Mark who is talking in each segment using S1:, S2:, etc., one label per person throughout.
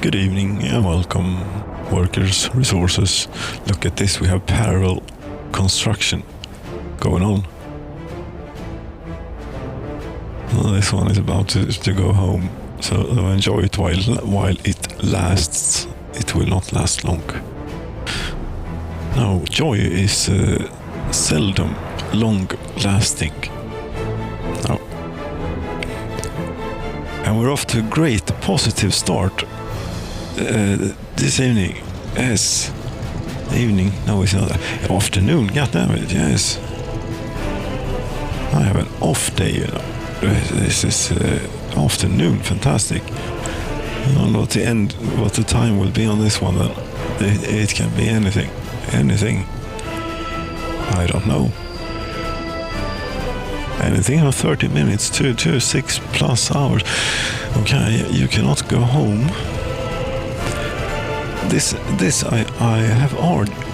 S1: Good evening and welcome, workers, resources. Look at this, we have parallel construction going on. Well, this one is about to go home, so enjoy it while it lasts. It will not last long. Now, joy is seldom long-lasting. Now, and we're off to a great positive start this evening. Yes, evening. No, it's not. Afternoon. God damn it. Yes, I have an off day. You know. This is afternoon. Fantastic. I don't know what the time will be on this one. Then it can be anything. Anything. I don't know. Anything of 30 minutes to 6+ hours. Okay, you cannot go home. This I have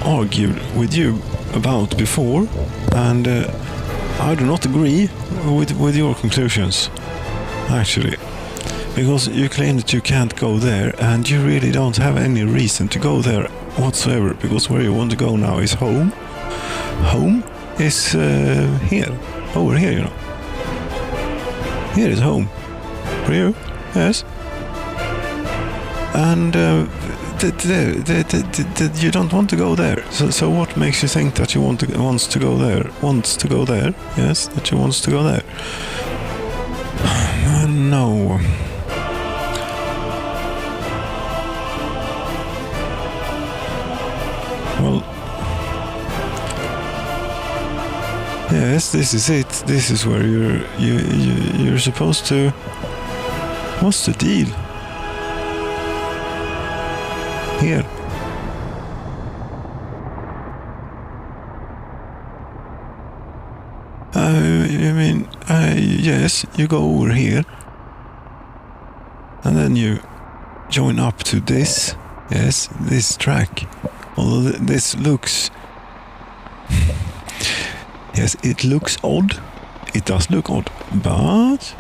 S1: argued with you about before, and I do not agree with your conclusions, actually. Because you claim that you can't go there, and you really don't have any reason to go there whatsoever, because where you want to go now is home. Home is here. Over here, you know. Here is home. For you, yes. And you don't want to go there. So what makes you think that you wants to go there? Wants to go there? Yes, that you wants to go there. No. Well. Yes, this is it. This is where you're supposed to. What's the deal? Here. Yes, you go over here, and then you join up to this. Yes, this track. Although this looks. Yes, it looks odd. It does look odd, but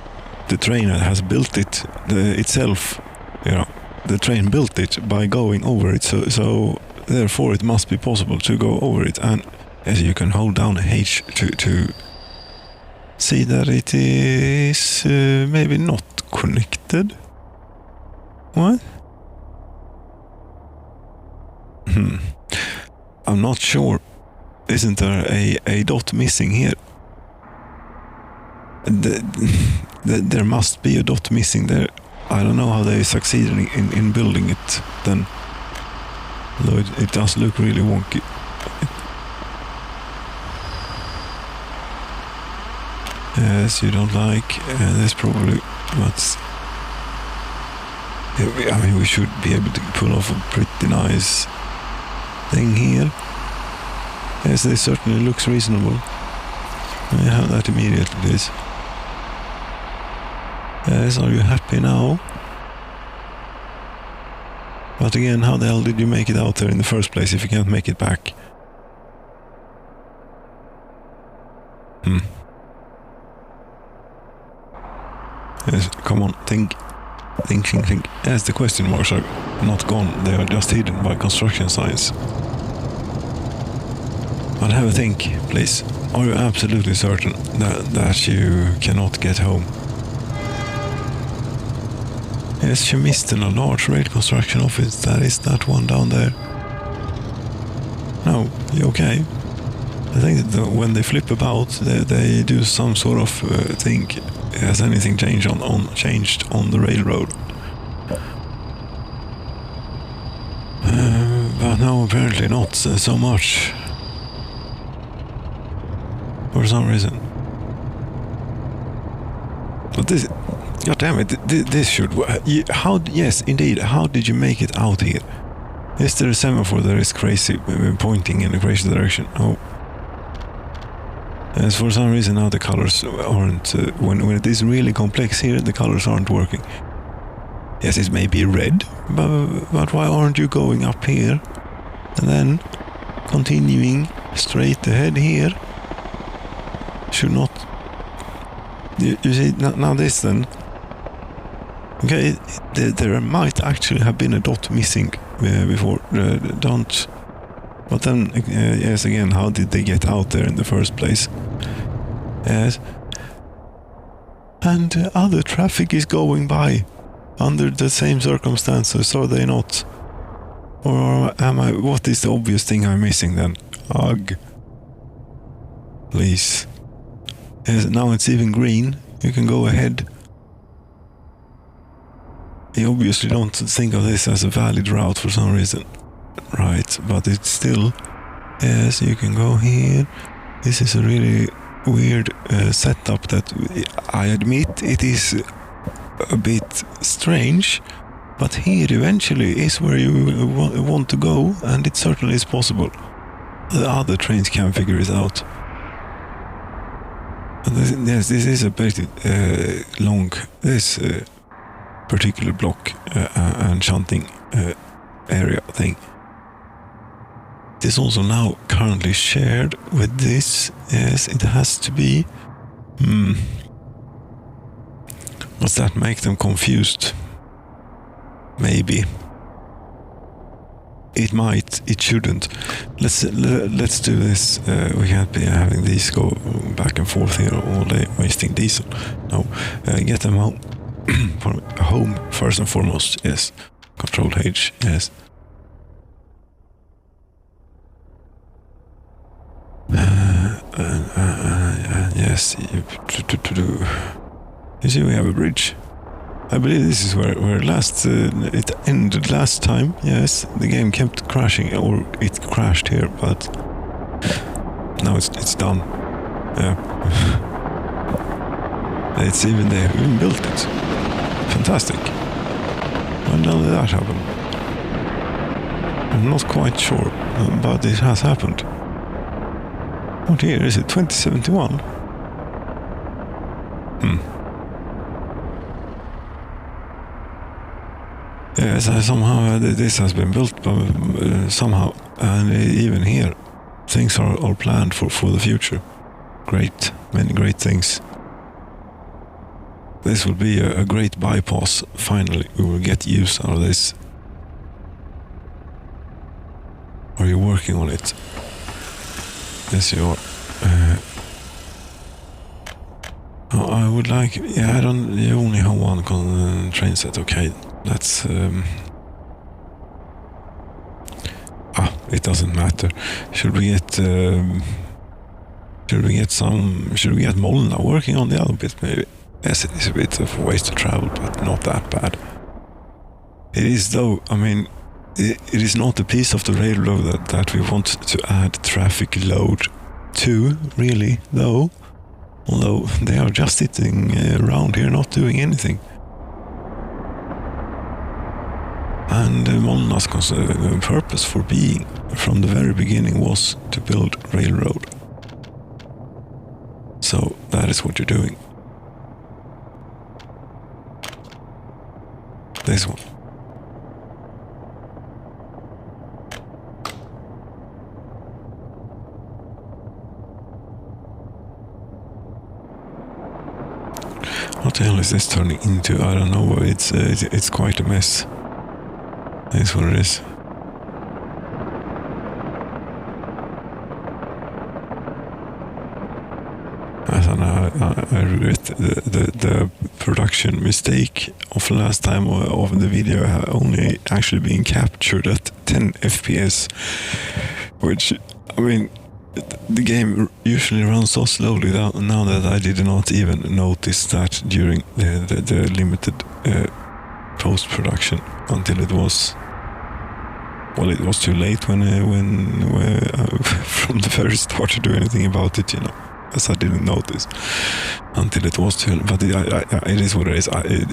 S1: the trainer has built it itself. You know, the train built it by going over it. So therefore, it must be possible to go over it. And as you can hold down H to see that it is maybe not connected. What? I'm not sure. Isn't there a dot missing here? There must be a dot missing there. I don't know how they succeeded in building it then. Though it does look really wonky. Yes, you don't like this probably, but I mean we should be able to pull off a pretty nice thing here. Yes, this certainly looks reasonable. Let me have that immediately, please. Yes, are you happy now? But again, how the hell did you make it out there in the first place if you can't make it back? Yes, come on, think. Yes, the question marks are not gone, they are just hidden by construction signs. But have a think, please. Are you absolutely certain that you cannot get home? Yes, you missed a large rail construction office. That is that one down there. No, you okay? I think that when they flip about, they do some sort of thing. Has anything changed on the railroad? But no, apparently not so much. For some reason. But this, god damn it, this should work. Yes, indeed, how did you make it out here? Is there a semaphore that is crazy, pointing in a crazy direction? Oh. As for some reason now the colors aren't, when it is really complex here, the colors aren't working. Yes, it may be red, but why aren't you going up here? And then continuing straight ahead here? Should not. You see, now this then. Okay, there might actually have been a dot missing before. Don't. But then, yes, again, how did they get out there in the first place? Yes. And other traffic is going by under the same circumstances, are they not? Or am I? What is the obvious thing I'm missing then? Ugh. Please. Yes, now it's even green. You can go ahead. You obviously don't think of this as a valid route for some reason. Right, but it's still... Yes, you can go here. This is a really weird setup that I admit it is a bit strange, but here eventually is where you want to go, and it certainly is possible. The other trains can figure it out. This is a bit long. This particular block and shunting area thing. It is also now currently shared with this. Yes, it has to be. Does that make them confused? Maybe. It might. It shouldn't. Let's do this. We can't be having these go back and forth here all day, wasting diesel. No, get them home. Home first and foremost. Yes. Control H. Yes. Yes. You see, we have a bridge. I believe this is where it ended last time. Yes, the game kept crashing, or it crashed here, but now it's done. Yeah. It's even there. We even built it. Fantastic. When did that happen? I'm not quite sure, but it has happened. What year is it? 2071? Yes, somehow this has been built somehow, and even here, things are planned for the future. Great, many great things. This will be a great bypass. Finally, we will get use out of this. Are you working on it? Yes, you are. I would like... Yeah, you only have one train set. Okay, that's... it doesn't matter. Should we get Molna working on the other bit, maybe? Yes, it is a bit of a waste of travel, but not that bad. It is, though, I mean, it is not a piece of the railroad that we want to add traffic load to, really, though. Although they are just sitting around here not doing anything. And Molna's purpose for being from the very beginning was to build railroad. So that is what you're doing. This one. What the hell is this turning into? I don't know. It's quite a mess. That's what it is. I regret the production mistake of last time of the video only actually being captured at 10 FPS, which, I mean, the game usually runs so slowly now that I did not even notice that during the limited post-production until it was... Well, it was too late when from the very start to do anything about it, you know. As I didn't notice until it was too. But it is what it is.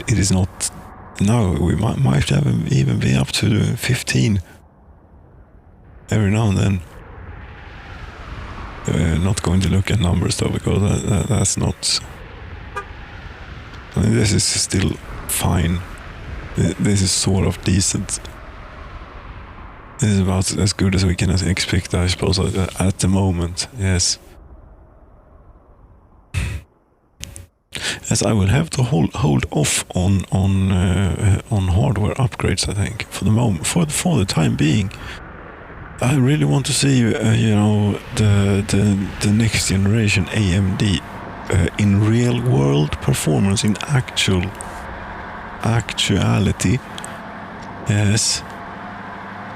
S1: It is not. No, we might have even be up to 15 every now and then. Not going to look at numbers though, because that's not. I mean, this is still fine. This is sort of decent. This is about as good as we can expect, I suppose, at the moment. Yes. as I will have to hold off on hardware upgrades. I think for the moment, for the time being, I really want to see the next generation AMD in real world performance, in actuality. Yes.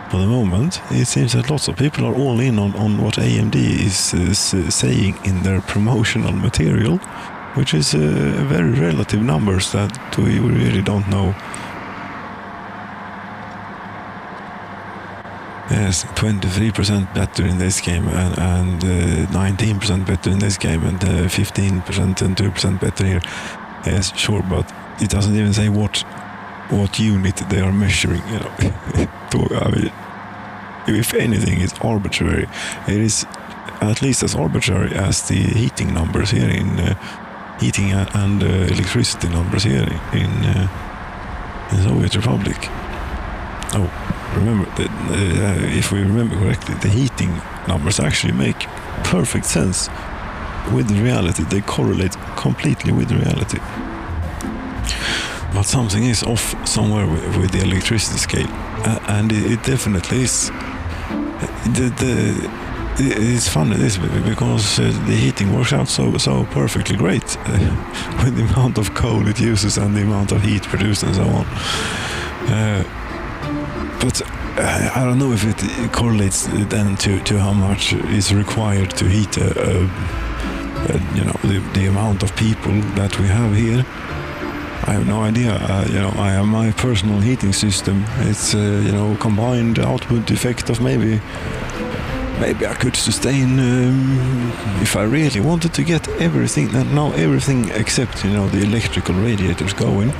S1: For the moment, it seems that lots of people are all in on what AMD is saying in their promotional material, which is very relative numbers that we really don't know. Yes, 23% better in this game, and 19% better in this game, and 15% and 2% better here. Yes, sure, but it doesn't even say what unit they are measuring. I mean, if anything, it's arbitrary. It is at least as arbitrary as the heating numbers here in heating and electricity numbers here in Soviet Republic. Oh, remember that if we remember correctly, the heating numbers actually make perfect sense with the reality. They correlate completely with the reality. But something is off somewhere with the electricity scale, and it definitely is. It's funny this because the heating works out so perfectly great with the amount of coal it uses and the amount of heat produced and so on. But I don't know if it correlates then to how much is required to heat the amount of people that we have here. I have no idea. I have my personal heating system. It's combined output effect of maybe I could sustain if I really wanted to get everything except the electrical radiators going.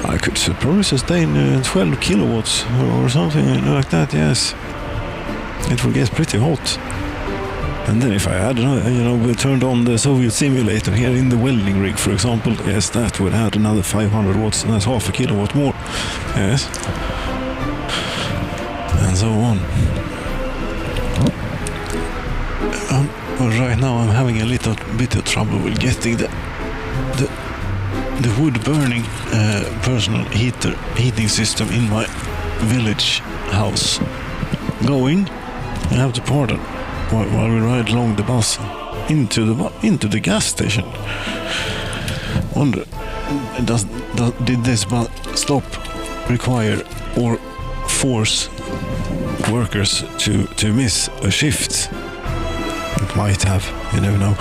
S1: I could probably sustain 12 kilowatts or something like that. Yes, it will get pretty hot. And then if I had, we turned on the Soviet simulator here in the welding rig, for example, yes, that would add another 500 watts, and that's half a kilowatt more. Yes. And so on. But right now I'm having a little bit of trouble with getting the wood burning personal heating system in my village house going. I have to pardon while we ride along the bus into the gas station. Wonder, did this bus stop require or force workers to miss a shift? It might have. You never know.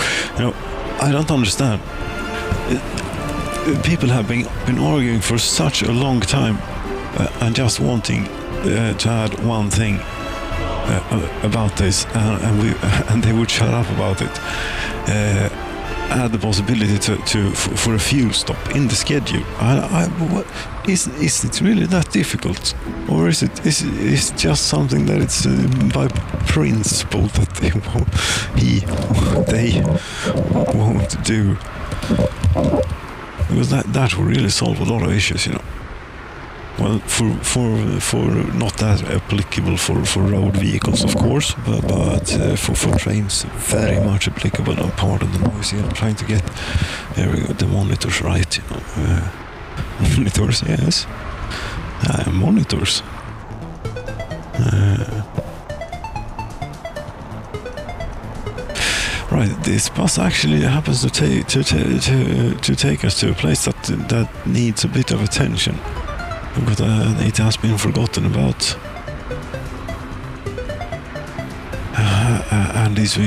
S1: I don't understand. People have been arguing for such a long time and just wanting to add one thing about this, and they would shut up about it. Add the possibility for a fuel stop in the schedule. Is it really that difficult, or is it just something that it's by principle that they won't do? Because that would really solve a lot of issues, Well, for not that applicable for road vehicles, of course, but for trains, very much applicable. And pardon the noise here. I'm trying to get the monitors right. Monitors, yes, monitors. Right, this bus actually happens to take us to a place that needs a bit of attention. But it has been forgotten about. And as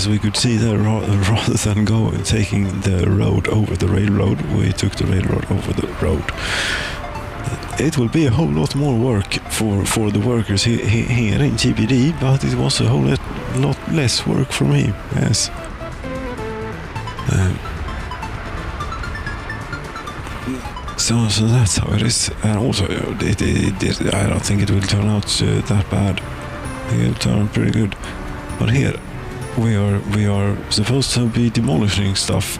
S1: we could see there, rather than taking the road over the railroad, we took the railroad over the road. It will be a whole lot more work for the workers here in TBD, but it was a whole lot less work for me. Yes. So that's how it is, and also I don't think it will turn out that bad. I think it'll turn out pretty good. But here we are supposed to be demolishing stuff,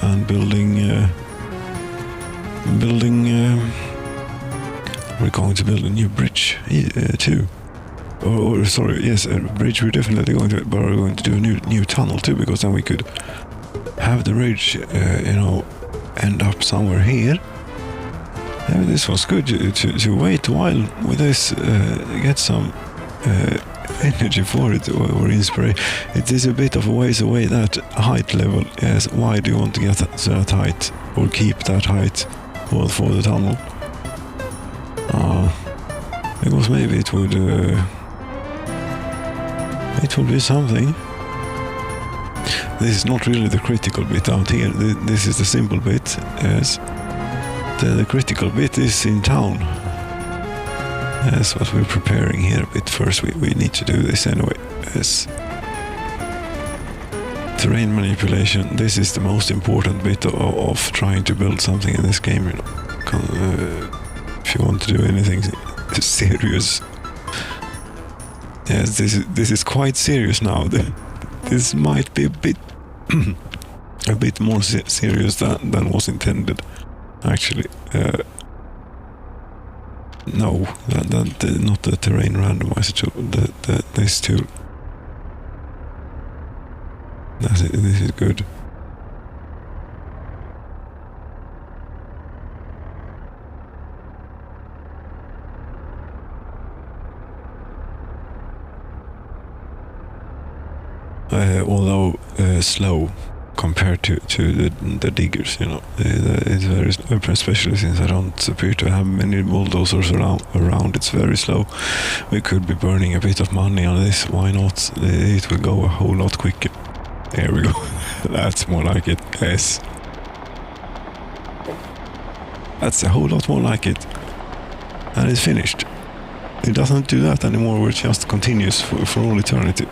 S1: and building. We're going to build a new bridge too. Or sorry, yes, a bridge. We're definitely going to do a new tunnel too, because then we could have the bridge, end up somewhere here. This was good to wait a while with this, get some energy for it or inspiration. It is a bit of a ways away, that height level. Yes, why do you want to get that height or keep that height for the tunnel? Because maybe it would be something. This is not really the critical bit out here. This is the simple bit. Yes, the critical bit is in town. That's what we're preparing here a bit. First we need to do this anyway. Yes. Terrain manipulation. This is the most important bit of trying to build something in this game. If you want to do anything serious. Yes, this is quite serious now. This might be a bit more serious than was intended, actually. No, not the terrain randomizer tool. This tool. This is good. Although slow compared to the diggers, it's very slow, especially since I don't appear to have many bulldozers around. It's very slow. We could be burning a bit of money on this. Why not? It will go a whole lot quicker. There we go. That's more like it. Yes. That's a whole lot more like it. And it's finished. It doesn't do that anymore, where it just continues for all eternity.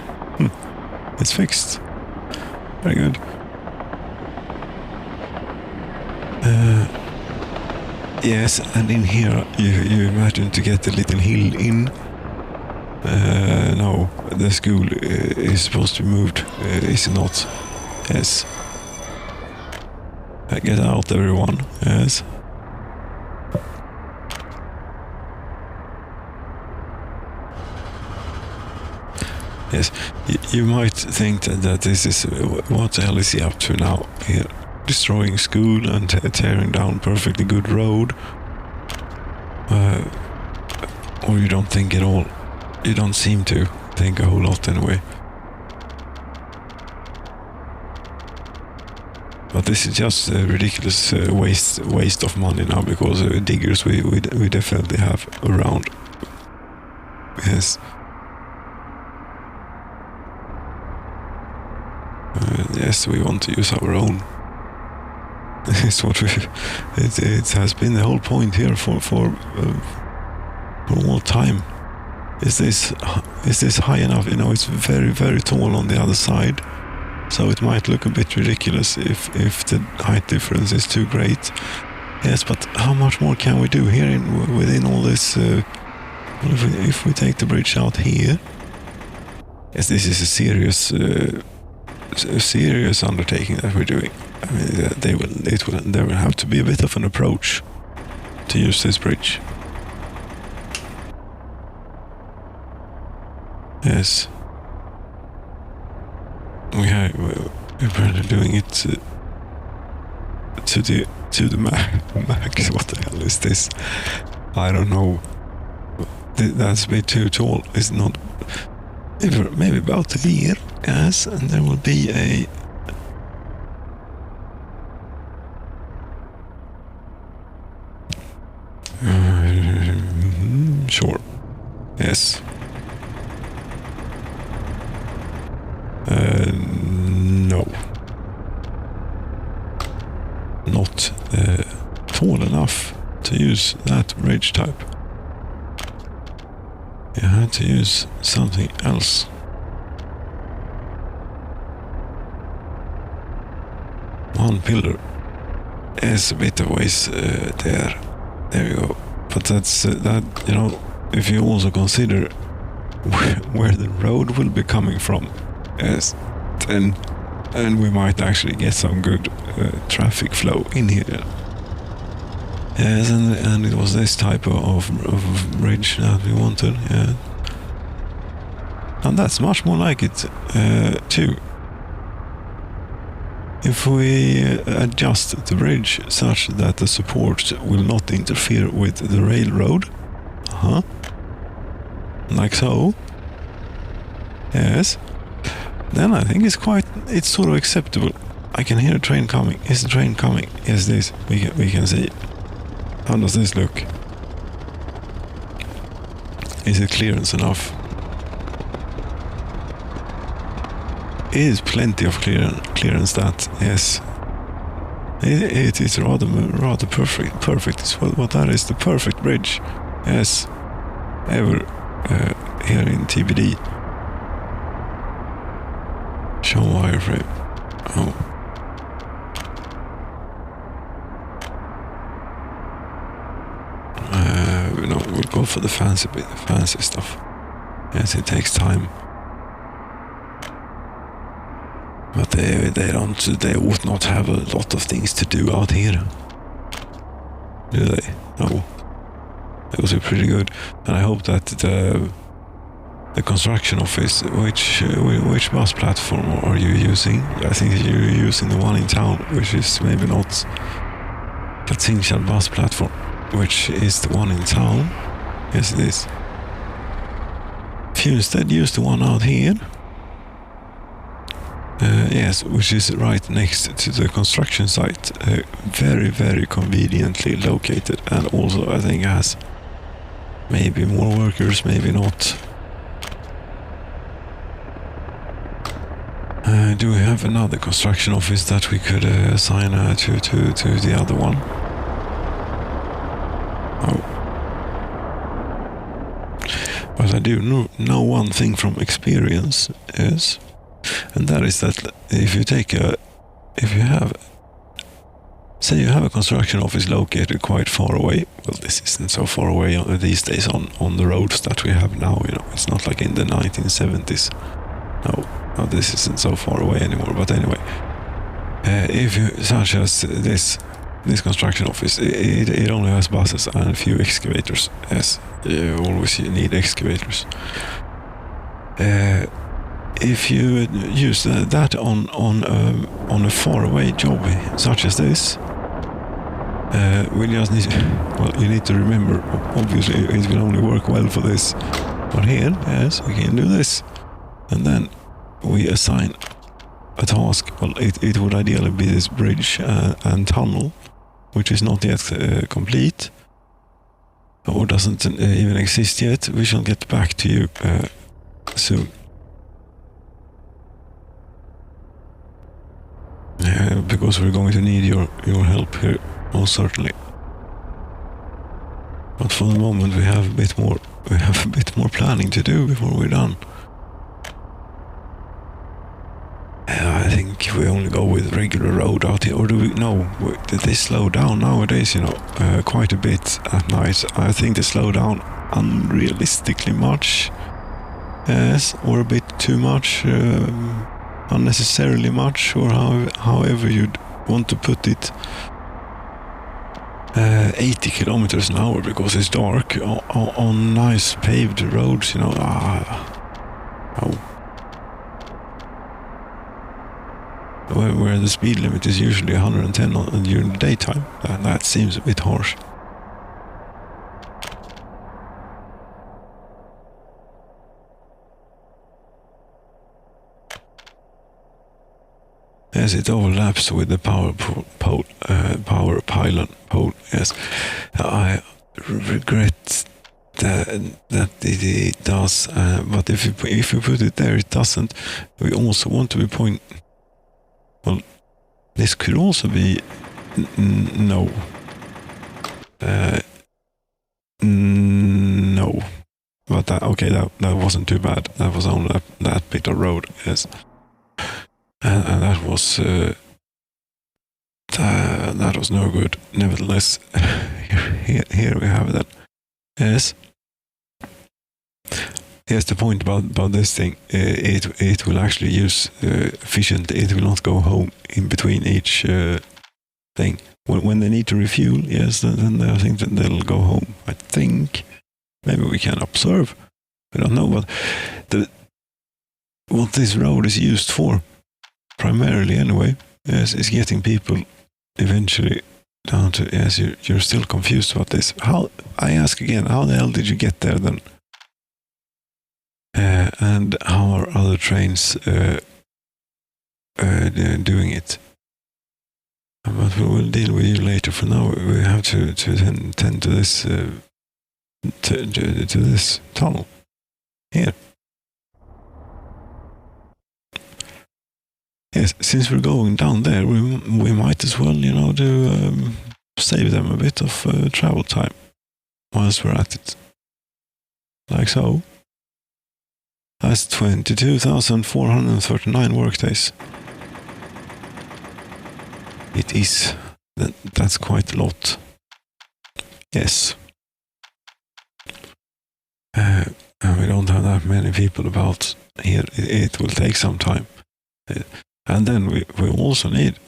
S1: It's fixed. Very good. Yes, and in here you imagine to get a little hill in. No, the school is supposed to be moved, is it not? Yes. Get out, everyone. Yes. Yes, you might think that this is what the hell is he up to now? Here, destroying school and tearing down perfectly good road. Or you don't think at all. You don't seem to think a whole lot anyway. But this is just a ridiculous waste of money now, because diggers we definitely have around. Yes. Yes, we want to use our own. It's what it has been the whole point here for all time. Is this high enough? It's very, very tall on the other side, so it might look a bit ridiculous if the height difference is too great. Yes, but how much more can we do here within all this? If we take the bridge out here, yes, this is a serious undertaking that we're doing. I mean, there will have to be a bit of an approach to use this bridge. Yes, we're probably doing it to the max. What the hell is this? I don't know. That's a bit too tall. It's not. Maybe about here. Yes, and there will be a. Sure. Yes. No. Not tall enough to use that bridge type. You had to use something else. One pillar is a bit of ways there. There you go. But that's if you also consider where the road will be coming from, yes, then we might actually get some good traffic flow in here. Yes, and it was this type of bridge that we wanted, yeah. And that's much more like it, too. if we adjust the bridge such that the support will not interfere with the railroad, like so, yes, then I think it's sort of acceptable. I can hear a train coming. Is the train coming? Yes, this. We can see. How does this look? Is it clearance enough? It is plenty of clearance that, yes. It is rather perfect. It's what that is, the perfect bridge, yes, ever here in TBD. Show wireframe. Oh. No, we'll go for the fancy stuff. Yes, it takes time. But they would not have a lot of things to do out here. Do they? No. It was pretty good. And I hope that the construction office, which bus platform are you using? I think you're using the one in town, which is maybe not Katsingshan bus platform, which is the one in town. Yes, it is. If you instead use the one out here, yes, which is right next to the construction site, very, very conveniently located, and also I think has maybe more workers, maybe not. Do we have another construction office that we could assign to the other one? Oh. But I do know one thing from experience is, and that is that if you have a construction office located quite far away, well, this isn't so far away these days on the roads that we have now, it's not like in the 1970s. No, this isn't so far away anymore, but anyway, if you, such as this construction office, it only has buses and a few excavators. Yes, you always need excavators. If you use that on a faraway job such as this, we just need. Well, you need to remember. Obviously, it will only work well for this. But here, yes, we can do this, and then we assign a task. Well, it would ideally be this bridge and tunnel, which is not yet complete, or doesn't even exist yet. We shall get back to you soon. Because we're going to need your help here, most certainly. But for the moment, we have a bit more planning to do before we're done. I think we only go with regular road out here, or do we? No, they slow down nowadays, quite a bit at night. I think they slow down unrealistically much, yes, or a bit too much, unnecessarily much, or however you'd want to put it. 80 kilometers an hour because it's dark on nice paved roads, Where the speed limit is usually 110 during the daytime. That seems a bit harsh. Yes, it overlaps with the power pylon pole. Yes, I regret that it does. But if you put it there, it doesn't. We also want to be Well, this could also be no. No. But that wasn't too bad. That was only that bit of road. Yes. And that was no good. Nevertheless, here we have that. Yes. Here's the point about this thing. It will actually use efficiently. It will not go home in between each thing. When they need to refuel, yes, then I think that they'll go home. I think maybe we can observe. I don't know, but what this road is used for, primarily anyway, yes, is getting people eventually down to, yes, you're still confused about this. How, I ask again, how the hell did you get there then? And how are other trains doing it? But we will deal with you later. For now, we have to tend to this to this tunnel here. Yes, since we're going down there, we might as well, save them a bit of travel time whilst we're at it. Like so. That's 22,439 workdays. It is. That's quite a lot. Yes. And we don't have that many people about here. It will take some time. And then we also need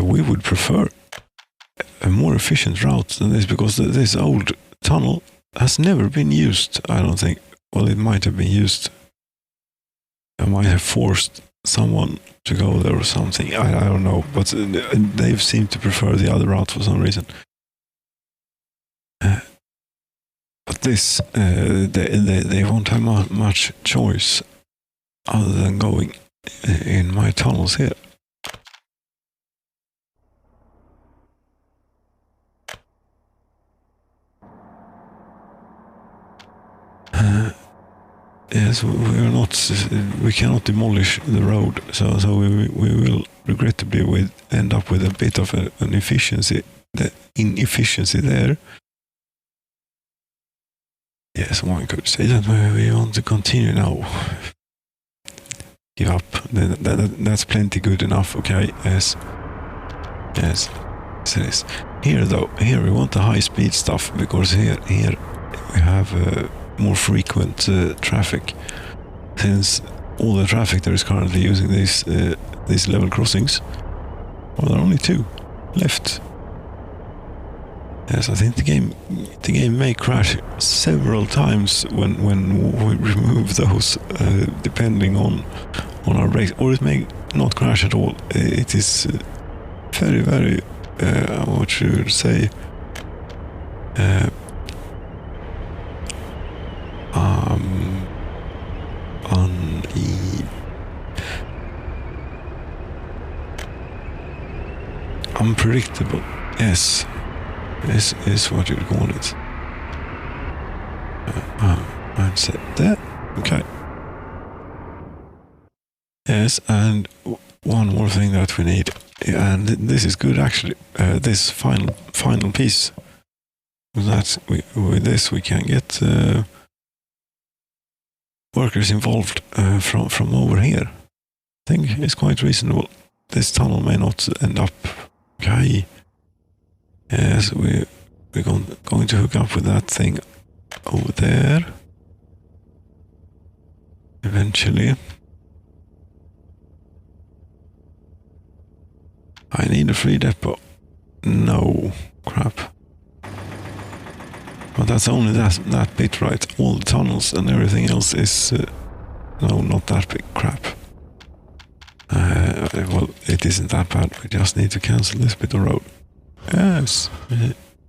S1: we would prefer a more efficient route than this, because this old tunnel has never been used, I don't think. Well, it might have been used. I might have forced someone to go there or something. I don't know, but they've seemed to prefer the other route for some reason. But this, they won't have much choice other than going in my tunnels here. Yes, we cannot demolish the road, so we will regrettably end up with a bit of an inefficiency there. Yes, one could say that we want to continue now. Give up. That's plenty good enough. Okay. Yes. So this. Here we want the high speed stuff, because here we have more frequent traffic, since all the traffic that is currently using these level crossings, well, there are only 2 left. Yes, I think the game may crash several times when we remove those, depending on our brakes, or it may not crash at all. It is very, very, what should you say, unpredictable. Yes, this is what you'd call it. I'd say that. Okay. Yes, and one more thing that we need, and this is good actually. This final piece. With this we can get workers involved from over here. I think it's quite reasonable. This tunnel may not end up. Okay. Yes, we're going to hook up with that thing over there eventually. I need a free depot. No, crap. But that's only that bit, right? All the tunnels and everything else is no, not that big. Crap. Well, it isn't that bad. We just need to cancel this bit of road. Yes.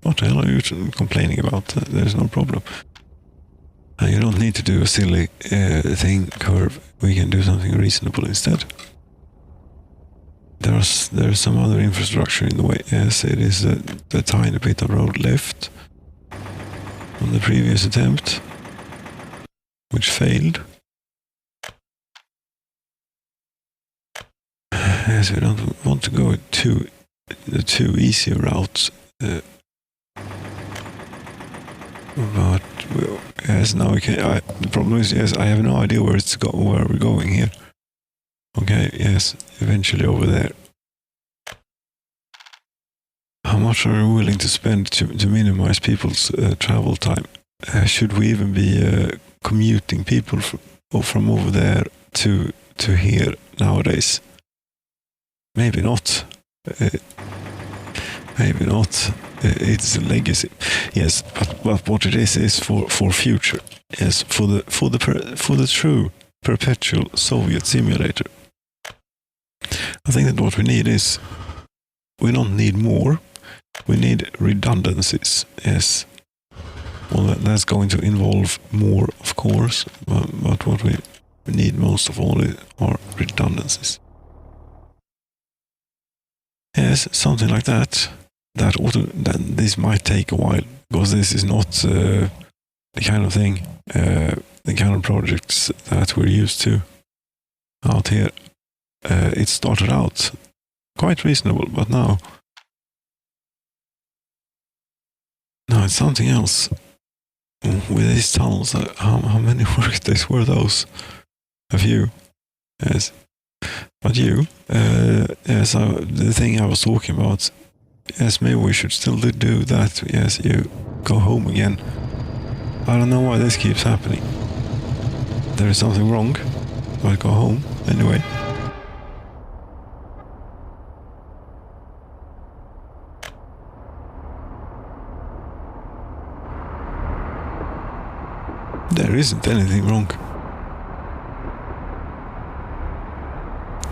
S1: What the hell are you complaining about? There's no problem. You don't need to do a silly curve. We can do something reasonable instead. There's some other infrastructure in the way. Yes, it is the tiny bit of road left on the previous attempt, which failed. Yes, we don't want to go too easy routes. But yes, now we can. The problem is, yes, I have no idea where we're going here. Okay, yes, eventually over there. How much are we willing to spend to minimize people's travel time? Should we even be commuting people from over there to here nowadays? Maybe not. Maybe not. It's a legacy. Yes, but what it is for future. Yes, for the true perpetual Soviet simulator. I think that what we need is, we don't need more, we need redundancies, yes. Well, that's going to involve more, of course, but what we need most of all are redundancies. Yes, something like that. That this might take a while, because this is not the kind of thing, the kind of projects that we're used to out here. It started out quite reasonable, but now it's something else. With these tunnels, how many workdays were those? A few, yes. But yes, the thing I was talking about, yes, maybe we should still do that. Yes, you go home again. I don't know why this keeps happening. There is something wrong, but go home anyway. There isn't anything wrong.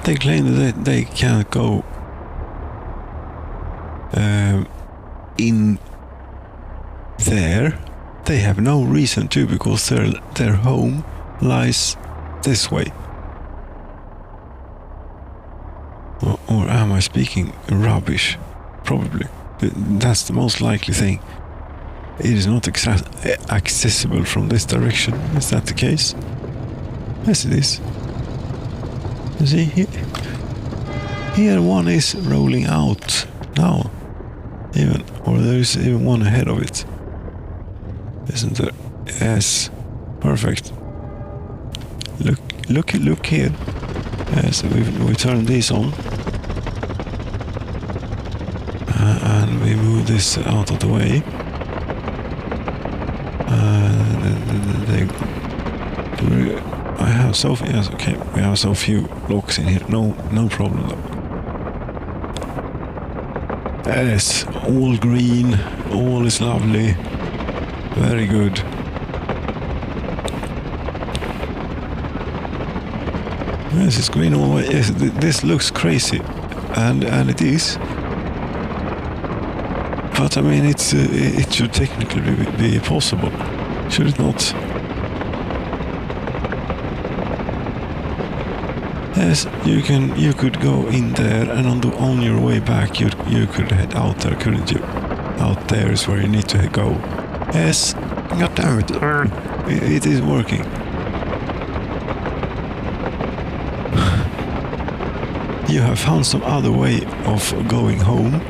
S1: They claim that they can't go in there. They have no reason to, because their home lies this way. Or am I speaking rubbish? Probably. That's the most likely thing. It is not accessible from this direction. Is that the case? Yes, it is. You see, here one is rolling out now, or there is even one ahead of it. Isn't there? Yes, perfect. Look here. Yes, we turn these on, and we move this out of the way. I have so few. Yes, okay. We have so few blocks in here. No problem though. Yes, all green. All is lovely. Very good. Yes, it's green all the way. Yes, this looks crazy, and it is. But I mean, it should technically be possible, should it not? Yes, you could go in there, and on your way back you could head out there, couldn't you? Out there is where you need to go. Yes, god damn it, it is working. You have found some other way of going home.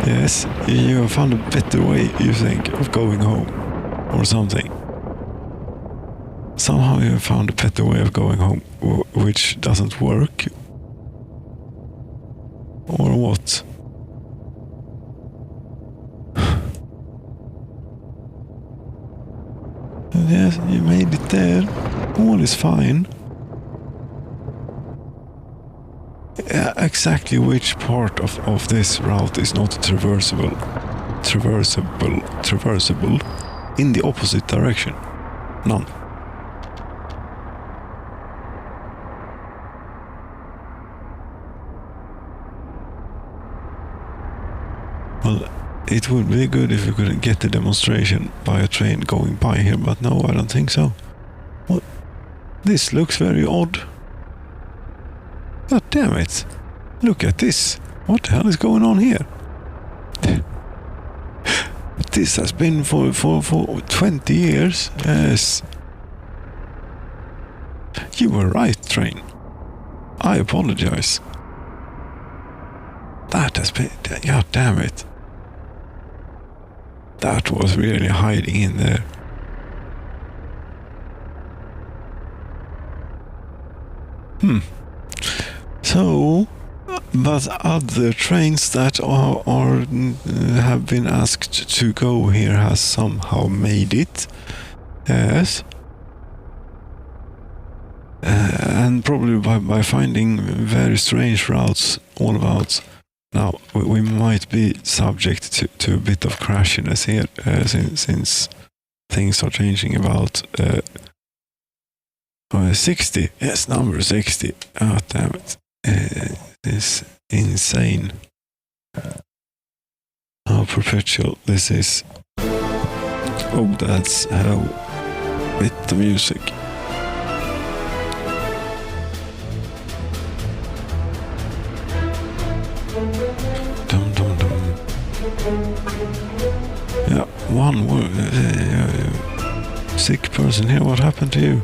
S1: Yes, you have found a better way, you think, of going home, or something. Somehow you have found a better way of going home, which doesn't work. Or what? Yes, you made it there. All is fine. Exactly which part of this route is not traversable in the opposite direction? None. Well, it would be good if we could get the demonstration by a train going by here, but no, I don't think so. What? This looks very odd. God damn it. Look at this. What the hell is going on here? This has been for 20 years. Yes. You were right, train. I apologize. That has been... God damn it. That was really hiding in there. So, but other trains that have been asked to go here has somehow made it. Yes. And probably by finding very strange routes all about. Now, we might be subject to a bit of crashiness here, since things are changing about 60. Yes, number 60. Oh, damn it. is insane. How perpetual this is. Oh, that's hello with the music. Dum dum dum. Yeah, one word. Sick person here. What happened to you?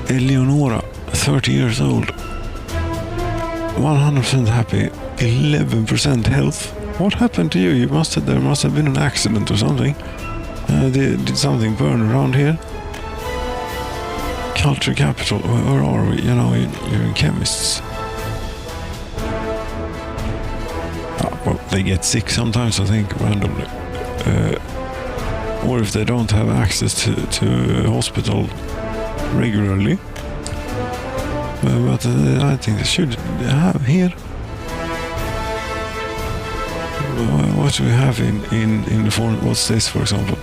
S1: Eleonora, 30 years old. 100% happy. 11% health. What happened to you? There must have been an accident or something. Did something burn around here? Culture capital. Where are we? You know, you're in chemists. Well, they get sick sometimes, I think, randomly. Or if they don't have access to a hospital regularly. But I think they should have here. What do we have in the form? What's this, for example?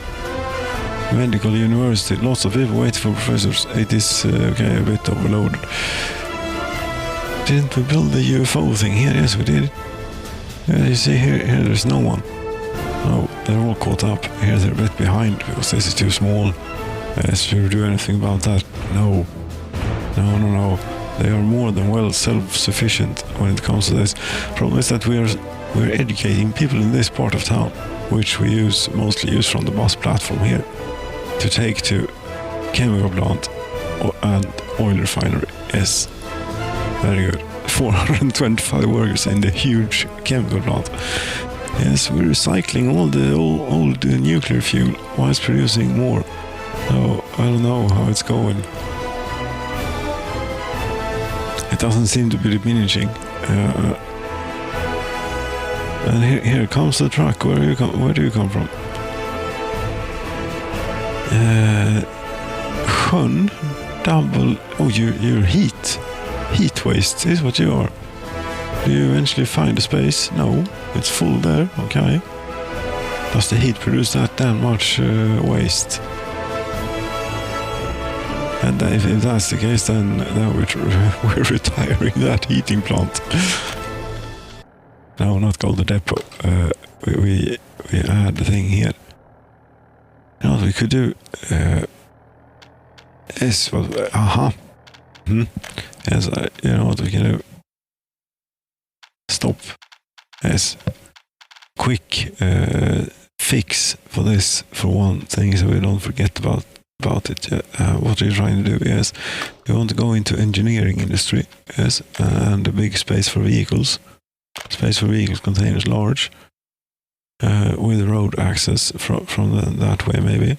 S1: Medical university. Lots of people waiting for professors. It is okay, a bit overloaded. Didn't we build the UFO thing here? Yes, we did. You see here there's no one. No, they're all caught up. Here they're a bit behind because this is too small. Should we do anything about that? No. No. They are more than well self-sufficient when it comes to this. Problem is that we're educating people in this part of town, which we mostly use from the bus platform here, to take to chemical plant and oil refinery. Yes, very good. 425 workers in the huge chemical plant. Yes, we're recycling all the old nuclear fuel whilst producing more. So I don't know how it's going. It doesn't seem to be diminishing. And here comes the truck. Where do you come from? Sjön, double. Oh, you're heat waste is what you are. Do you eventually find a space? No, it's full there. Okay. Does the heat produce that much waste? And if that's the case, then we're retiring that heating plant. No, not called the depot. We add the thing here. You know what we could do? Yes, well, Yes, you know what we can do? Stop. Yes. Quick fix for this, for one thing, so we don't forget about it. What are you trying to do? Yes, we want to go into engineering industry. Yes, and a big space for vehicles. Space for vehicles containers large, with road access from that way maybe.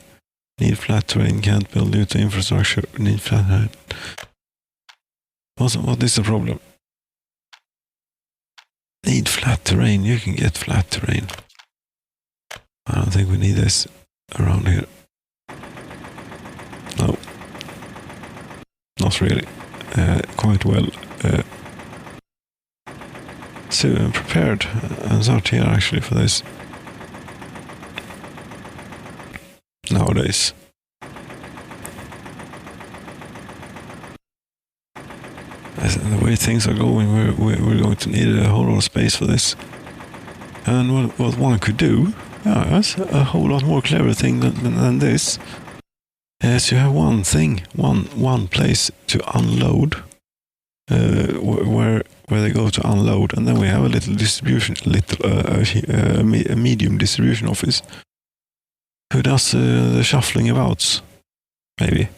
S1: Need flat terrain, can't build due to infrastructure. Need flat terrain. What is the problem? Need flat terrain. You can get flat terrain. I don't think we need this around here. No. Not really. Quite well. So I'm prepared and out here actually for this. Nowadays. The way things are going, we're going to need a whole lot of space for this. And what one could do, that's a whole lot more clever thing than this. Yes, you have one thing, one place to unload, where they go to unload, and then we have a little distribution, a medium distribution office, who does the shuffling abouts, maybe.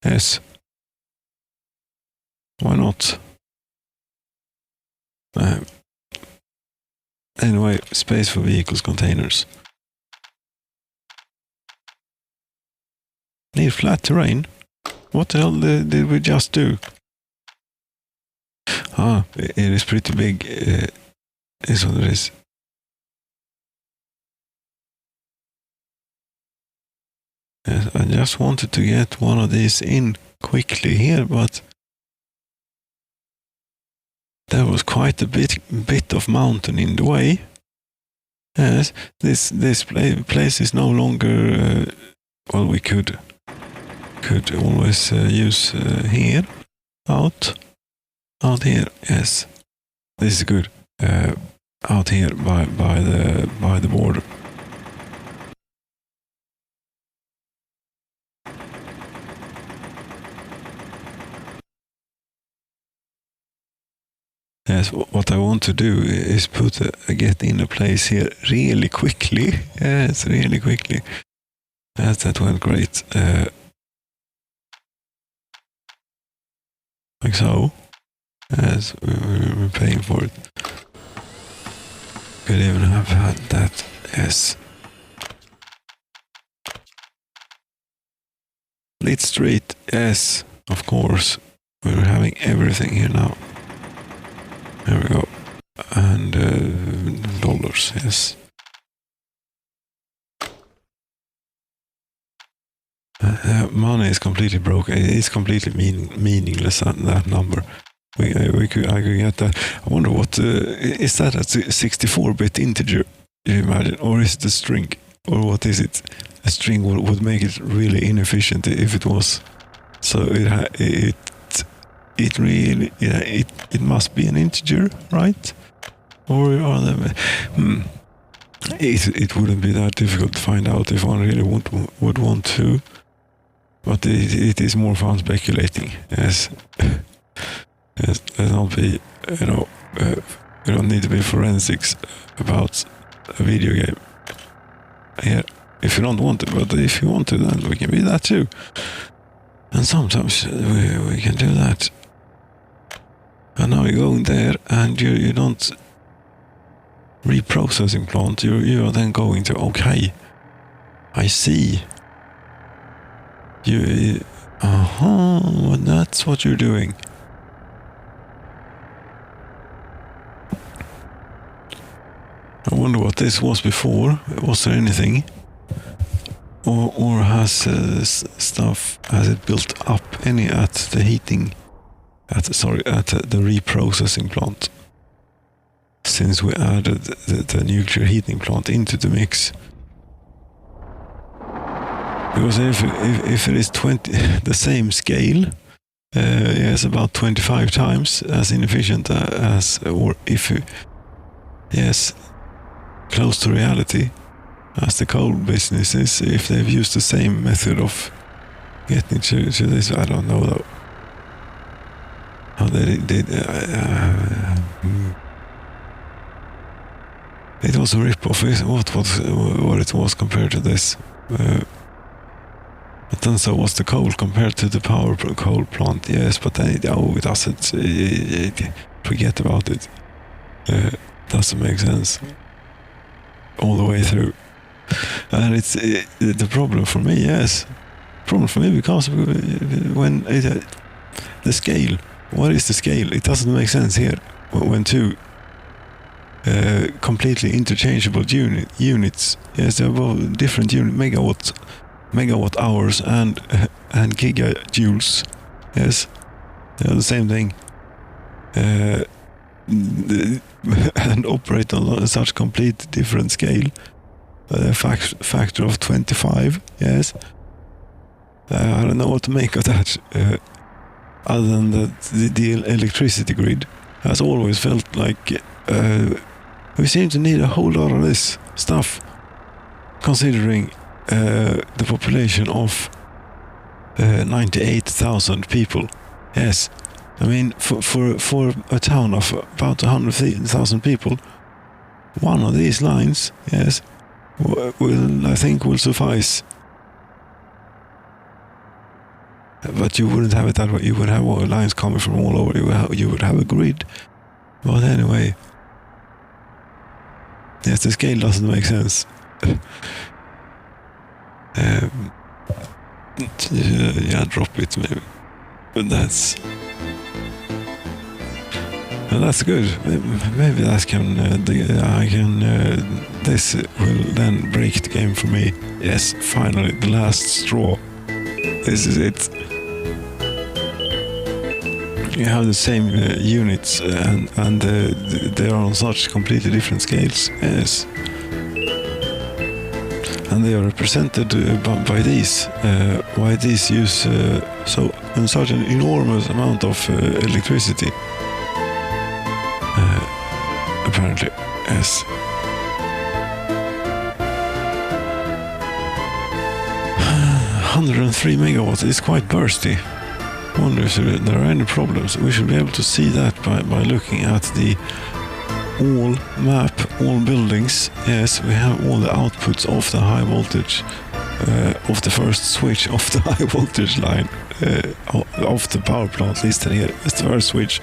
S1: Yes. Why not? Anyway, space for vehicles, containers. Need flat terrain? What the hell did we just do? It is pretty big. Is what it is. Yes, I just wanted to get one of these in quickly here, but there was quite a bit of mountain in the way. Yes, this place is no longer. Well, we could always use here. out here. Yes, this is good. Out here by the border. Yes, what I want to do is get in a place here really quickly. Yes, really quickly. Yes, that went great. Like so. Yes, we're paying for it. Could even have had that. Yes. Lit Street. Yes, of course. We're having everything here now. There we go. And dollars, yes. Money is completely broken. It's completely meaningless, that number. I could get that. I wonder what is that a 64-bit integer? You imagine, or is it a string, or what is it? A string would make it really inefficient if it was. So it really it must be an integer, right? Or are there? It wouldn't be that difficult to find out if one really would want to. But it is more fun speculating. Yes. Yes, let's not be, we don't need to be forensics about a video game. Here, if you don't want to, but if you want to, then we can be that too. And sometimes we can do that. And now you go in there and you don't reprocessing plant, you are then going to, okay, I see. That's what you're doing. I wonder what this was before. Was there anything? Or has has it built up any at the reprocessing plant? Since we added the nuclear heating plant into the mix. Because if it is the same scale, yes, about 25 times as inefficient close to reality as the coal business is, if they've used the same method of getting to this, I don't know though. How they did. It was a rip-off. What it was compared to this. But then so was the coal compared to the coal plant. Yes, but then it doesn't. Forget about it. Doesn't make sense all the way through. And it's the problem for me. Yes, problem for me because when the scale. What is the scale? It doesn't make sense here when two completely interchangeable units. Yes, they're both different megawatt hours and gigajoules. Yes, they're the same thing. And operate on such complete different scale. A factor of 25. Yes. I don't know what to make of that. Other than that, the electricity grid has always felt like we seem to need a whole lot of this stuff, considering the population of 98,000 people. Yes, I mean for a town of about 100,000 people, one of these lines, yes, will suffice. But you wouldn't have it that way. You would have lines coming from all over. You would have a grid. But anyway, yes, the scale doesn't make sense. Yeah, drop it maybe. But that's good. Maybe that this will then break the game for me. Yes, finally, the last straw. This is it. You have the same units and they are on such completely different scales. Yes. And they are represented by these. Why these use so and such an enormous amount of electricity. Apparently, yes. 103 megawatts is quite bursty. Wonder if there are any problems. We should be able to see that by looking at the all map, all buildings. Yes, we have all the outputs of the high voltage, of the first switch of the high voltage line, of the power plant listed here. It's the first switch.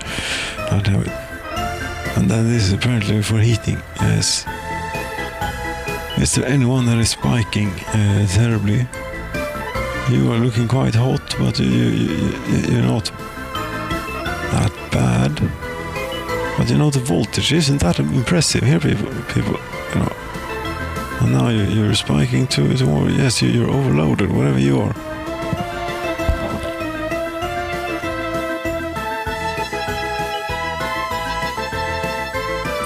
S1: Don't have it. And then this is apparently for heating. Yes. Is there anyone that is spiking terribly? You are looking quite hot, but you're not that bad. But you know, the voltage isn't that impressive here, people, you know. And now you're spiking to it more. Yes, you're overloaded, whatever you are.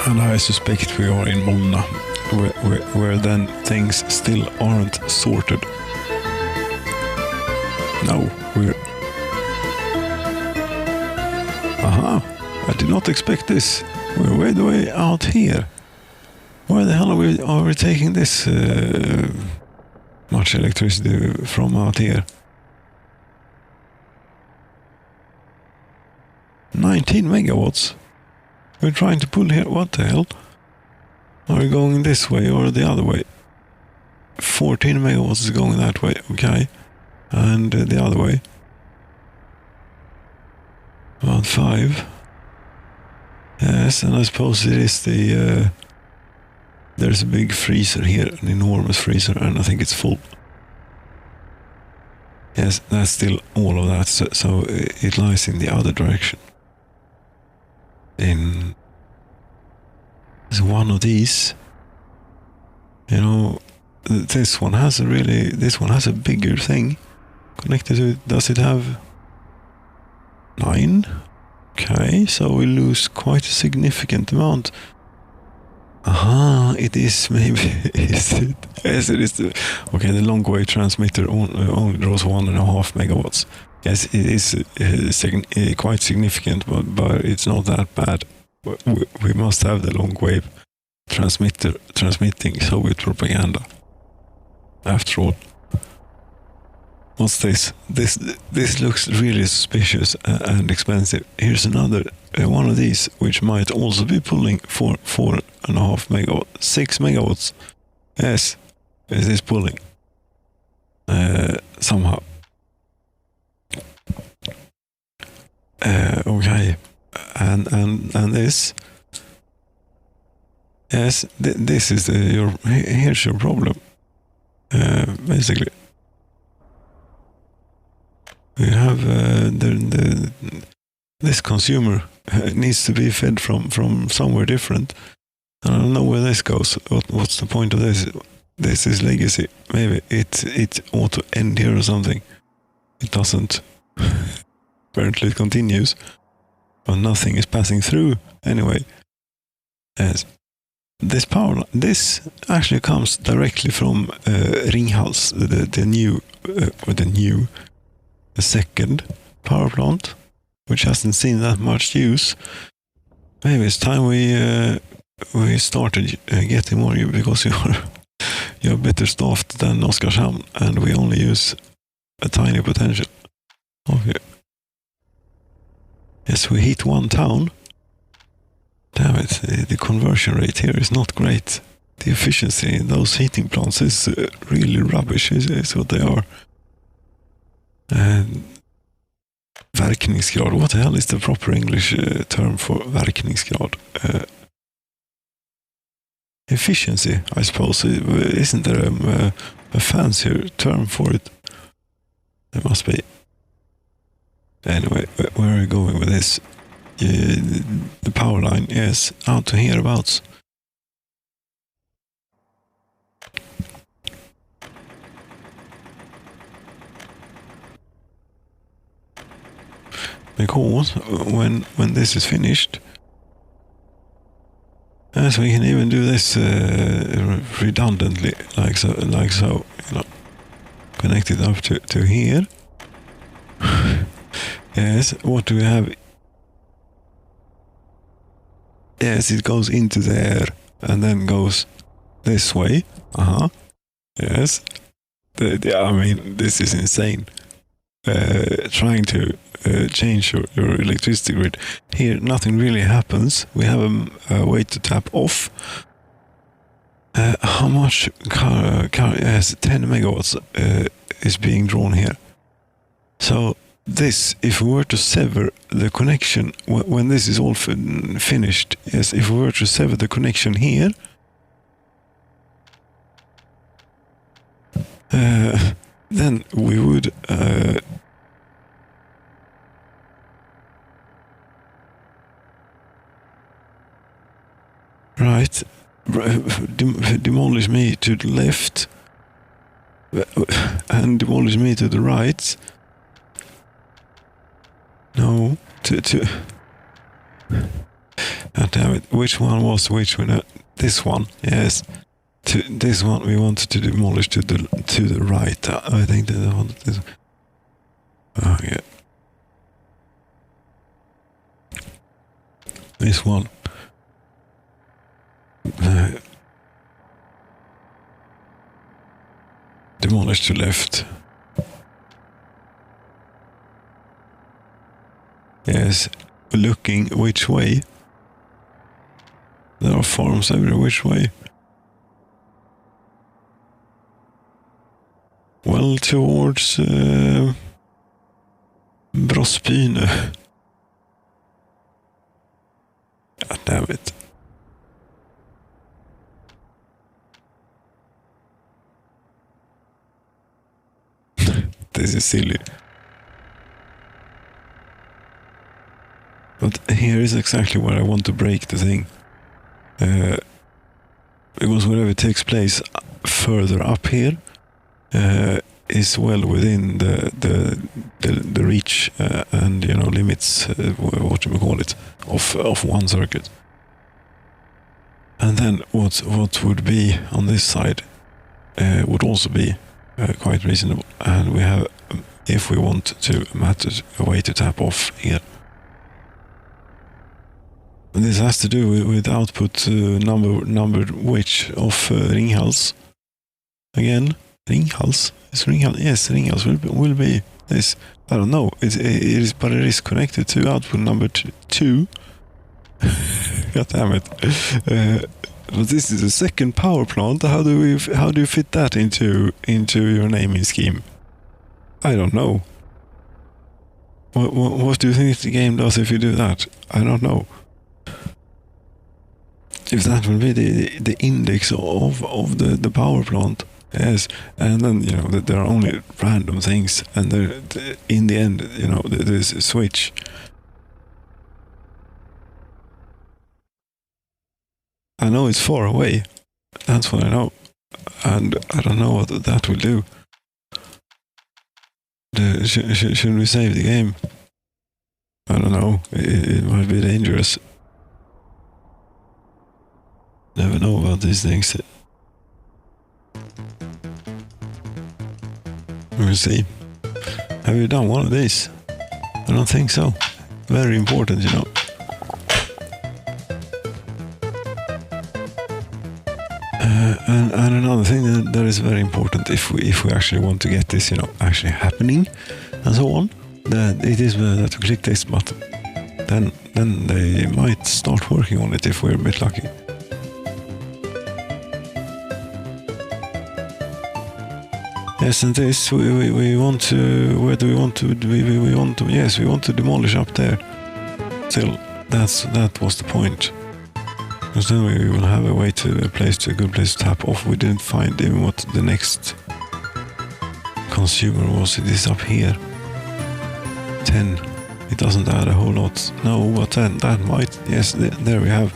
S1: And I suspect we are in Molna, where then things still aren't sorted. No, we're... Aha, I did not expect this. We're way the way out here. Where the hell are we taking this much electricity from out here? 19 megawatts. We're trying to pull here. What the hell? Are we going this way or the other way? 14 megawatts is going that way. Okay. And the other way. About 5. Yes, and I suppose it is the... there's a big freezer here, an enormous freezer, and I think it's full. Yes, that's still all of that, so it lies in the other direction. In... There's one of these. You know, this one has a bigger thing connected to it. Does it have 9? Okay, so we lose quite a significant amount. Aha, it is maybe. Is it? Yes, it is. Okay, the long wave transmitter only draws 1.5 megawatts. Yes, it is quite significant, but it's not that bad. We must have the long wave transmitter transmitting Soviet propaganda. After all. What's this? This looks really suspicious and expensive. Here's another one of these, which might also be pulling 4.5 megawatts, 6 megawatts. Yes, it is pulling somehow. Okay, and this. Yes, this is here's your problem. Basically. We have this consumer needs to be fed from somewhere different. I don't know where this goes. What's the point of this? This is legacy. Maybe it ought to end here or something. It doesn't. Apparently it continues, but nothing is passing through anyway. Yes. This power line, this actually comes directly from Ringhals, the second power plant, which hasn't seen that much use. Maybe it's time we started getting more, because you're better staffed than Oskarshamn, and we only use a tiny potential of you. Yes, we hit one town. Damn it, the conversion rate here is not great. The efficiency in those heating plants is really rubbish, is what they are. Verkningsgrad, what the hell is the proper English term for verkningsgrad? Efficiency, I suppose. Isn't there a fancier term for it? There must be. Anyway, where are we going with this? The power line, yes, out to hereabouts. Because when this is finished, yes, we can even do this redundantly, like so, you know, connect it up to here. Yes, what do we have? Yes, it goes into there and then goes this way. Yes. I mean, this is insane. Trying to change your electricity grid. Here, nothing really happens. We have a way to tap off. How much yes, 10 megawatts is being drawn here. So this, if we were to sever the connection, when this is all finished, yes, if we were to sever the connection here, then we would right, demolish me to the left and demolish me to the right. No, to God damn it, which one was which one? This one, yes. To this one we wanted to demolish to the right. I think that I wanted this. Oh yeah. This one. Demolish to left. Yes, looking which way. There are farms every which way. Well, towards Brospine. God damn it. This is silly. But here is exactly where I want to break the thing. Because whatever takes place further up here is well within the reach and limits, what you call it, of one circuit. And then what would be on this side would also be quite reasonable. And we have, if we want to matter a way to tap off here. This has to do with output numbered which of Ringhals. Again, Ringhals? Is Ringhals? Yes, Ringhals will be this. I don't know. It is, but it is connected to output number 2. God damn it! But this is a second power plant. How do you fit that into your naming scheme? I don't know. What do you think the game does if you do that? I don't know. If that will be the index of the power plant, yes, and then there are only random things, and in the end there's a switch. I know it's far away, that's what I know, and I don't know what that will do. Should we save the game? I don't know, it might be dangerous. Never know about these things. We'll see. Have you done one of these? I don't think so. Very important, And another thing that is very important if we actually want to get this, actually happening, and so on, that it is that we click this button. Then they might start working on it if we're a bit lucky. Yes, and this we want to. Where do we want to? We want to. Yes, we want to demolish up there. Still, that was the point. Because then we will have a good place to tap off. We didn't find even what the next consumer was. It is up here. 10. It doesn't add a whole lot. No, but then that might. Yes, there we have.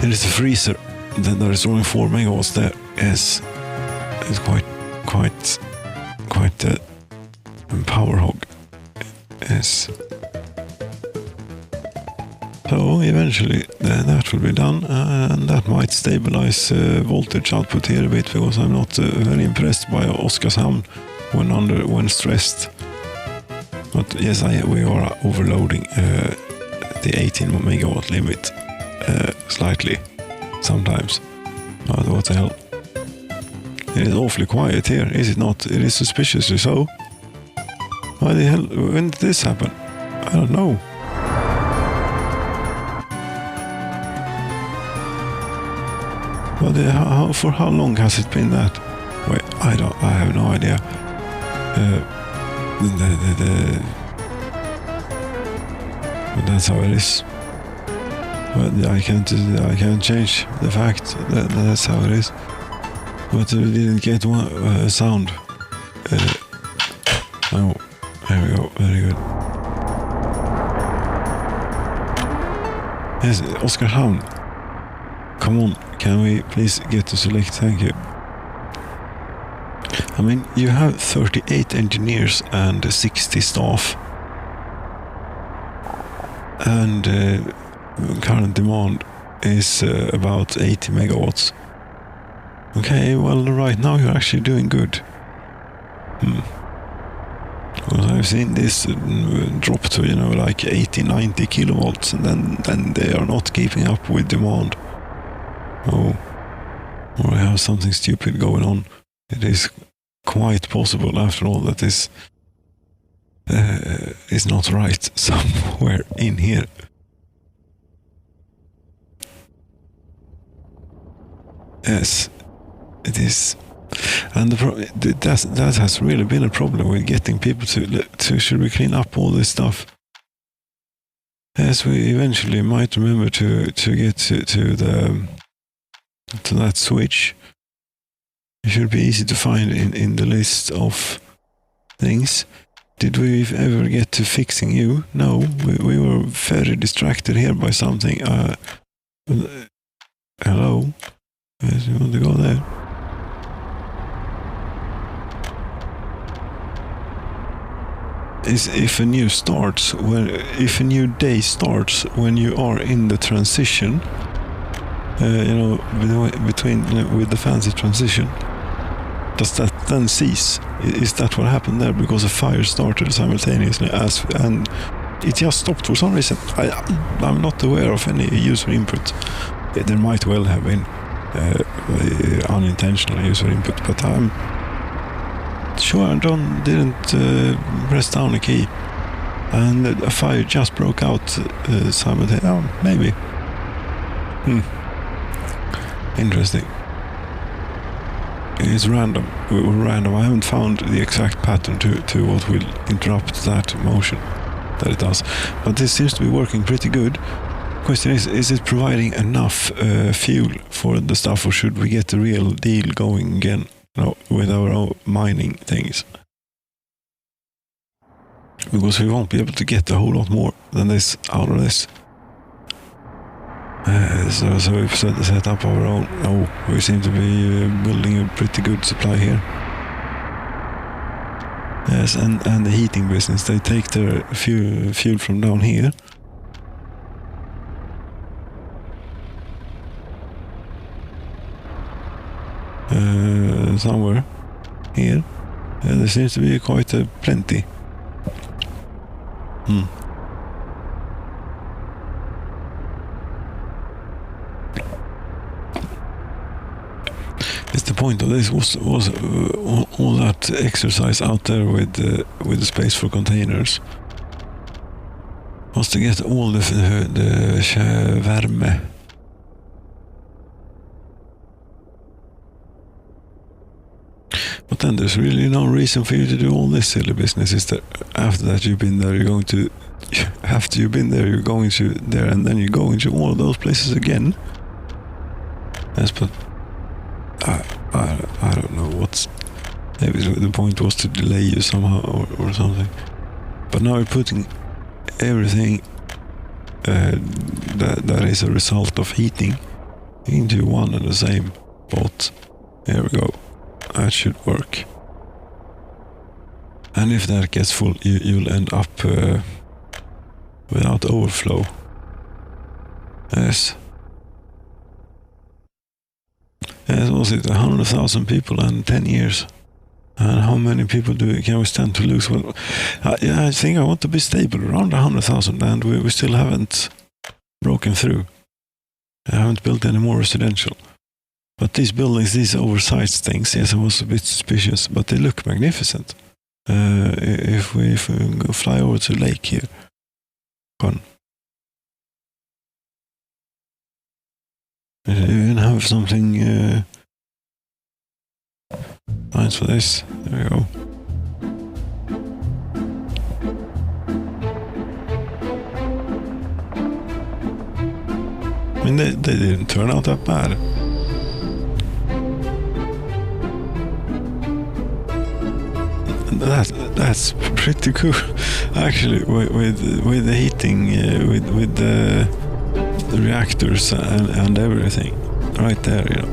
S1: There is a freezer. Then there is only 4 megawatts there. Yes, it's quite a power hog. Yes. So eventually that will be done, and that might stabilize voltage output here a bit, because I'm not very impressed by Oskarshamn when stressed. But yes, we are overloading the 18 megawatt limit slightly sometimes. But what the hell? It is awfully quiet here, is it not? It is suspiciously so. Why the hell? When did this happen? I don't know. But for how long has it been that? Wait, I have no idea. But that's how it is. But I can't change the fact that that's how it is. But we didn't get one sound. Oh, there we go. Very good. Yes, Oskarshamn. Come on, can we please get to select? Thank you. I mean, you have 38 engineers and 60 staff. And current demand is about 80 megawatts. Okay, well, right now you're actually doing good. Because I've seen this drop to, like 80, 90 kilowatts, and then they are not keeping up with demand. Oh, or I have something stupid going on. It is quite possible, after all, that this is not right somewhere in here. Yes, it is. And that has really been a problem with getting people to should we clean up all this stuff. Yes, we eventually might remember to get to that switch. It should be easy to find in the list of things. Did we ever get to fixing you? No, we were very distracted here by something. Hello? Yes, you want to go there? Is if a new day starts when you are in the transition, between with the fancy transition, does that then cease? Is that what happened there? Because a fire started simultaneously and it just stopped for some reason. I'm not aware of any user input. There might well have been unintentional user input, but I'm sure I didn't press down a key, and a fire just broke out simultaneously. Oh, maybe. Interesting. It's random. I haven't found the exact pattern to what will interrupt that motion that it does, but this seems to be working pretty good. Question is it providing enough fuel for the stuff, or should we get the real deal going again? With our own mining things, because we won't be able to get a whole lot more than this out of this. So we've set up our own. Oh, we seem to be building a pretty good supply here. Yes, and the heating business, they take their fuel from down here. Somewhere here. There seems to be quite a plenty. It's the point of this was all that exercise out there with the space for containers was to get all the värme. But then there's really no reason for you to do all this silly business. Is that after that you've been there, you're going to there, and then you go into all of those places again. Yes, but I don't know what's. Maybe the point was to delay you somehow or something. But now you're putting everything that is a result of heating into one and the same pot. There we go. That should work. And if that gets full, you'll end up without overflow. Yes. Yes, was it 100,000 people and 10 years? And how many people can we stand to lose? Well, I think I want to be stable around 100,000, and we still haven't broken through. I haven't built any more residential. But these buildings, these oversized things, yes, I was a bit suspicious, but they look magnificent. If we go fly over to lake here. Fun. We even have something nice for this. There we go. I mean, they didn't turn out that bad. That's pretty cool, actually. With the heating, with the reactors and everything, right there, you know.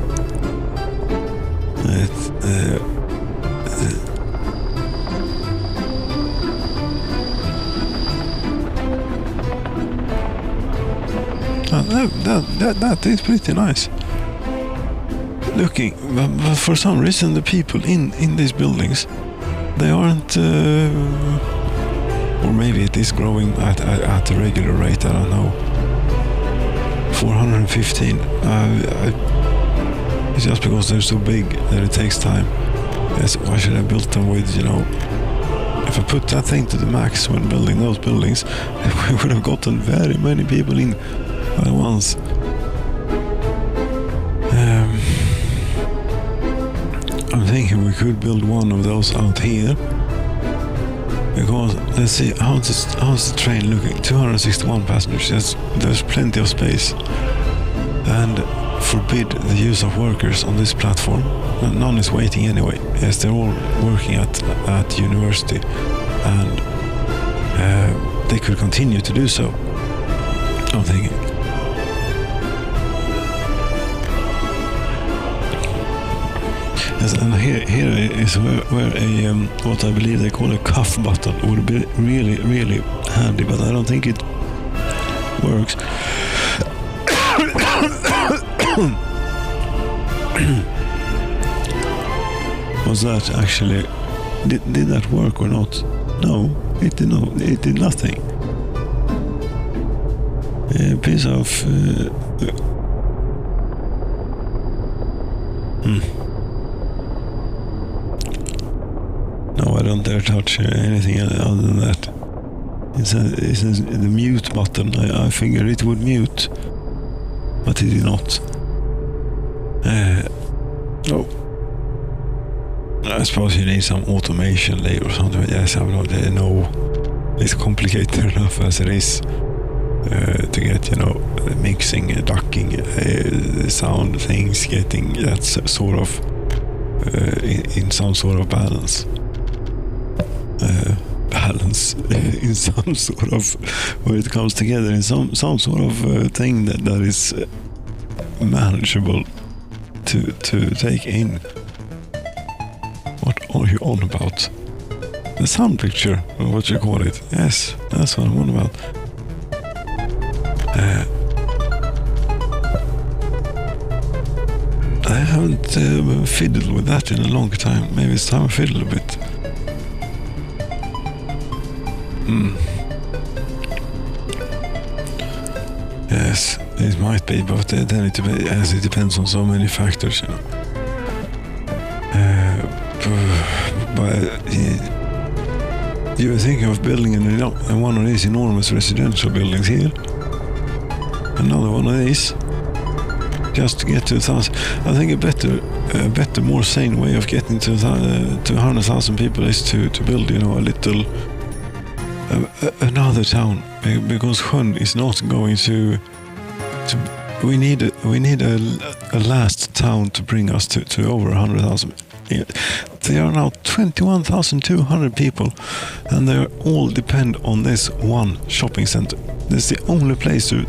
S1: That is pretty nice. Looking, but for some reason the people in these buildings, they aren't, or maybe it is growing at a regular rate, I don't know. 415. It's just because they're so big that it takes time. Yes, why should I build them with, you know, if I put that thing to the max when building those buildings, we would have gotten very many people in at once. I'm thinking we could build one of those out here. Because, let's see, how's the train looking? 261 passengers, there's plenty of space. And forbid the use of workers on this platform. None is waiting anyway. Yes, they're all working at university. And they could continue to do so, I'm thinking. Yes, and here is where a what I believe they call a cuff button would be really, really handy, but I don't think it works. Was that actually did that work or not? No, it did not. It did nothing. A piece of No, I don't dare touch anything other than that. It's the mute button. I figured it would mute, but it did not. Oh. I suppose you need some automation layer or something. Yes, I'm not. No, it's complicated enough as it is to get, you know, mixing, ducking, sound things, getting that sort of in some sort of balance. Balance in some sort of where it comes together in some sort of thing that is manageable to take in. What are you on about? The sound picture, or what you call it? Yes, that's what I'm on about. I haven't fiddled with that in a long time. Maybe it's time to fiddle a bit. Yes, it might be, but then it depends on so many factors, you know. But you were thinking of building one of these enormous residential buildings here. Another one of these. Just to get to 1,000. I think a better, more sane way of getting to 100,000 people is to build, you know, a little another town, because Sjön is not going to we need a last town to bring us to over 100,000. There are now 21,200 people, and they all depend on this one shopping center. This is the only place to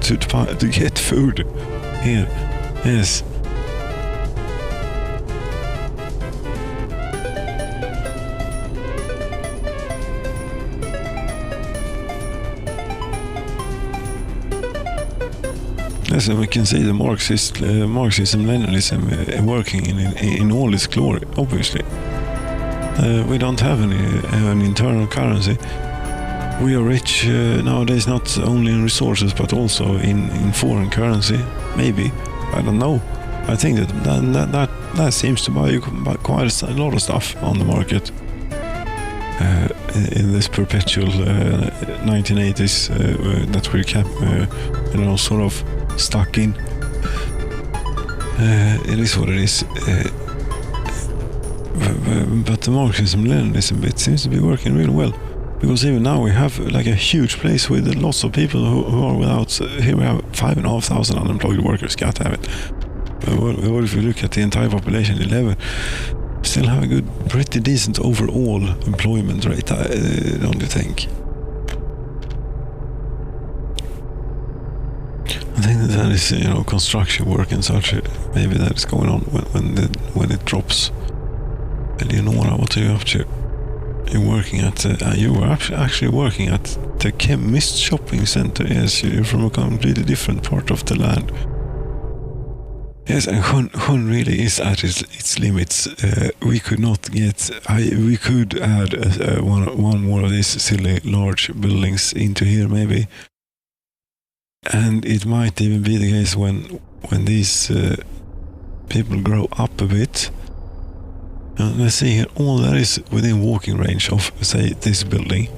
S1: get food here. Yes. Yes, and we can see the Marxism, Leninism working in all its glory, obviously. We don't have an internal currency. We are rich nowadays, not only in resources but also in foreign currency. Maybe, I don't know. I think that seems to buy quite a lot of stuff on the market in this perpetual 1980s that we're sort of stuck in. It is what it is. But the Marxism-Leninism bit seems to be working really well. Because even now we have like a huge place with lots of people who are without. Here we have 5,500 unemployed workers. God damn it! What if you look at the entire population, 11, still have a good, pretty decent overall employment rate, don't you think? I think that is, construction work and such. Maybe that is going on when it drops. And what are you up to? You're working at, you were actually working at the Chemist Shopping Center. Yes, you're from a completely different part of the land. Yes, and Hun really is at its limits. We could not get. We could add one more of these silly large buildings into here, maybe. And it might even be the case when these people grow up a bit. Let's see here, all that is within walking range of, say, this building.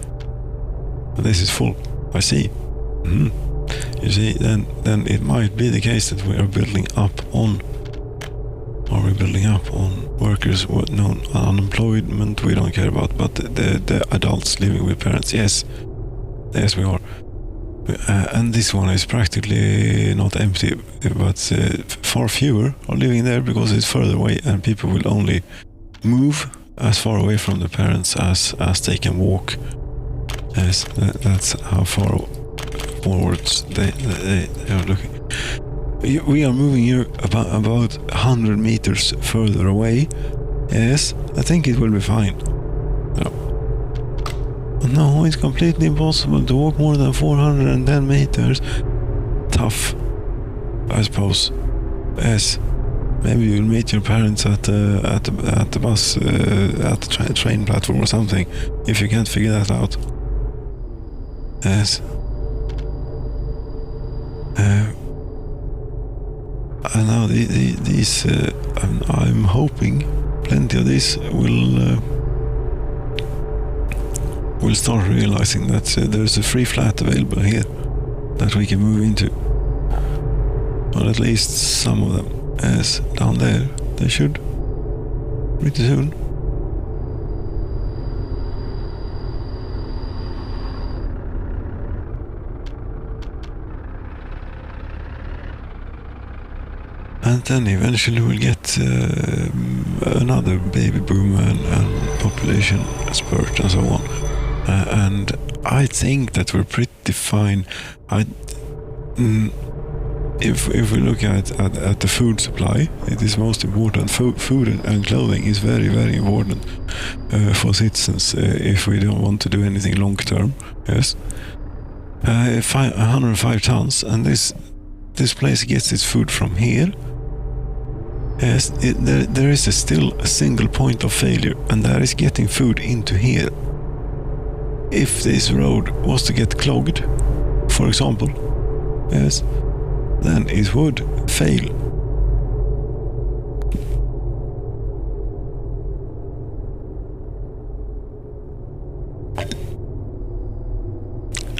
S1: This is full. I see. You see, then it might be the case that we are building up on. Are we building up on workers? No, unemployment we don't care about, but the adults living with parents. Yes, we are. And this one is practically not empty, but far fewer are living there because it's further away, and people will only move as far away from the parents as they can walk. Yes, that's how far forwards they are looking. We are moving here about 100 meters further away. Yes, I think it will be fine. No, it's completely impossible to walk more than 410 meters. Tough, I suppose. Yes. Maybe you'll meet your parents at the bus, at the train platform or something, if you can't figure that out. Yes. And now these, I'm hoping plenty of these will start realizing that there's a free flat available here that we can move into. Or at least some of them. As down there, they should pretty soon. And then eventually we'll get another baby boom and population spurt and so on. And I think that we're pretty fine. If we look at the food supply, it is most important. Food and clothing is very, very important for citizens if we don't want to do anything long term. Yes, 105 tons, and this place gets its food from here. Yes, there is still a single point of failure, and that is getting food into here. If this road was to get clogged, for example, yes, then it would fail.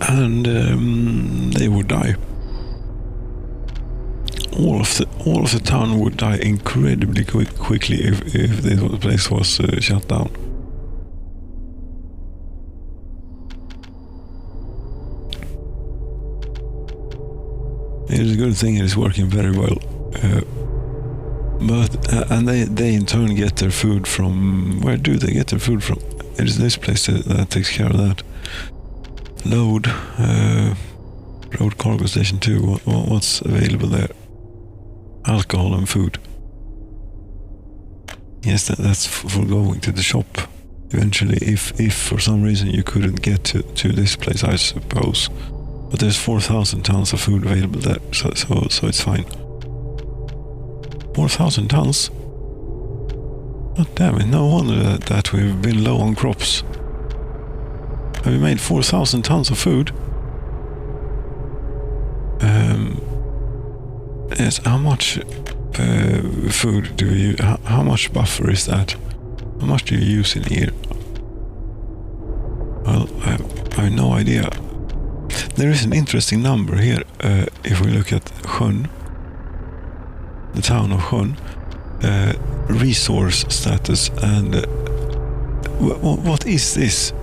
S1: And they would die. All of the town would die incredibly quickly if the place was shut down. It is a good thing it is working very well. And they in turn get their food from... Where do they get their food from? It is this place that takes care of that. Road cargo station 2. What's available there? Alcohol and food. Yes, that's for going to the shop. Eventually, if for some reason you couldn't get to this place, I suppose. But there's 4,000 tons of food available there, so it's fine. 4,000 tons? God damn it, no wonder that we've been low on crops. Have we made 4,000 tons of food? Yes, how much food do you... How much buffer is that? How much do you use in here? Well, I have no idea. There is an interesting number here, if we look at Sjön, the town of Sjön, resource status, and what is this?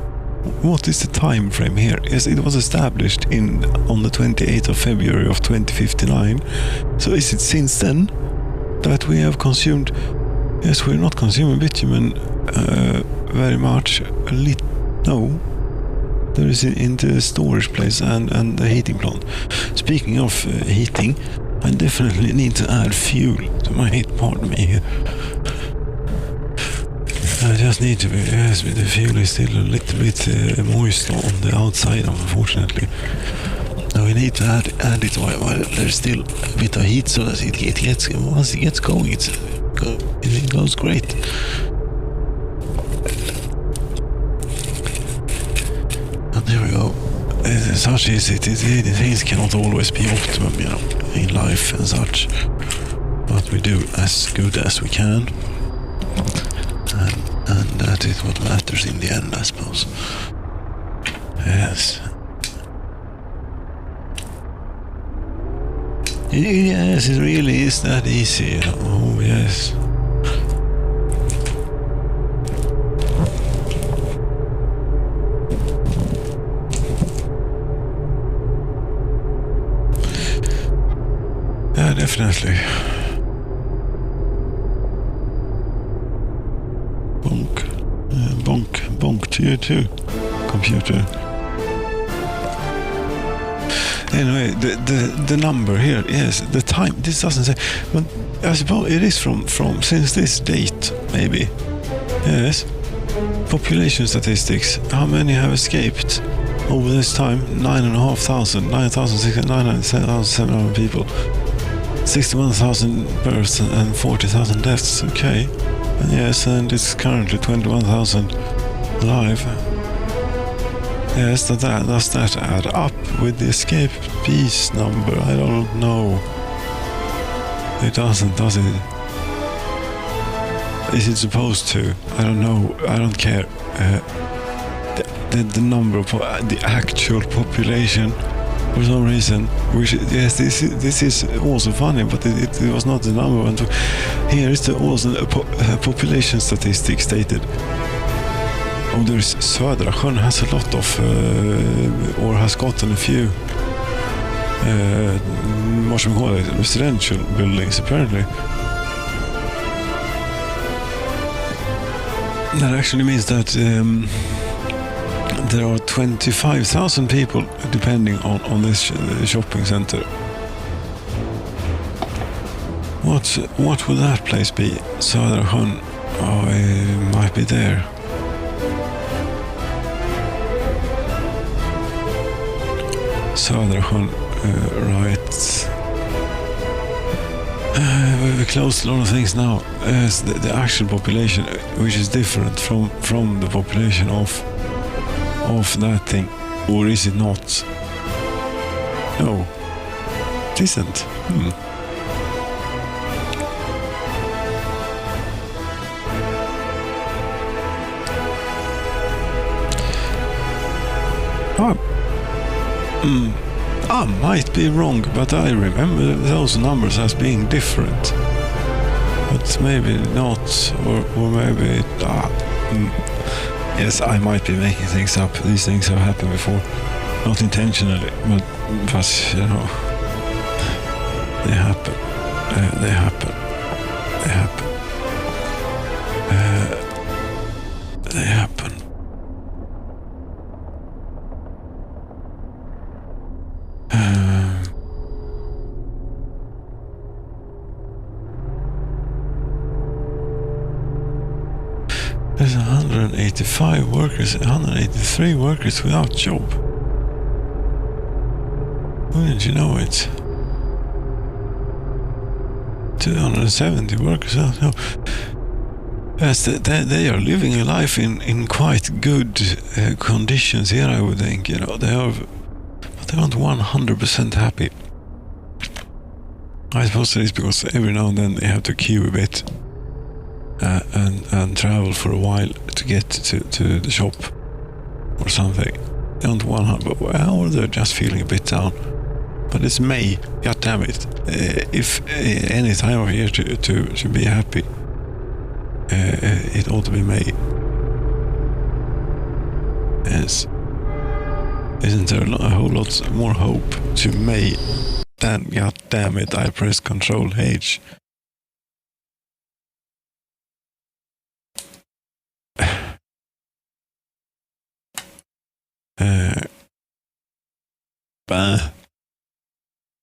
S1: What is the time frame here? Yes, it was established on the 28th of February of 2059. So is it since then that we have consumed? Yes, we're not consuming bitumen very much. No. There is in the storage place and the heating plant. Speaking of heating, I definitely need to add fuel to my heat. Pardon me here. I just need to be, yes, the fuel is still a little bit moist on the outside, unfortunately. Now we need to add it while there's still a bit of heat, so that it gets, once it gets going, it goes great. And there we go. Such is it. Things cannot always be optimum, you know, in life and such. But we do as good as we can. And that is what matters in the end, I suppose. Yes. Yes, it really is that easy, you know. Oh, yes. Yeah, definitely. Bonk to you too, computer. Anyway, the number here, yes, the time, this doesn't say, but I suppose it is from since this date, maybe. Yes. Population statistics, how many have escaped over this time? 9,500, 9,600, 9,700 people. 61,000 births and 40,000 deaths, okay. And yes, and it's currently 21,000 alive. Yes, does that add up with the escapees number? I don't know. It doesn't, does it? Is it supposed to? I don't know. I don't care. The number of the actual population, for some reason, yes, this is also funny, but it was not the number one. Here is also a population statistic stated. Oh, there's Södra Sjön has a lot of, or has gotten a few, what should we call it, residential buildings, apparently. That actually means that there are 25,000 people depending on this shopping center. What would that place be? Södra Sjön? Oh, it might be there. Södra Sjön, right. We closed a lot of things now. The actual population, which is different from the population of that thing, or is it not? No, it isn't. I might be wrong, but I remember those numbers as being different. But maybe not, or maybe... Yes, I might be making things up. These things have happened before. Not intentionally, but you know... They happen. They happen. They happen. They happen. There's 185 workers, 183 workers without job. Wouldn't you know it? 270 workers without job. Yes, they are living a life in quite good conditions here, I would think. You know, they aren't 100% happy. I suppose it is because every now and then they have to queue a bit and travel for a while to get to the shop or something. They aren't 100, or they're just feeling a bit down. But it's May, god damn it. If any time of year to be happy, it ought to be May. Yes. Isn't there a whole lot more hope to May than, god damn it, I press Control H.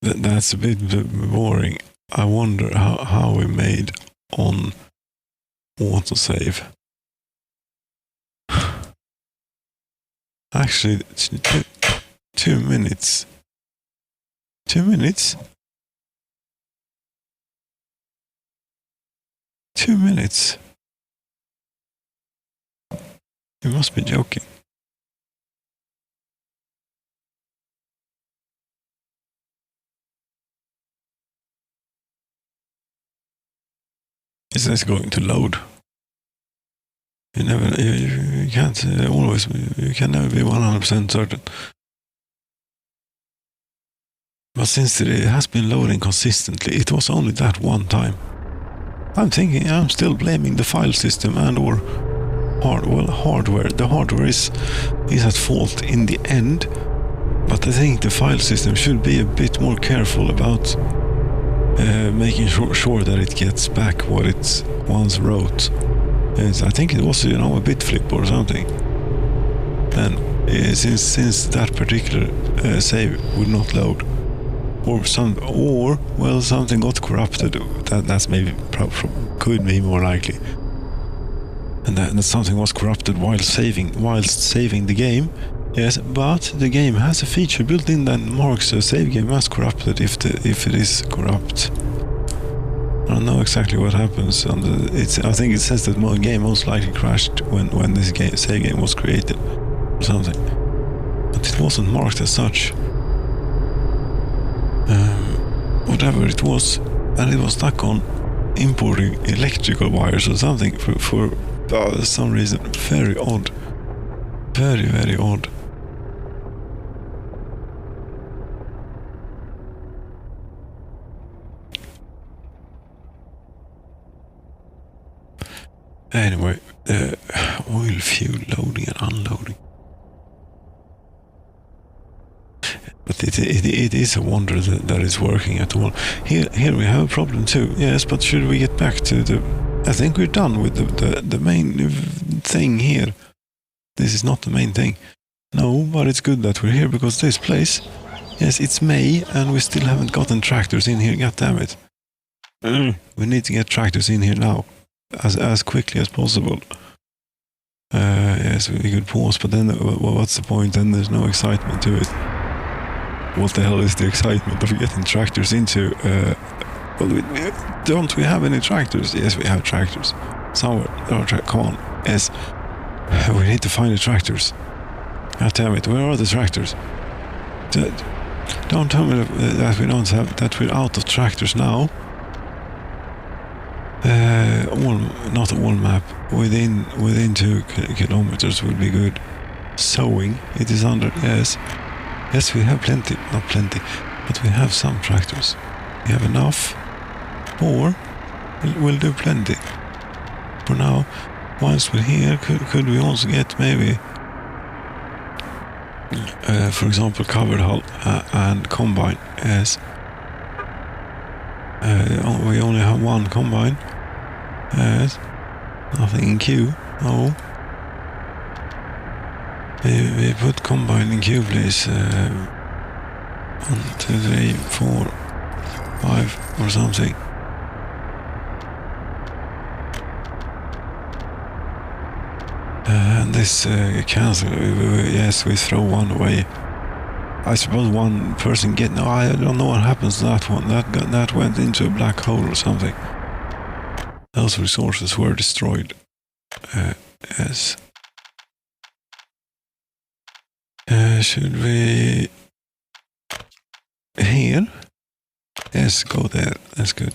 S1: That's a bit boring. I wonder how we made on autosave. Actually, it's 2 minutes. 2 minutes? 2 minutes? You must be joking. Is this going to load? You can't always, you can never be 100% certain. But since it has been loading consistently, it was only that one time. I'm still blaming the file system and or hardware. The hardware is at fault in the end, but I think the file system should be a bit more careful about making sure that it gets back what it once wrote. I think it was, a bit flip or something. And since that particular save would not load, or something got corrupted. That's maybe could be more likely. And that something was corrupted while saving the game. Yes, but the game has a feature built in that marks a save game as corrupted if it is corrupt. I don't know exactly what happens. I think it says that the game most likely crashed when this save game was created or something. But it wasn't marked as such. Whatever it was, and it was stuck on importing electrical wires or something for some reason. Very odd. Very, very odd. Anyway, oil fuel loading and unloading. But it is a wonder that it's working at all. Here we have a problem too. Yes, but should we get back to the... I think we're done with the main thing here. This is not the main thing. No, but it's good that we're here because this place... Yes, it's May and we still haven't gotten tractors in here. God damn it. We need to get tractors in here now. As quickly as possible. Yes, we could pause, but then what's the point? Then there's no excitement to it. What the hell is the excitement of getting tractors into? Don't we have any tractors? Yes, we have tractors. Somewhere. Come on. Yes. We need to find the tractors. God damn it, where are the tractors? Don't tell me that we don't have, that we're out of tractors now. Not all map. Within 2 kilometers would be good. Sowing, it is under, yes. Yes, we have plenty, not plenty, but we have some tractors. We have enough, or we'll do plenty. For now, once we're here, could we also get maybe, for example, covered hull and combine? Yes. We only have one combine. Yes. Nothing in queue. No. We put combine in queue, please. 1, 2, 3, 4, 5 or something. And this cancel. Yes, we throw one away. I suppose one person get. No, I don't know what happens to that one. That went into a black hole or something. Those resources were destroyed. Yes. Should we... Here? Yes, go there. That's good.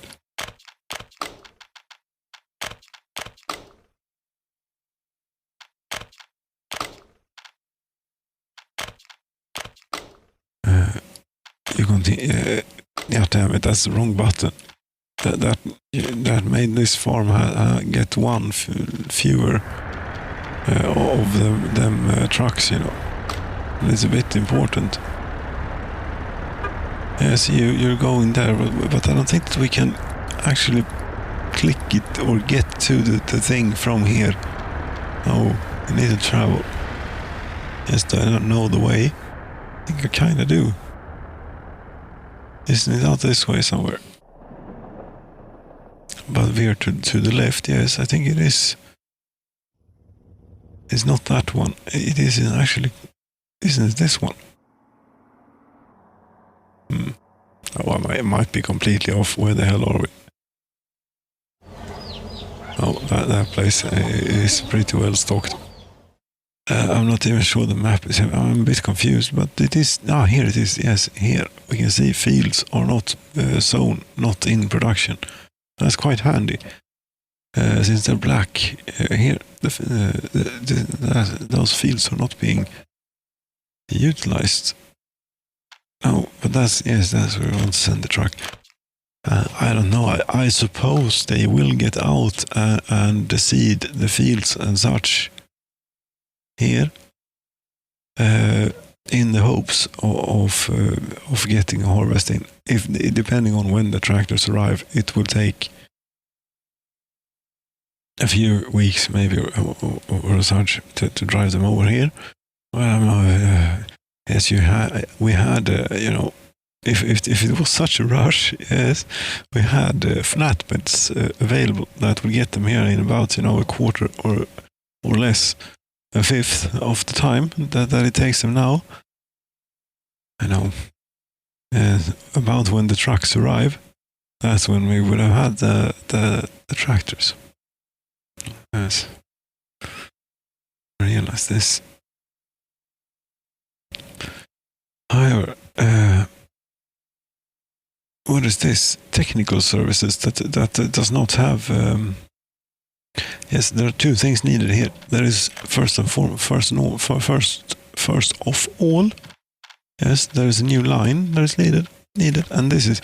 S1: You continue. Yeah, damn it, that's the wrong button. That made this farm get one fewer of them trucks, you know. It's a bit important. Yes, you're going there, but I don't think that we can actually click it or get to the thing from here. Oh, we need to travel. Yes, I don't know the way. I think I kinda do. Isn't it out this way somewhere? But veer to the left, yes, I think it is. It's not that one. It is actually, isn't it this one? Oh, I might be completely off. Where the hell are we? Oh, that place is pretty well stocked. I'm not even sure the map is. I'm a bit confused, but it is. Ah, here it is. Yes, here we can see fields are not sown, not in production. That's quite handy. Since they're black, here those fields are not being utilized. No, but that's where we want to send the truck. I don't know. I suppose they will get out and seed the fields and such here, in the hopes of getting a harvest in. If depending on when the tractors arrive, it will take a few weeks, maybe, or such, to drive them over here. Well, yes, we had, you know, if it was such a rush, yes, we had flatbeds available that would get them here in about, you know, a quarter or less, a fifth of the time that it takes them now. I know. About when the trucks arrive, that's when we would have had the tractors. Yes. I realize this. However, what is this? Technical services that does not have. Yes, there are two things needed here. There is first of all, yes, there is a new line that is needed, and this is.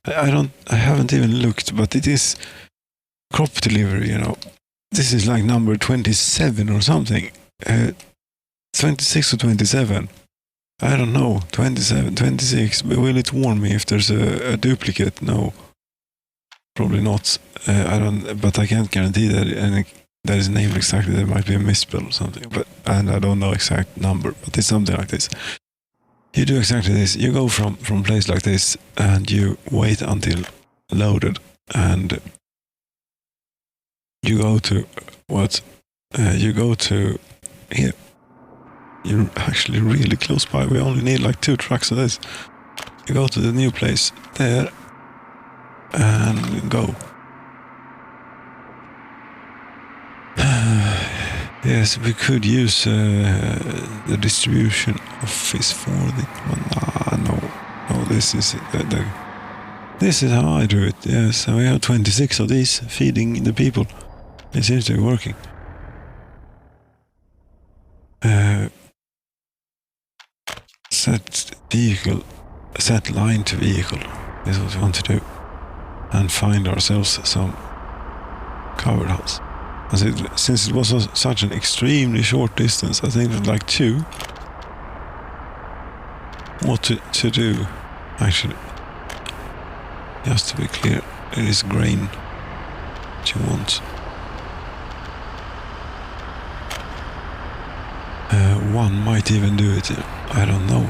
S1: I haven't even looked, but it is crop delivery. You know, this is like number 27 or something. 26 or 27. I don't know, 27, 26. Will it warn me if there's a duplicate? No, probably not. I don't, but I can't guarantee that that is named exactly. There might be a misspell or something, and I don't know exact number, but it's something like this. You do exactly this. You go from place like this, and you wait until loaded, and you go to what? You go to here. You're actually really close by. We only need like 2 trucks of this. You go to the new place there and go. Yes, we could use the distribution office for the... No, this is it. This is how I do it. Yes, we have 26 of these feeding the people. It seems to be working. Set line to vehicle is what we want to do, and find ourselves some covered house. Since it was such an extremely short distance, I think it's like 2. What to do, actually. Just to be clear, it is grain that you want. One might even do it. I don't know.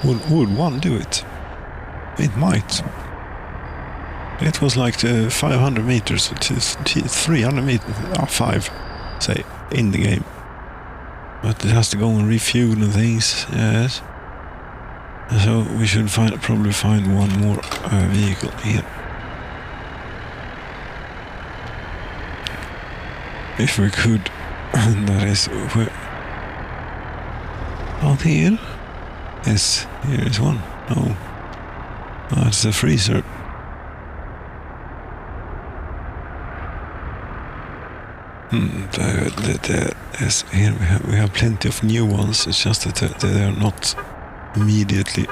S1: Would one do it? It might. It was like 500 meters to 300 meters, 5, say, in the game. But it has to go and refuel and things, yes. So we should probably find one more vehicle here. if we could. That is, out here. Yes, here is one. Oh, that's a freezer. Yes, here we have plenty of new ones. It's just that they are not immediately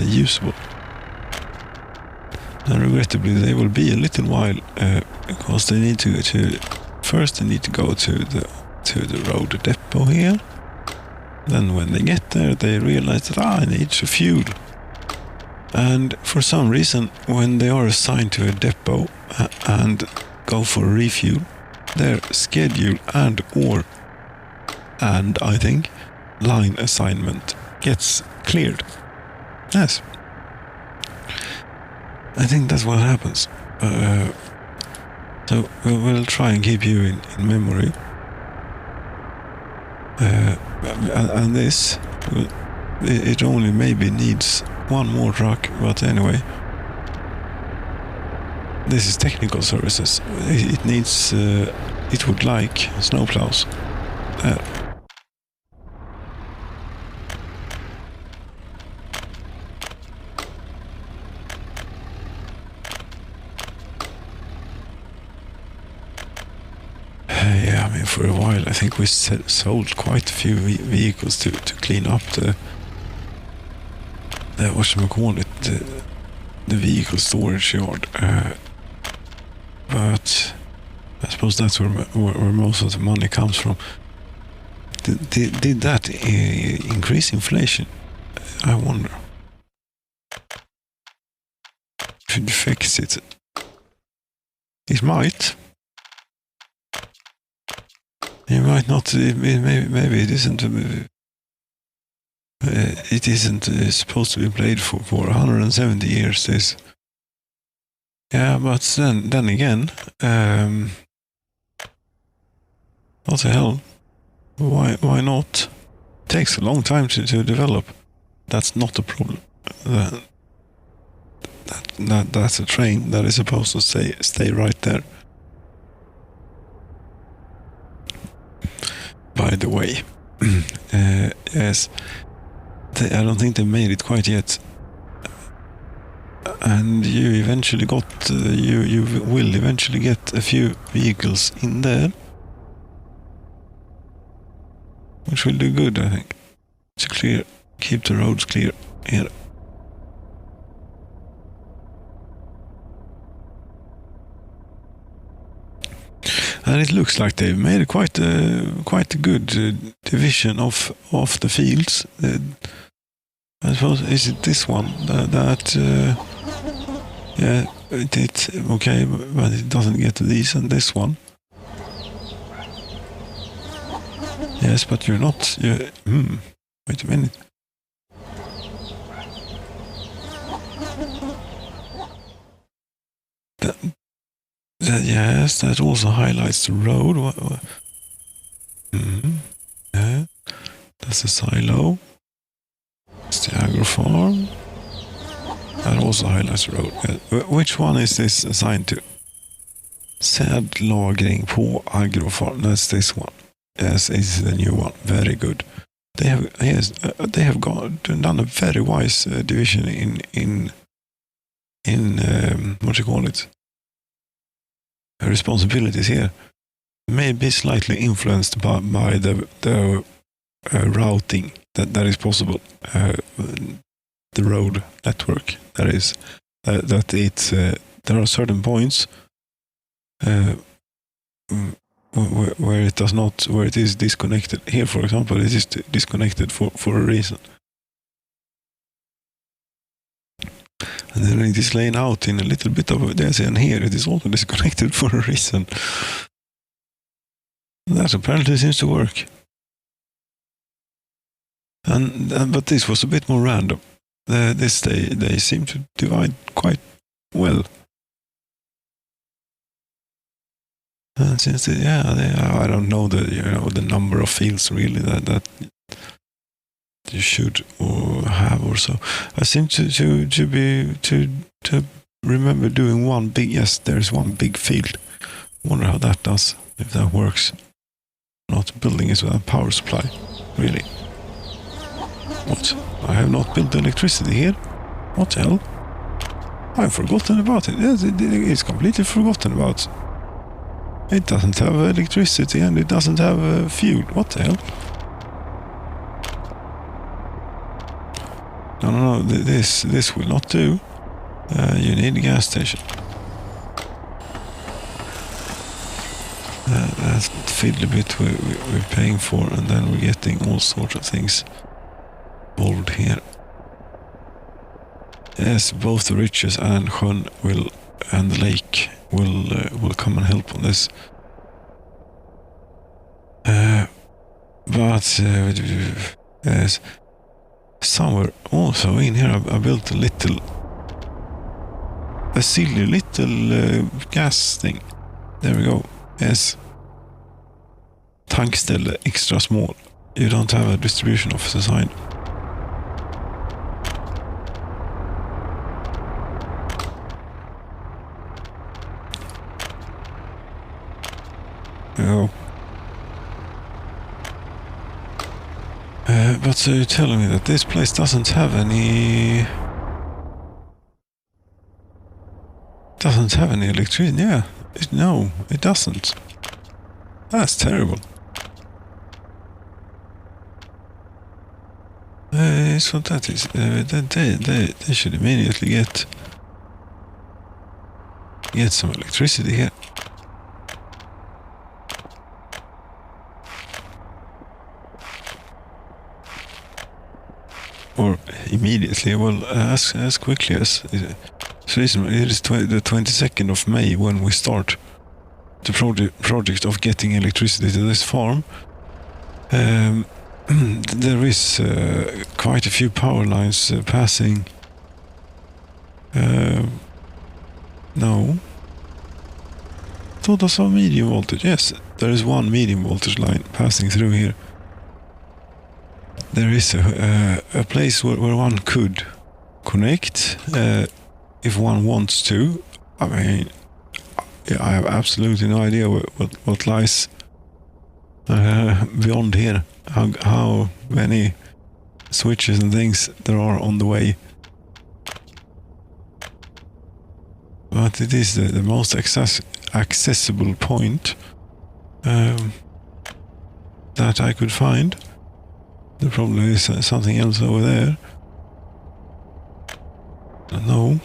S1: usable. And regrettably, they will be a little while because they need to first. They need to go to the road depot here. Then when they get there, they realize that I need to fuel. And for some reason, when they are assigned to a depot and go for a refuel, their schedule and I think line assignment gets cleared. Yes. I think that's what happens. So we'll try and keep you in memory. And this, it only maybe needs one more truck, but anyway. This is technical services. It needs, it would like snowplows. Yeah, I mean, for a while, I think we sold quite a few vehicles to clean up the vehicle storage yard. But I suppose that's where most of the money comes from. Did that increase inflation? I wonder. Should fix it. It might. It might not. Maybe it isn't. It isn't supposed to be played for 170 years. This. Yeah, but then again, what the hell? Why not? It takes a long time to develop. That's not a problem. That's a train that is supposed to stay right there. By the way, yes, I don't think they made it quite yet. And you eventually you will eventually get a few vehicles in there, which will do good, I think, to keep the roads clear here. And it looks like they've made quite a good division of the fields. I suppose, is it this one yeah, it's okay, but it doesn't get to these, and this one. Yes, but you're not. Wait a minute. Yes, that also highlights the road. Yeah, that's the silo. It's the agro farm. That also highlights the road. Which one is this assigned to? Sädlagring på agro farm. That's this one. Yes, it's the new one. Very good. They have done a very wise division in what you call it? Responsibilities here. Maybe slightly influenced by the routing that is possible. The road network that is that it's there are certain points where it is disconnected. Here, for example, it is disconnected for a reason, and then it is laying out in a little bit of this, and here it is also disconnected for a reason. That apparently seems to work. But this was a bit more random. They seem to divide quite well. And since I don't know the number of fields really that you should have or so. I seem to remember doing one big. Yes, there's one big field. Wonder how that does. if that works. Not building it without power supply. Really? What? I have not built electricity here? What the hell? I've forgotten about it. Yes, it's completely forgotten about. It doesn't have electricity and it doesn't have fuel. What the hell? No, this will not do. You need a gas station. That's the fiddly bit we're paying for, and then we're getting all sorts of things involved here. Yes, both the riches and sjön and the lake will come and help on this. But yes, somewhere also in here I built a silly little gas thing. There we go. Yes. Tankställe extra small. You don't have a distribution officer sign. Oh. But so you're telling me that this place doesn't have any electricity? Yeah. No, it doesn't. That's terrible. So that is, they should immediately get some electricity here. Or immediately, well, as quickly as... So it is the 22nd of May when we start the project of getting electricity to this farm. There is quite a few power lines passing. No. Thought I saw medium voltage. Yes, there is one medium voltage line passing through here. There is a place where one could connect if one wants to. I mean, yeah, I have absolutely no idea what lies beyond here. How many switches and things there are on the way. But it is the most accessible point that I could find. There probably is something else over there. No.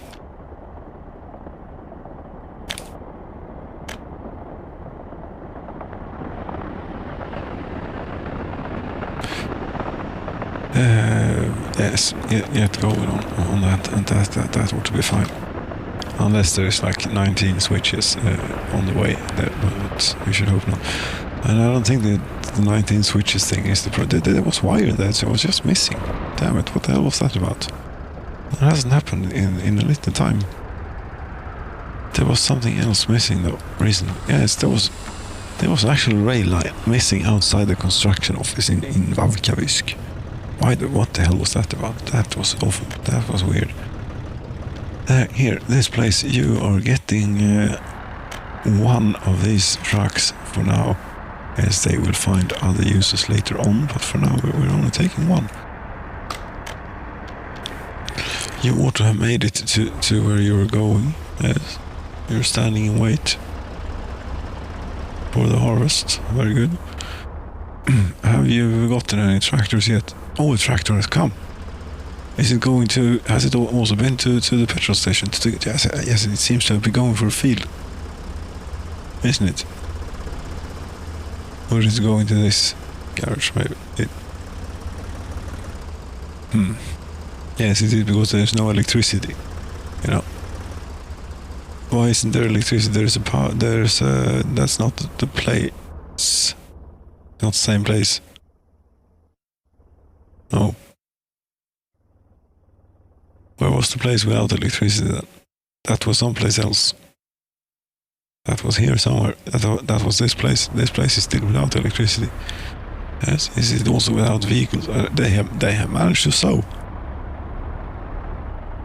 S1: Yes, get going on that, and that ought to be fine. Unless there's like 19 switches on the way, but we should hope not. And I don't think that the 19 switches thing is the problem. There was wire there, so it was just missing. Damn it, what the hell was that about? It hasn't happened in a little time. There was something else missing though, recently. Yes, there was actually a rail line missing outside the construction office in Vavkavisk. What the hell was that about? That was awful. That was weird. Here, this place, you are getting one of these trucks for now, as they will find other uses later on, but for now we're only taking one. You ought to have made it to where you were going. Yes, you're standing in wait for the harvest. Very good. Have you gotten any tractors yet? Oh, a tractor has come. Is it going to... Has it also been to the petrol station? Yes, it seems to have been going for a field. Isn't it? Or is it going to this garage, maybe? Yes, it is, because there's no electricity. You know. Why isn't there electricity? There's a power... That's not the place. Not the same place. No. Where was the place without electricity then? That was someplace else. That was here somewhere. That was this place. This place is still without electricity. Yes, is it also without vehicles? They have managed to sow.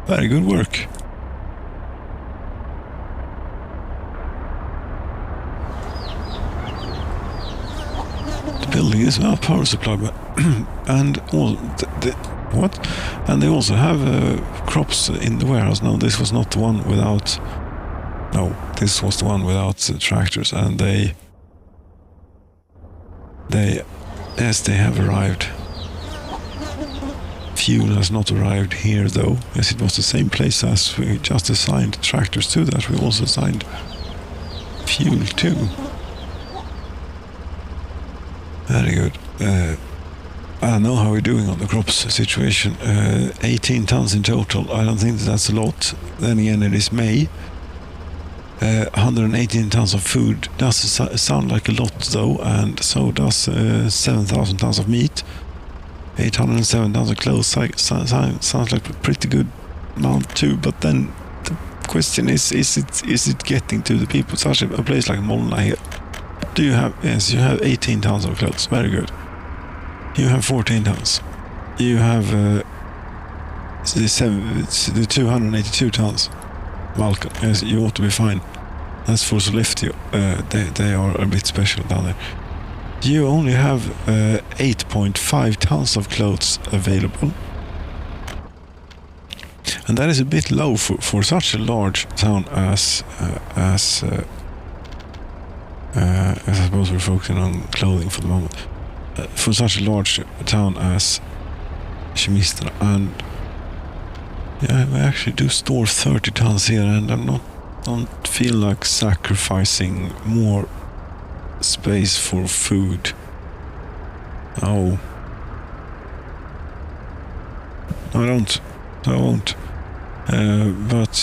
S1: Very good work. building is a power supply, but and all what? And they also have crops in the warehouse. No, this was not the one without. No, this was the one without tractors, and they yes, they have arrived. Fuel has not arrived here though, as it was the same place as we just assigned tractors to, that we also assigned fuel to. Very good. I don't know how we're doing on the crops situation. 18 tons in total. I don't think that's a lot. Then again, it is May. 118 tons of food does sound like a lot though, and so does 7,000 tons of meat. 807 tons of clothes sounds like a pretty good amount too. But then the question is it getting to the people? Such a place like Molna here. Do you have? Yes, you have 18 tons of clothes. Very good. You have 14 tons. You have the 282 tons. Malcolm, yes, you ought to be fine. That's for Sollefteå. They are a bit special down there. You only have 8.5 tons of clothes available. And that is a bit low for such a large town as I suppose we're focusing on clothing for the moment. For such a large town as Chemistra, and yeah, we actually do store 30 tons here, and don't feel like sacrificing more space for food. Oh. No, I won't. But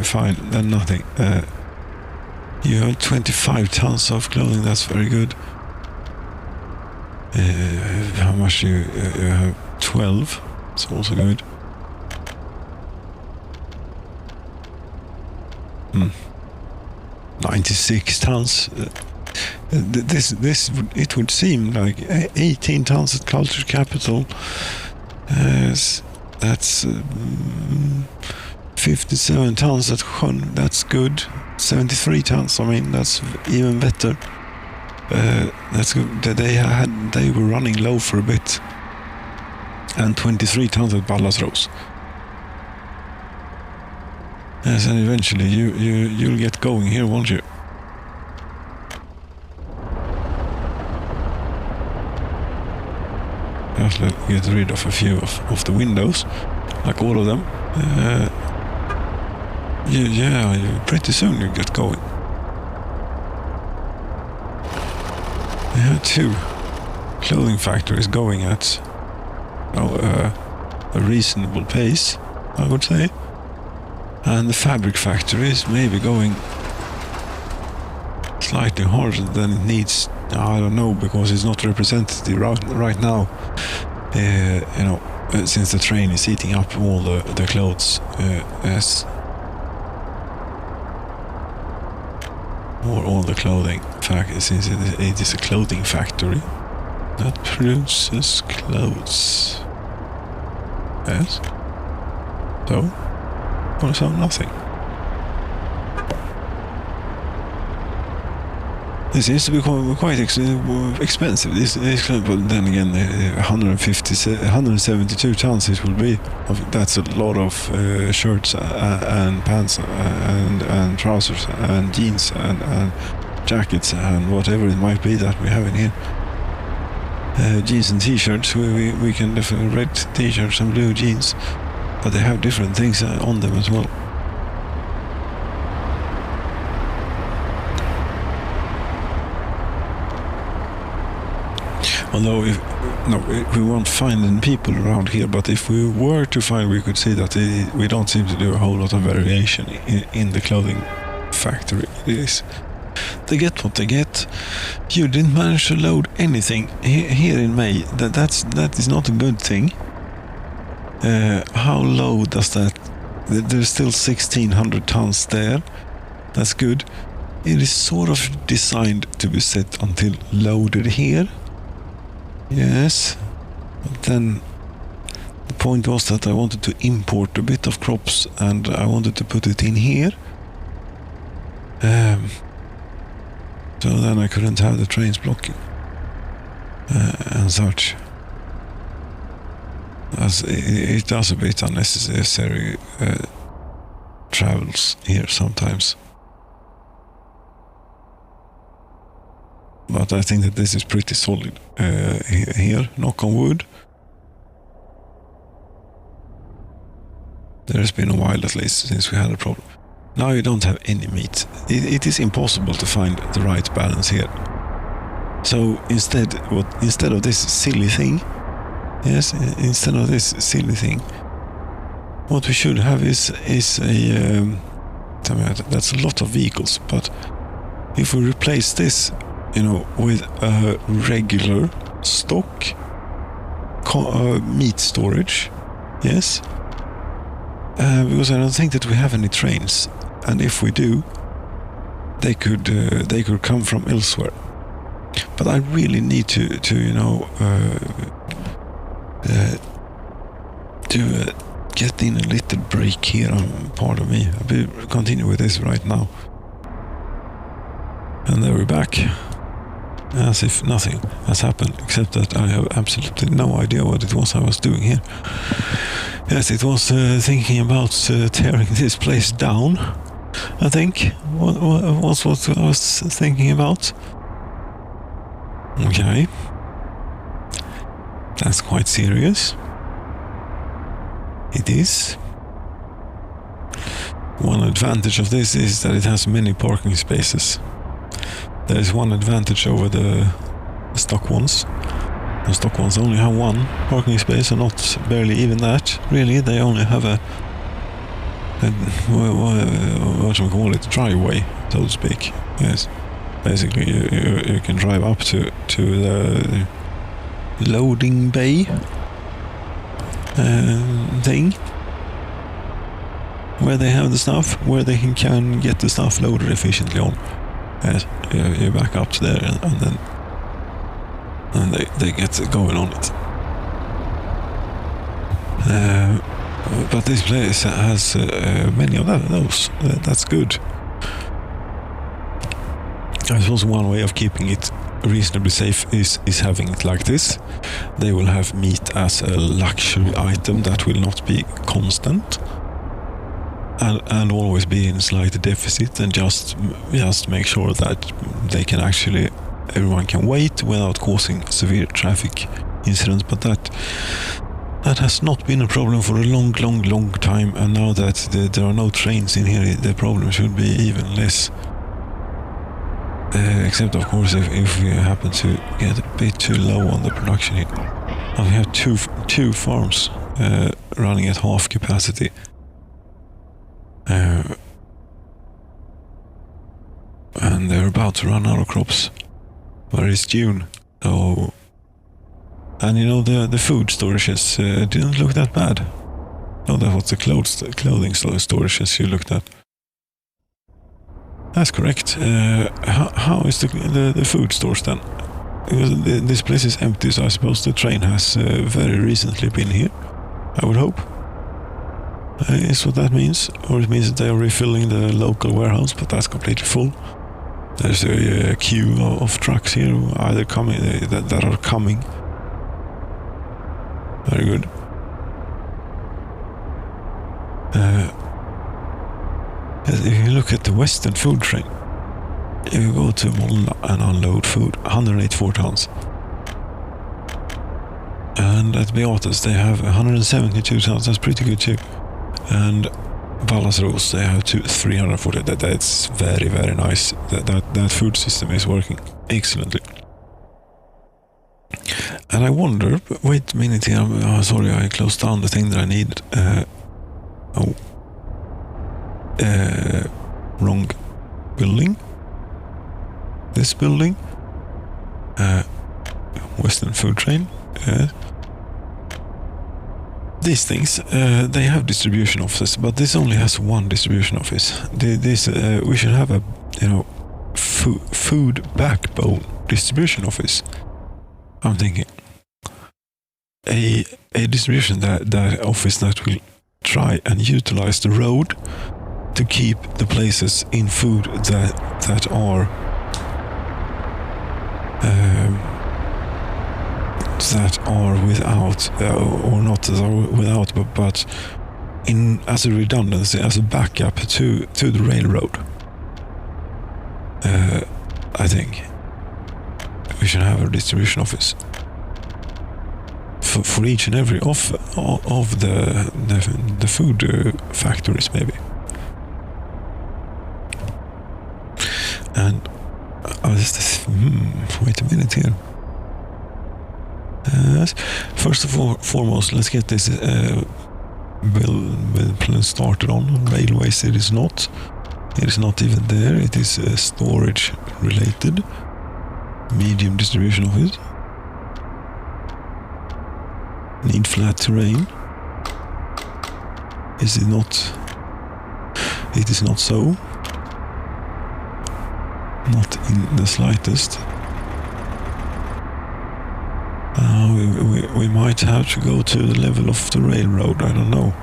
S1: fine, then nothing. You have 25 tons of clothing, that's very good. How much you have? 12, it's also good. 96 tons. It would seem like 18 tons at culture capital. That's 57 tons at Sjön. That's good. 73 tons. I mean, that's even better. That's good. They were running low for a bit. And 23 tons at Ballasros. Yes, and eventually you'll get going here, won't you? Just get rid of a few of the windows, like all of them. Pretty soon you get going. Yeah, 2 clothing factories going at a reasonable pace, I would say. And the fabric factory is maybe going slightly harder than it needs. I don't know, because it's not represented right now. Since the train is eating up all the clothes, as or all the clothing factory, since it is a clothing factory that produces clothes. Yes. So nothing. This seems to be quite expensive. But then again, 172 tons it will be. That's a lot of shirts and pants and trousers and jeans and jackets and whatever it might be that we have in here. Jeans and t-shirts. We can definitely red t-shirts and blue jeans. But they have different things on them as well. Although we won't find any people around here, but if we were to find, we could see that we don't seem to do a whole lot of variation in the clothing factory. They get what they get. You didn't manage to load anything here in May. That is not a good thing. How low does that? There's still 1,600 tons there. That's good. It is sort of designed to be set until loaded here. Yes. But then the point was that I wanted to import a bit of crops and I wanted to put it in here. So then I couldn't have the trains blocking. and such. As it does a bit unnecessary travels here sometimes. But I think that this is pretty solid here, knock on wood. There has been a while at least since we had a problem. Now you don't have any meat. It is impossible to find the right balance here. So instead of this silly thing, what we should have is a that's a lot of vehicles, but if we replace this, with a regular stock meat storage, yes, because I don't think that we have any trains, and if we do, they could come from elsewhere. But I really need to get in a little break here. Pardon me. I'll continue with this right now. And there we're back. As if nothing has happened, except that I have absolutely no idea what it was I was doing here. Yes, it was thinking about tearing this place down, I think. What was what I was thinking about. Okay. That's quite serious. It is. One advantage of this is that it has many parking spaces. There is one advantage over the stock ones. The stock ones only have one parking space, and not barely even that. Really, they only have a what should we call it, driveway, so to speak. Yes, basically you can drive up to the loading bay thing, where they have the stuff, where they can get the stuff loaded efficiently on. Yes, you back up to there, and then they get going on it. But this place has many of those. That's good. I suppose one way of keeping it reasonably safe is having it like this. They will have meat as a luxury item that will not be constant. And always be in slight deficit, and just make sure that they can everyone can wait without causing severe traffic incidents. But that has not been a problem for a long time, and now that there are no trains in here, the problem should be even less. Except of course if we happen to get a bit too low on the production here. And we have two farms running at half capacity. And they're about to run out of crops. But it's June, so... And the food storages didn't look that bad. No, that was the clothing storages you looked at. That's correct. How is the food stores then? Because this place is empty, so I suppose the train has very recently been here, I would hope. Is what that means, or it means that they are refilling the local warehouse, but that's completely full. There's a queue of trucks here, either coming that are coming. Very good. If you look at the Western food train, if you go to Molna and unload food, 184 tons. And at Beatas they have 172 tons. That's pretty good too. And Vallasros, they have 340. That's very, very nice. That food system is working excellently. And I wonder, wait a minute here, sorry, I closed down the thing that I needed. Wrong building. This building. Western food train. These things, they have distribution offices, but this only has one distribution office. We should have a, food backbone distribution office. I'm thinking a distribution that office that will try and utilize the road to keep the places in food that are that are without, or not that are without, but in as a redundancy, as a backup to the railroad. I think we should have a distribution office for each and every of the food factories, maybe. And wait a minute here. First of all, foremost, let's get this plan started on railways. It is not even there. It is storage related. Medium distribution office. Need flat terrain. Is it not? It is not so. Not in the slightest. We might have to go to the level of the railroad. I don't know.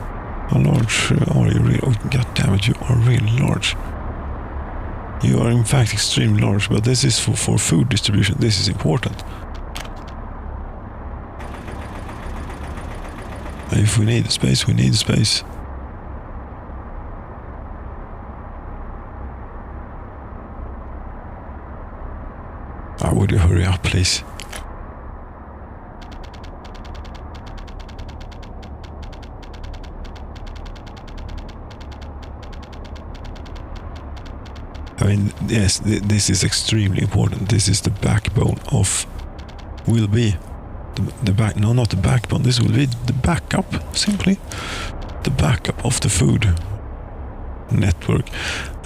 S1: How large are you really? Oh, God damn it, you are really large. You are in fact extremely large, but this is for food distribution. This is important. If we need space, we need space. Would you hurry up, please? I mean, yes, this is extremely important. This is the backbone of, will be, the back, no, not the backbone, this will be the backup, simply. The backup of the food network.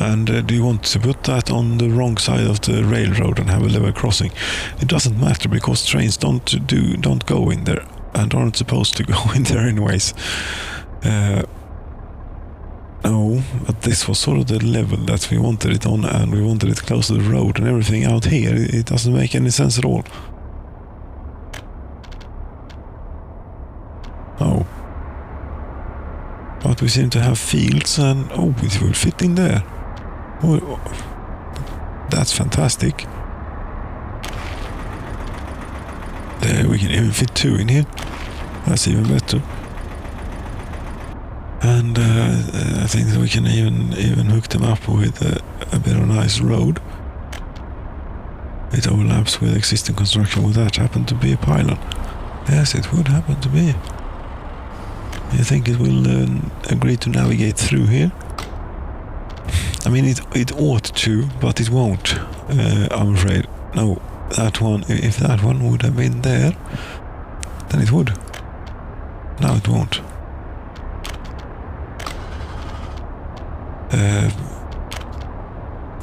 S1: And do you want to put that on the wrong side of the railroad and have a level crossing? It doesn't matter, because trains don't go in there and aren't supposed to go in there anyways. No, but this was sort of the level that we wanted it on, and we wanted it close to the road, and everything out here, it doesn't make any sense at all. Oh. But we seem to have fields, and oh, it will fit in there. Oh, that's fantastic. There, we can even fit 2 in here. That's even better. And I think that we can even hook them up with a bit of a nice road. It overlaps with existing construction. Would that happen to be a pylon? Yes, it would happen to be. You think it will agree to navigate through here? I mean, it ought to, but it won't, I'm afraid. No, that one, if that one would have been there, then it would. Now it won't.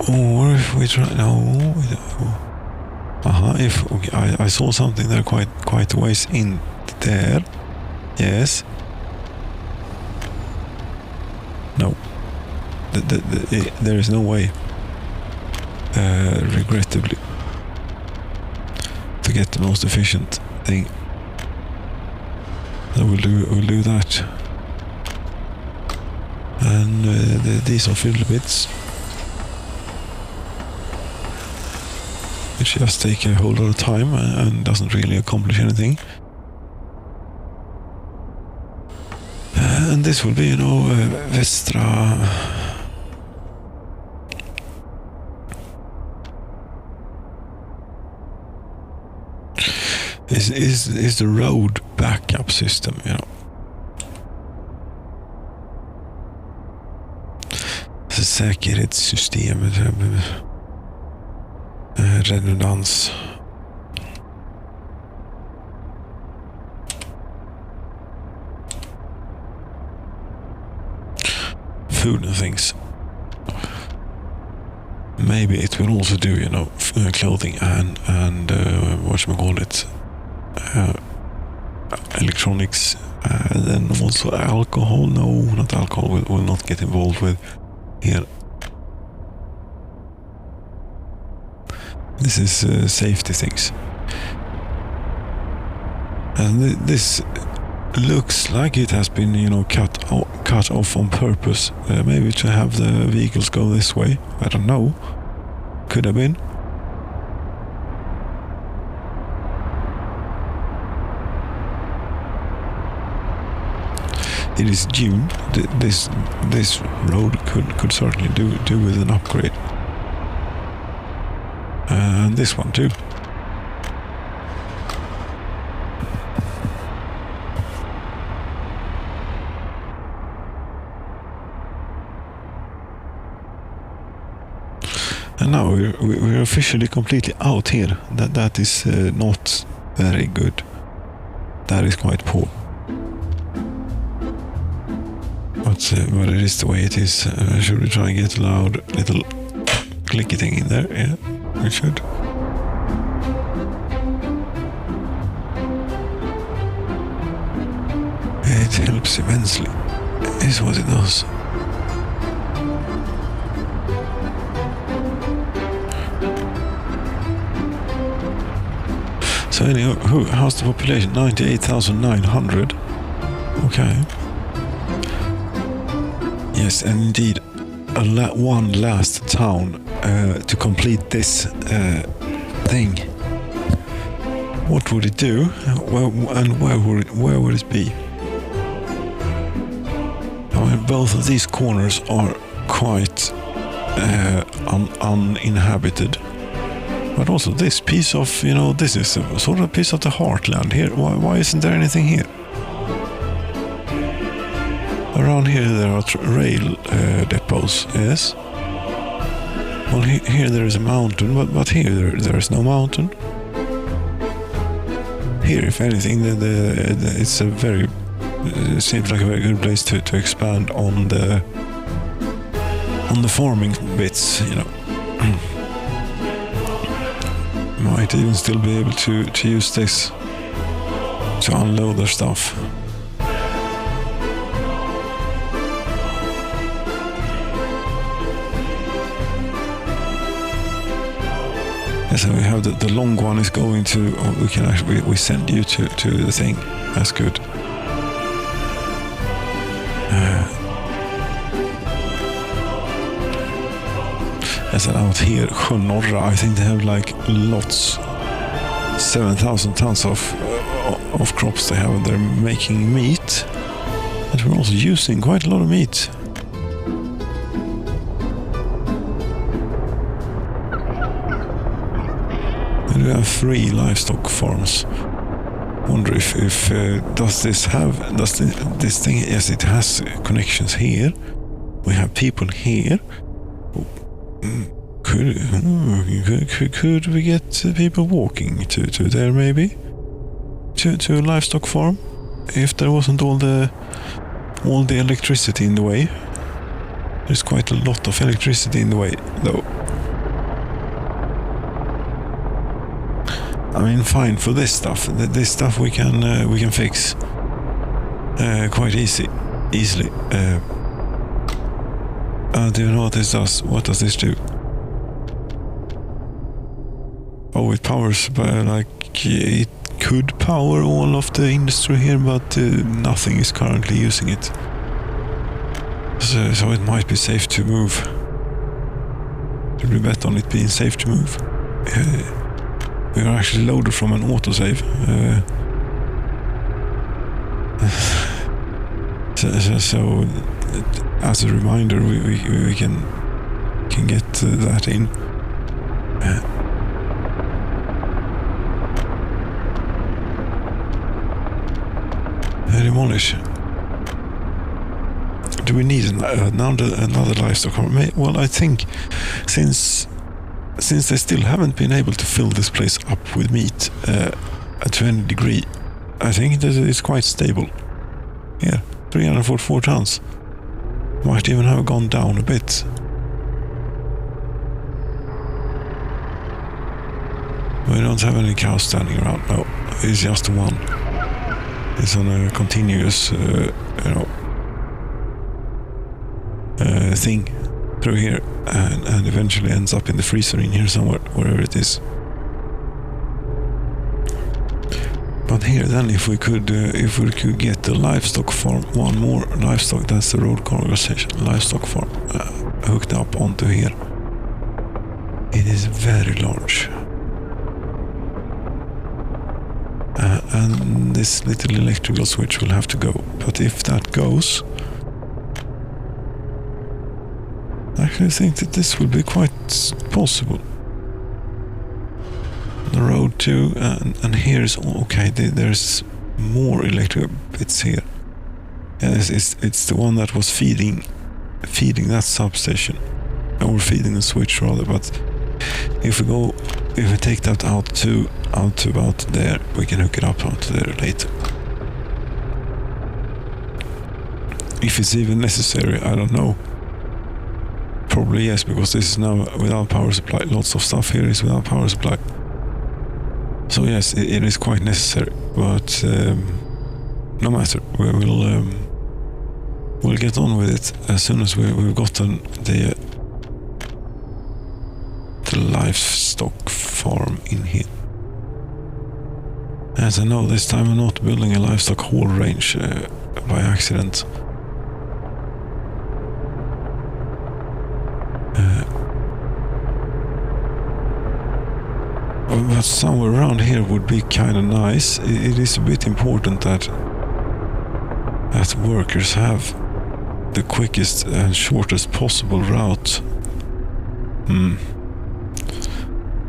S1: Or if we try, no. If okay, I saw something there quite a ways in there. Yes. No. There is no way. Regrettably, to get the most efficient thing. So we'll do that. And these are fiddle bits, which just take a whole lot of time and doesn't really accomplish anything. And this will be, Vestra. Is the road backup system, Säkerhetssystem, redundans. Food and things. Maybe it will also do, clothing and whatchamacallit, electronics, then also alcohol. No, not alcohol. Will not get involved with here. This is safety things. And this looks like it has been, cut off on purpose. Maybe to have the vehicles go this way. I don't know. Could have been. it is June. This road could certainly do with an upgrade. And this one too. And now we're officially completely out here. That is not very good. That is quite poor. But it is the way it is. Should we try and get a loud little clicky thing in there? Yeah, we should. It helps immensely. Is what it does. So anyway, how's the population? 98,900. Okay. Yes, and indeed, one last town to complete this thing. What would it do? Where would it be? I mean, both of these corners are quite uninhabited. But also this piece of, this is a sort of piece of the heartland here. Why isn't there anything here? Around here there are rail depots, yes. Well, here there is a mountain, but here there is no mountain. Here, if anything, it's a very... It seems like a very good place to expand on the farming bits, Might even still be able to use this to unload their stuff. So we have the long one is going to. We can actually we send you to the thing. That's good. As out here, Norra, I think they have like lots, 7,000 tons of crops they have, and they're making meat. And we're also using quite a lot of meat. And we have 3 livestock farms. Wonder if does this thing? Yes, it has connections here. We have people here. Could we get people walking to there maybe? To a livestock farm? If there wasn't all the electricity in the way. There's quite a lot of electricity in the way though. I mean, fine for this stuff. This stuff we can fix quite easily. Do you know what this does? What does this do? Oh, it powers by it could power all of the industry here, but nothing is currently using it. So it might be safe to move. Should we bet on it being safe to move? We are actually loaded from an autosave. So as a reminder, we can get that in. Demolish. Do we need another livestock farm? Well, I think since they still haven't been able to fill this place up with meat to any degree, I think that it's quite stable. Yeah, 344 tons. Might even have gone down a bit. We don't have any cows standing around. No, it's just one. It's on a continuous, thing through here, and eventually ends up in the freezer in here somewhere, wherever it is. But here, then, if we could get the livestock farm, one more livestock. That's the road cargo station, livestock farm, hooked up onto here. It is very large. and this little electrical switch will have to go. But if that goes, I actually think that this will be quite possible. The road too, and here's okay. There's more electrical bits here. Yeah, it's the one that was feeding that substation, or feeding the switch rather. But if we take that out to about there, we can hook it up onto there later. If it's even necessary, I don't know. Probably yes, because this is now without power supply. Lots of stuff here is without power supply. So yes, it is quite necessary. But no matter, we'll get on with it as soon as we've gotten the livestock farm in here. As I know, this time I'm not building a livestock haul range by accident. But somewhere around here would be kind of nice. It is a bit important that workers have the quickest and shortest possible route.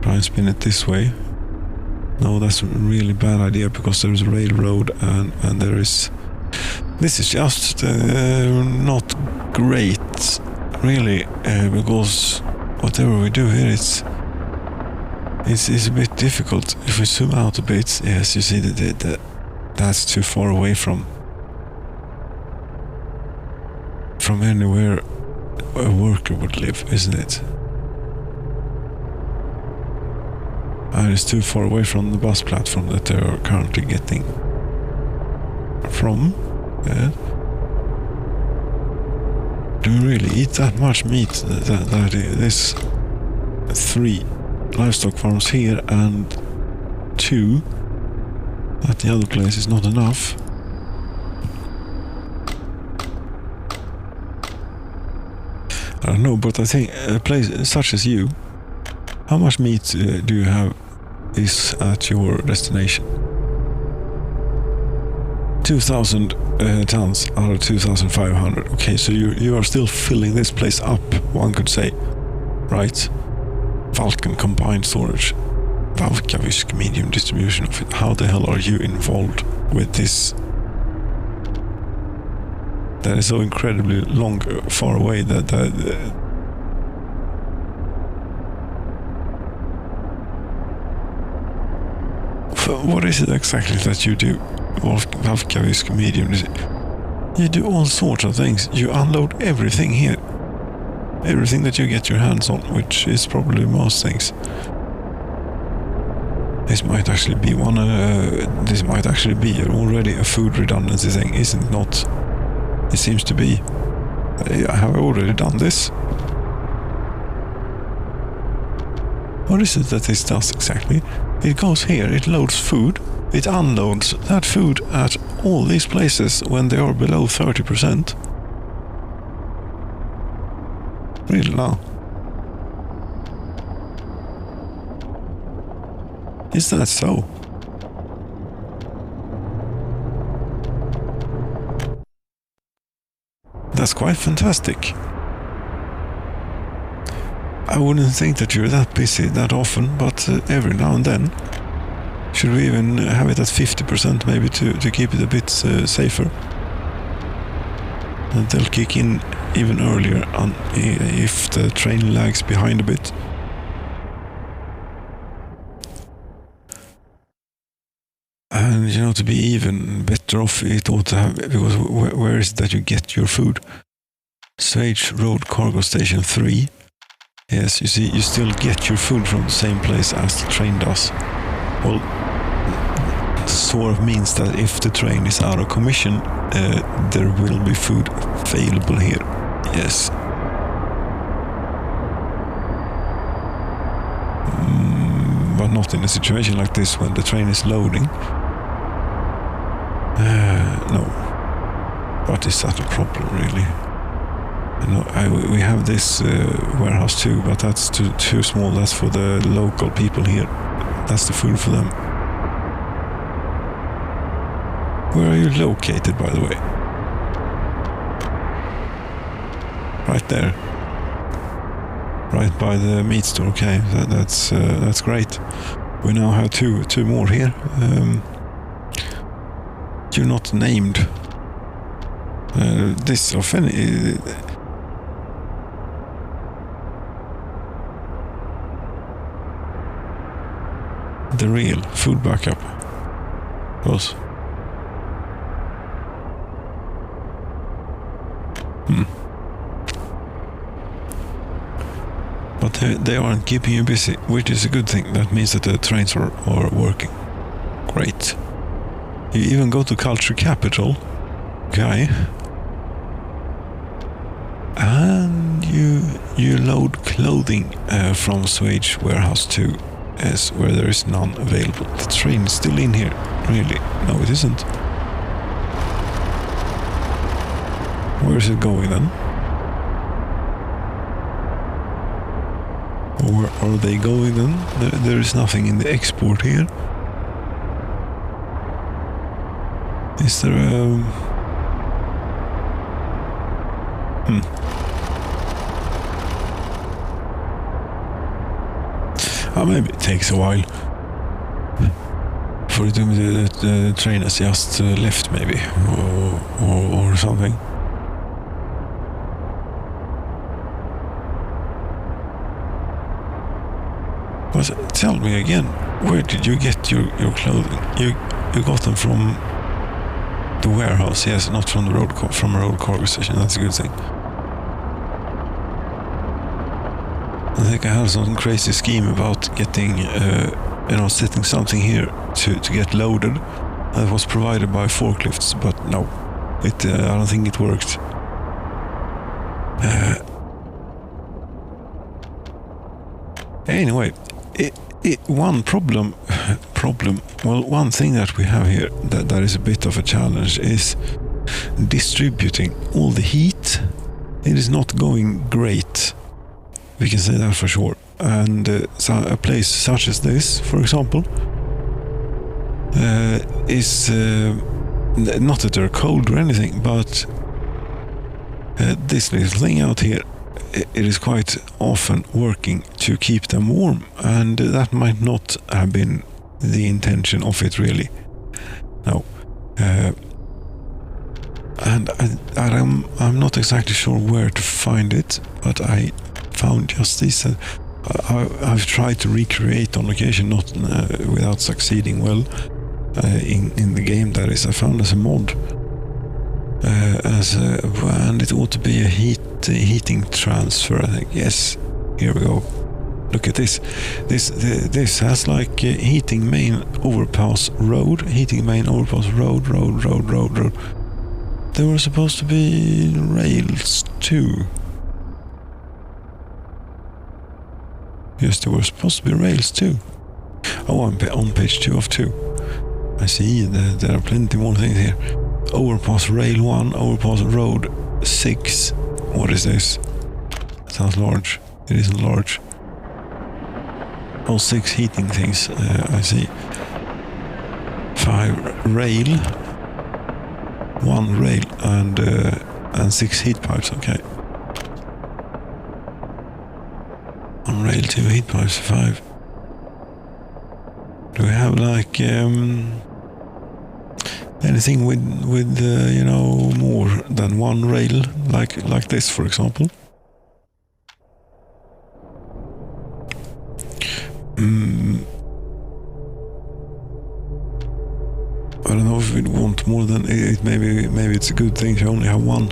S1: Try and spin it this way. No, that's a really bad idea, because there's a railroad and there is... This is just not great, really, because whatever we do here, it's a bit difficult. If we zoom out a bit, yes, you see that that's too far away from anywhere a worker would live, isn't it? And it's too far away from the bus platform that they are currently getting from. Yeah. Do we really eat that much meat? That is 3 livestock farms here and 2 at the other place is not enough. I don't know, but I think a place such as you, how much meat do you have is at your destination? 2,000 tons out of 2,500. Okay, so you are still filling this place up, one could say, right? Vulcan combined storage, Valkavisk medium distribution of it. How the hell are you involved with this? That is so incredibly long, far away that what is it exactly that you do? Valkavisk medium. You do all sorts of things. You unload everything here. Everything that you get your hands on, which is probably most things. This might actually be this might actually be already a food redundancy thing, isn't it not? It seems to be. Have I already done this? What is it that this does exactly? It goes here, it loads food, it unloads that food at all these places when they are below 30%. Really now? Is that so? That's quite fantastic. I wouldn't think that you're that busy that often, but every now and then. Should we even have it at 50% maybe to keep it a bit safer? And they'll kick in even earlier if the train lags behind a bit. And you know, to be even better off, it ought to have, because where is it that you get your food? Sage Road Cargo Station 3. Yes, you see, you still get your food from the same place as the train does. Well, it sort of means that if the train is out of commission, there will be food available here. Yes. But not in a situation like this when the train is loading. No. But is that a problem, really? We have this warehouse too, but that's too small. That's for the local people here. That's the food for them. Where are you located, by the way? Right there. Right by the meat store. Okay, that's great. We now have two more here. You're not named. This offending. The real food backup. Close. But they aren't keeping you busy, which is a good thing. That means that the trains are working. Great. You even go to Culture Capital. Okay. And you load clothing from Swage Warehouse 2 as where there is none available. The train is still in here. Really? No, it isn't. Where is it going then? Or are they going then? There is nothing in the export here. Is there a... maybe it takes a while for the train has just left, maybe, or something. But tell me again, where did you get your clothing? You got them from the warehouse, yes, not from the from a road cargo station. That's a good thing. I think I had some crazy scheme about getting, setting something here to get loaded. That was provided by forklifts, but no, I don't think it worked. Anyway, one one thing that we have here that is a bit of a challenge is distributing all the heat. It is not going great. We can say that for sure. And so a place such as this, for example, is not that they're cold or anything, but this little thing out here, it is quite often working to keep them warm, and that might not have been the intention of it, really. No. And I'm not exactly sure where to find it, but I found just this. I've tried to recreate on occasion, not without succeeding well. In the game, that is, I found as a mod, and it ought to be a heating transfer, I think. Yes, here we go. Look at this. This has like heating main overpass road. Road. There were supposed to be rails too. Yes, there were supposed to be rails too. Oh, I'm on page 2 of 2. I see there are plenty more things here. Overpass rail 1, overpass road 6. What is this? Sounds large. It isn't large. Oh, 6 heating things. I see. 5 rail. 1 rail and 6 heat pipes. Okay. 1 rail, 2 heat pipes, 5. Do we have like anything with more than 1 rail, like this, for example? I don't know if we'd want more than it. Maybe it's a good thing to only have 1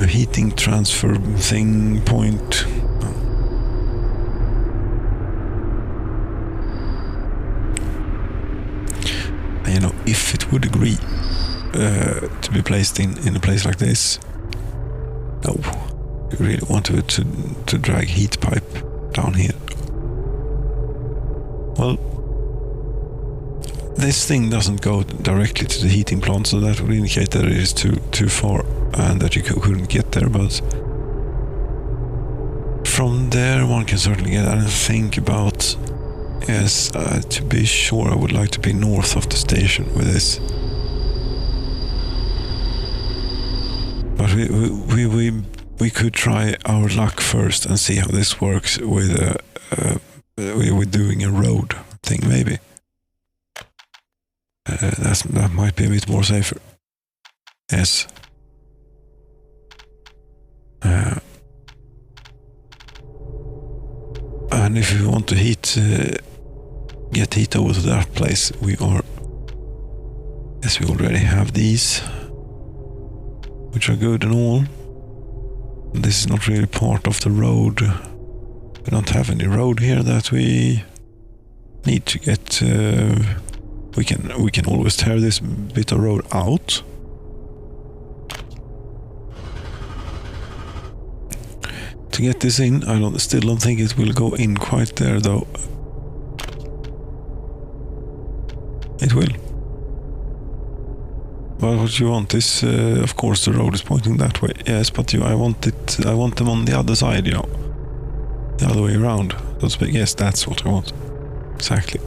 S1: heating transfer thing point. If it would agree to be placed in a place like this. No, you really want to drag heat pipe down here. Well, this thing doesn't go directly to the heating plant, so that would indicate that it is too far and that you couldn't get there, but from there one can certainly get. I don't think about Yes, to be sure, I would like to be north of the station with this. But we could try our luck first and see how this works with doing a road thing, maybe. That might be a bit more safer. Yes. And if we want to get heat over to that place, we already have these, which are good and all. This is not really part of the road. We don't have any road here that we need to get. We can always tear this bit of road out. To get this in, I still don't think it will go in quite there though. It will. But what you want is, of course, the road is pointing that way. Yes, but I want them on the other side, you know. The other way around. So to speak. Yes, that's what I want. Exactly.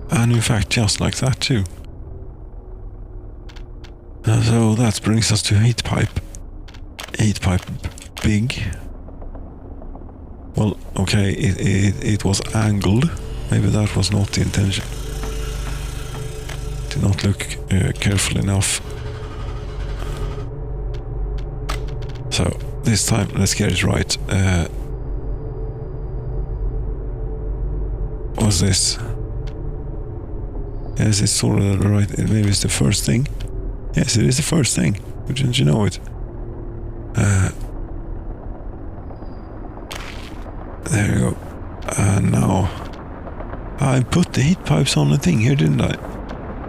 S1: And in fact, just like that too. So that brings us to heat pipe. Heat pipe big. Well, okay, it was angled. Maybe that was not the intention. Did not look careful enough. So this time, let's get it right. What's this? Yes, it's sort of right. Maybe it's the first thing. Yes, it is the first thing. But didn't you know it? There you go. And now I put the heat pipes on the thing here, didn't I?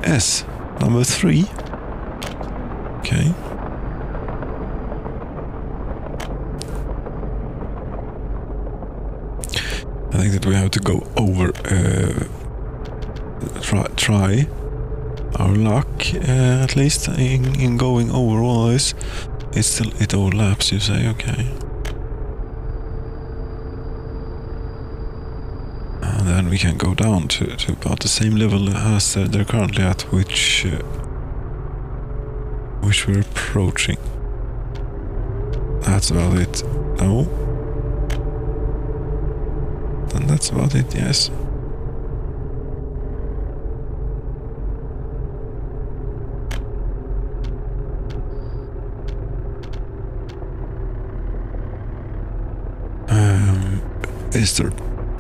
S1: Yes, number 3. Okay. I think that we have to go over, try our luck, at least in going over all this. It overlaps, you say, okay. And then we can go down to about the same level as they're currently at, which we're approaching. That's about it. No. Then that's about it, yes.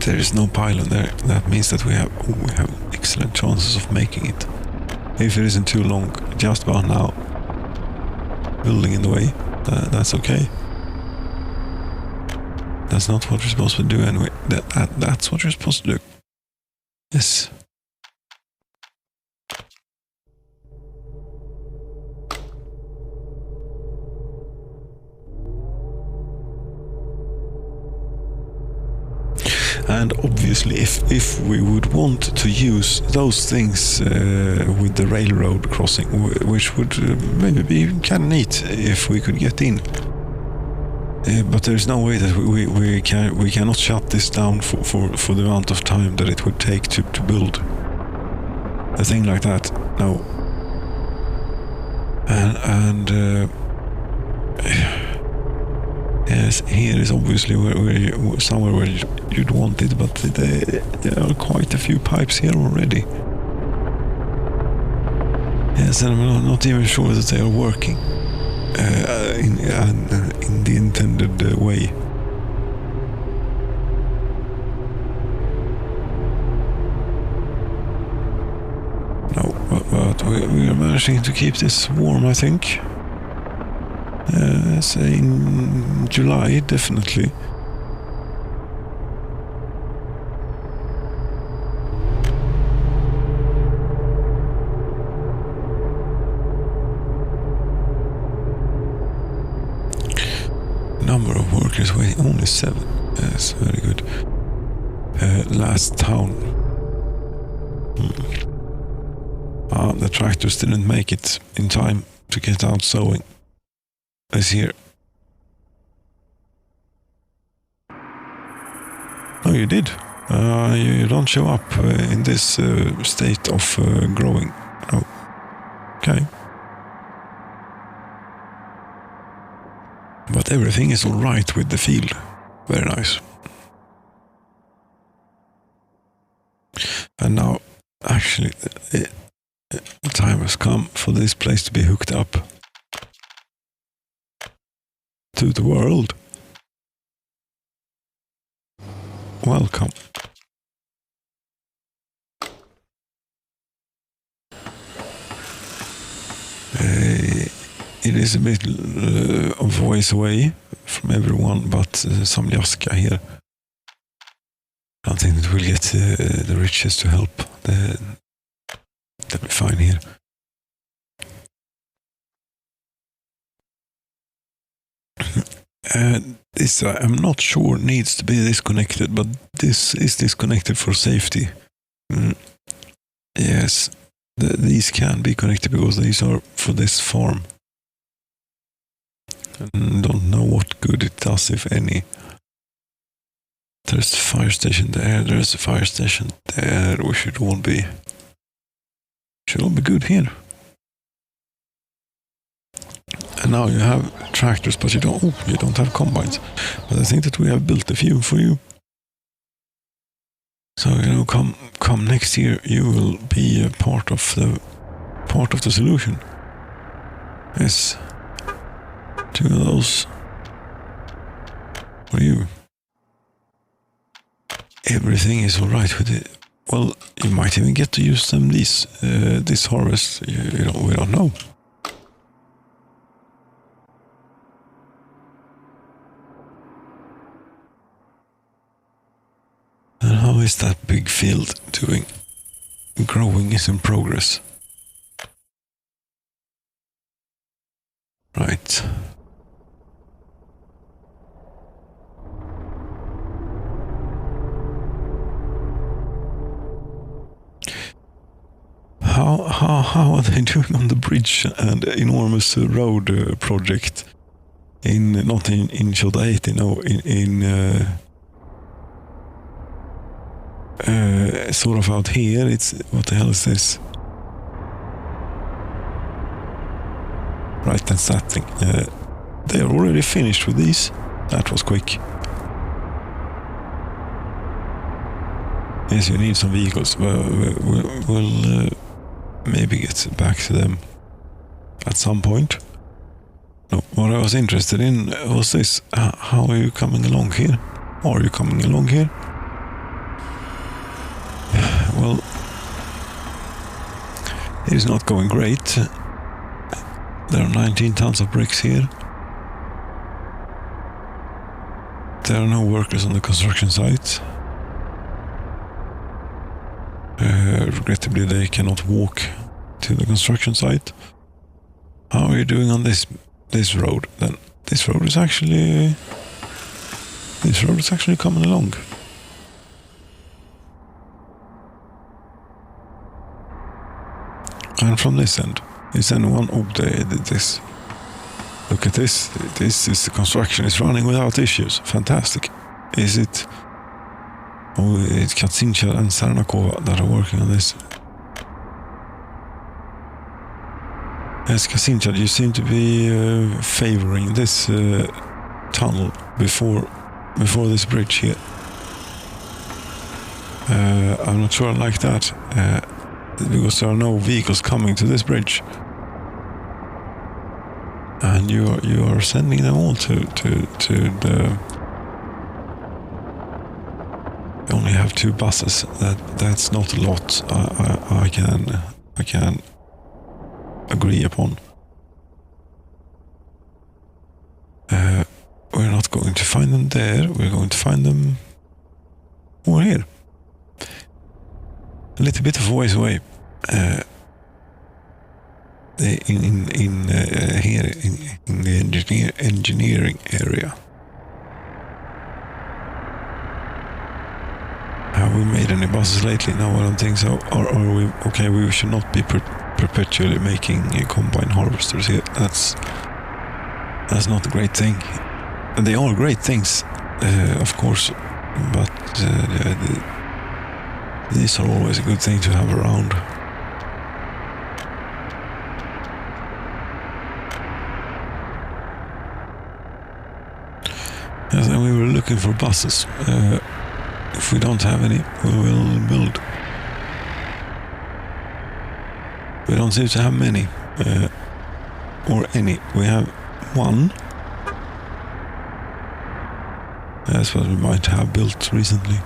S1: There is no pylon there. That means that we have excellent chances of making it. If it isn't too long, just about now. Building in the way, that's okay. That's not what you're supposed to do anyway. That's what you're supposed to do. Yes. And obviously, if we would want to use those things with the railroad crossing, which would maybe be kind of neat if we could get in. But there's no way that we cannot shut this down for the amount of time that it would take to build a thing like that. No. And yes, here is obviously somewhere where you'd want it, but there are quite a few pipes here already. Yes, and I'm not even sure that they are working in the intended way. No, but we are managing to keep this warm, I think. Say in July, definitely. Number of workers waiting, only 7. Yes, very good. Last town. The tractors didn't make it in time to get out sowing. Is here. Oh, you did. You don't show up in this state of growing. No. Okay. But everything is all right with the field. Very nice. And now, actually, the time has come for this place to be hooked up to the world. Welcome. It is a bit of ways away from everyone, but some Jaska here. I don't think that we'll get the riches to help. That'll be fine here. This I'm not sure needs to be disconnected, but this is disconnected for safety. Yes, these can be connected because these are for this farm. And don't know what good it does, if any. There's a fire station there, there's a fire station there. We should all be good here. And now you have tractors, but you don't have combines. But I think that we have built a few for you. So come next year, you will be a part of the solution. Yes. 2 of those for you. Everything is all right with it. Well, you might even get to use them this harvest. We don't know. And how is that big field doing? Growing is in progress. Right. How are they doing on the bridge and enormous road project not in Shodaiti, no, sort of out here? It's, what the hell is this? Right, that's that thing. They are already finished with these. That was quick. Yes, you need some vehicles. We'll maybe get back to them at some point. No, what I was interested in was this. How are you coming along here? Are you coming along here? Well, it is not going great. There are 19 tons of bricks here. There are no workers on the construction site. Regrettably, they cannot walk to the construction site. How are you doing on this road? Then this road is actually coming along. And from this end, is anyone? Oh, they did this. Look at this. This is the construction is running without issues. Fantastic. Is it? Oh, it's Katsincha and Sarnakova that are working on this. Yes, Katsincha, you seem to be favoring this tunnel before this bridge here. I'm not sure I like that, because there are no vehicles coming to this bridge. And you are sending them all to the... You only have 2 buses. That's not a lot. I can agree upon. We're not going to find them there. We're going to find them over here. A little bit of a ways away. Here in the engineering area. Have we made any buses lately? No, I don't think so. Or are we okay? We should not be perpetually making combine harvesters here. That's not a great thing. And they are great things, of course, but these are always a good thing to have around. Yes, and we were looking for buses. If we don't have any, we will build. We don't seem to have many, or any. We have one. That's what we might have built recently.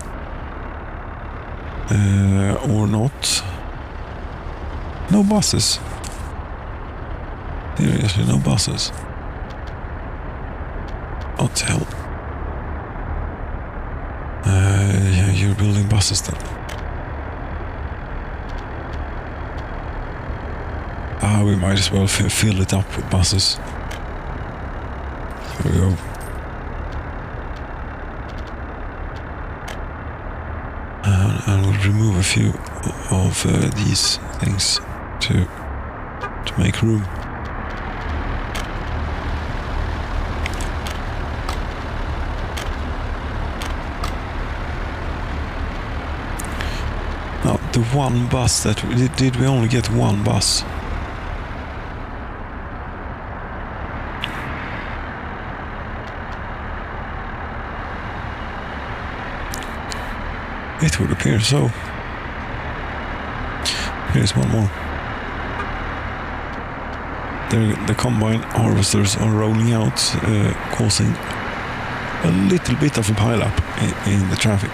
S1: Or not. No buses. Seriously, no buses. What the hell? Yeah, you're building buses then. We might as well fill it up with buses. Here we go. And we'll remove a few of these things to make room. Now, the one bus that did we only get one bus? It would appear so. Here's one more. The combine harvesters are rolling out, causing a little bit of a pile-up in the traffic.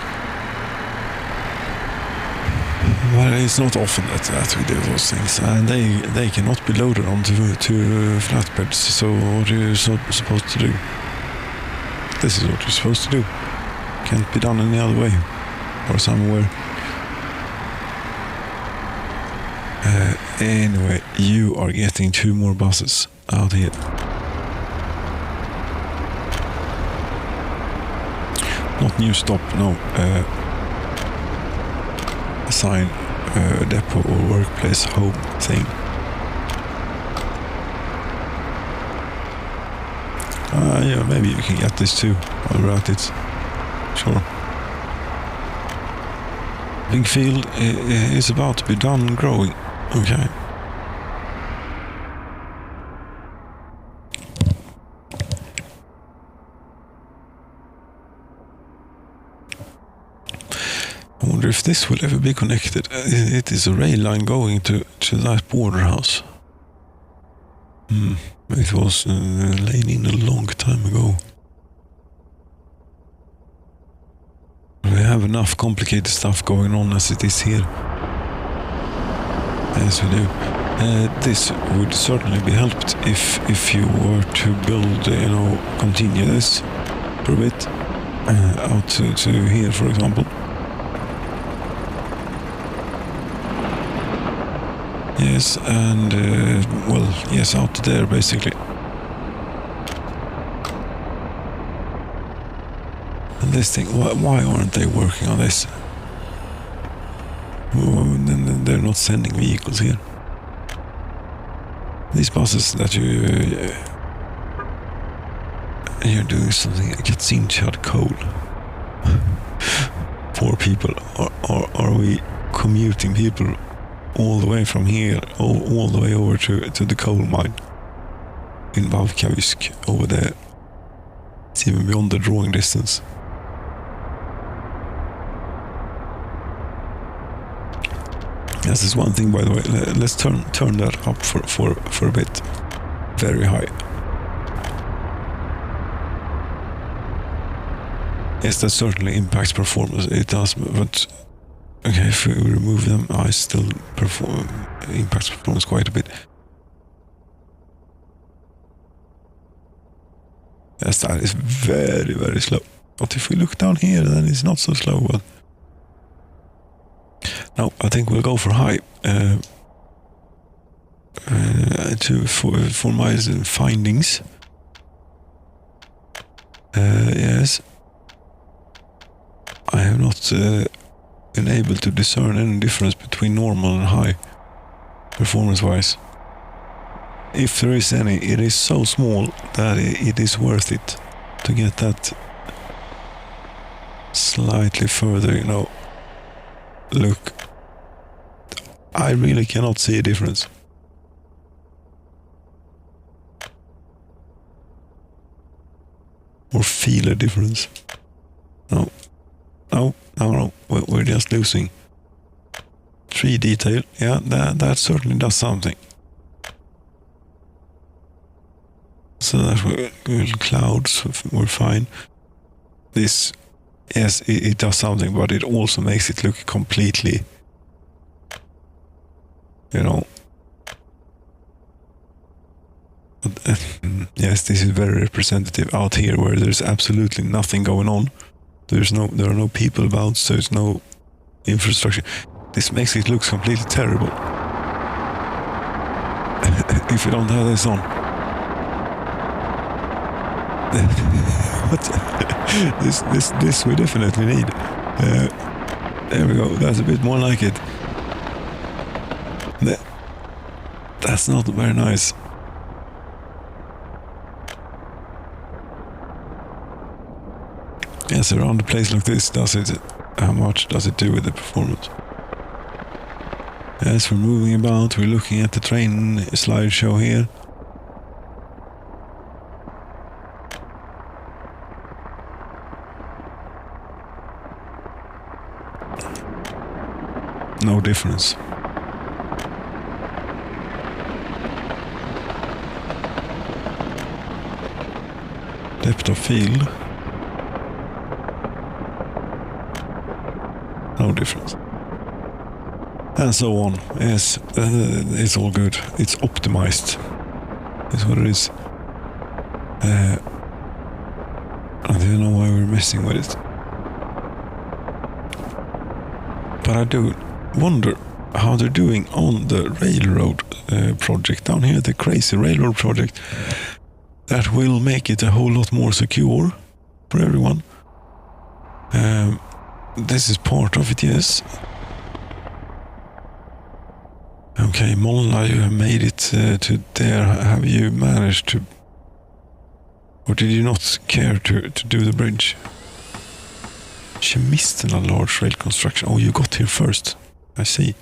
S1: But it's not often that we do those things, and they cannot be loaded onto flatbeds. So what are you supposed to do? This is what you're supposed to do. Can't be done any other way. Or somewhere. Anyway, you are getting 2 more buses out here. Not new stop, no. Assign depot or workplace home thing. Yeah, maybe you can get this too while we're at it. Sure. Big field is about to be done growing. Okay. I wonder if this will ever be connected. It is a rail line going to that border house. It was laid in a long time ago. We have enough complicated stuff going on as it is here. Yes, we do. This would certainly be helped if you were to build, continue this for a bit out to here, for example. Yes, and yes, out to there basically. And this thing, why aren't they working on this? Then they're not sending vehicles here. These buses that you're doing something that gets into coal. Poor people. Are we commuting people all the way from here, all the way over to the coal mine in Valkavisk over there? It's even beyond the drawing distance. This is one thing, by the way. Let's turn that up for a bit. Very high. Yes, that certainly impacts performance. It does, but okay, if we remove them, I still impacts performance quite a bit. Yes, that is very, very slow. But if we look down here, then it's not so slow. But no, I think we'll go for high. For my findings. Yes. I have not been able to discern any difference between normal and high, performance-wise. If there is any, it is so small that it is worth it to get that slightly further, you know. Look, I really cannot see a difference. Or feel a difference. No, we're just losing. Tree detail, yeah, that certainly does something. So that we're clouds, we're fine. This, yes, it does something, but it also makes it look completely, you know. Yes, this is very representative out here where there's absolutely nothing going on. There are no people about, so there's no infrastructure. This makes it look completely terrible. If you don't have this on. This we definitely need. There we go. That's a bit more like it. That's not very nice. Yes, around a place like this, how much does it do with the performance? As we're moving about, we're looking at the train slideshow here. No difference. Depth of field. No difference. And so on. Yes, it's all good. It's optimized. That's what it is. I don't know why we're messing with it. But I do wonder how they're doing on the railroad project down here, the crazy railroad project that will make it a whole lot more secure for everyone. This is part of it, yes. Okay, Molna, you have made it to there. Have you managed to... Or did you not care to do the bridge? She missed a large rail construction. Oh, you got here first. I see.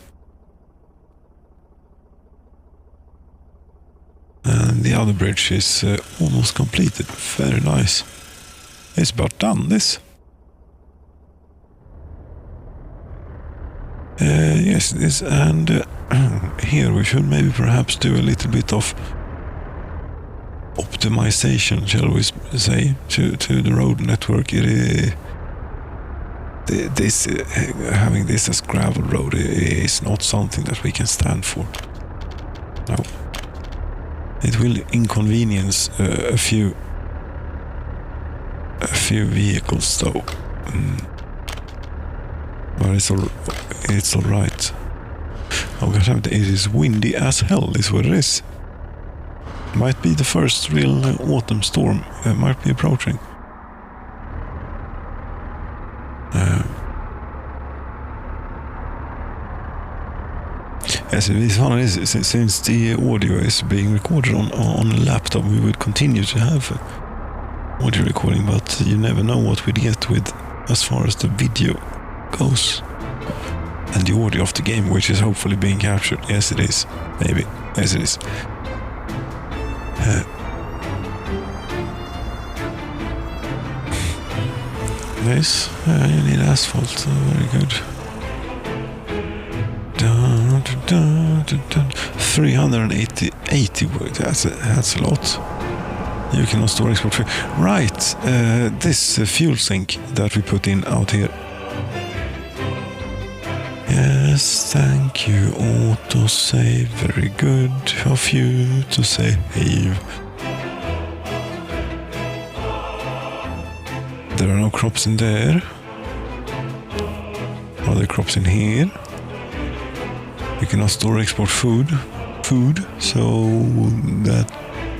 S1: And the other bridge is almost completed. Very nice. It's about done, this. Yes, it is. And here we should maybe perhaps do a little bit of optimization, shall we say, to the road network. Having this as gravel road is not something that we can stand for. No. It will inconvenience a few vehicles though. But it's all right. Oh god, it is windy as hell, is what it is. Might be the first real autumn storm. Might be approaching. Yes, this one is, since the audio is being recorded on a laptop, we would continue to have audio recording, but you never know what we'd get with as far as the video goes. And the audio of the game, which is hopefully being captured. Yes, it is. Maybe. Yes, it is. This, you need asphalt. Very good. 380 wood. That's a lot. You cannot store export fuel. Right. This fuel sink that we put in out here. Yes, thank you. Autosave. Very good of you to save. There are no crops in there. Are there crops in here? We cannot store export food, so that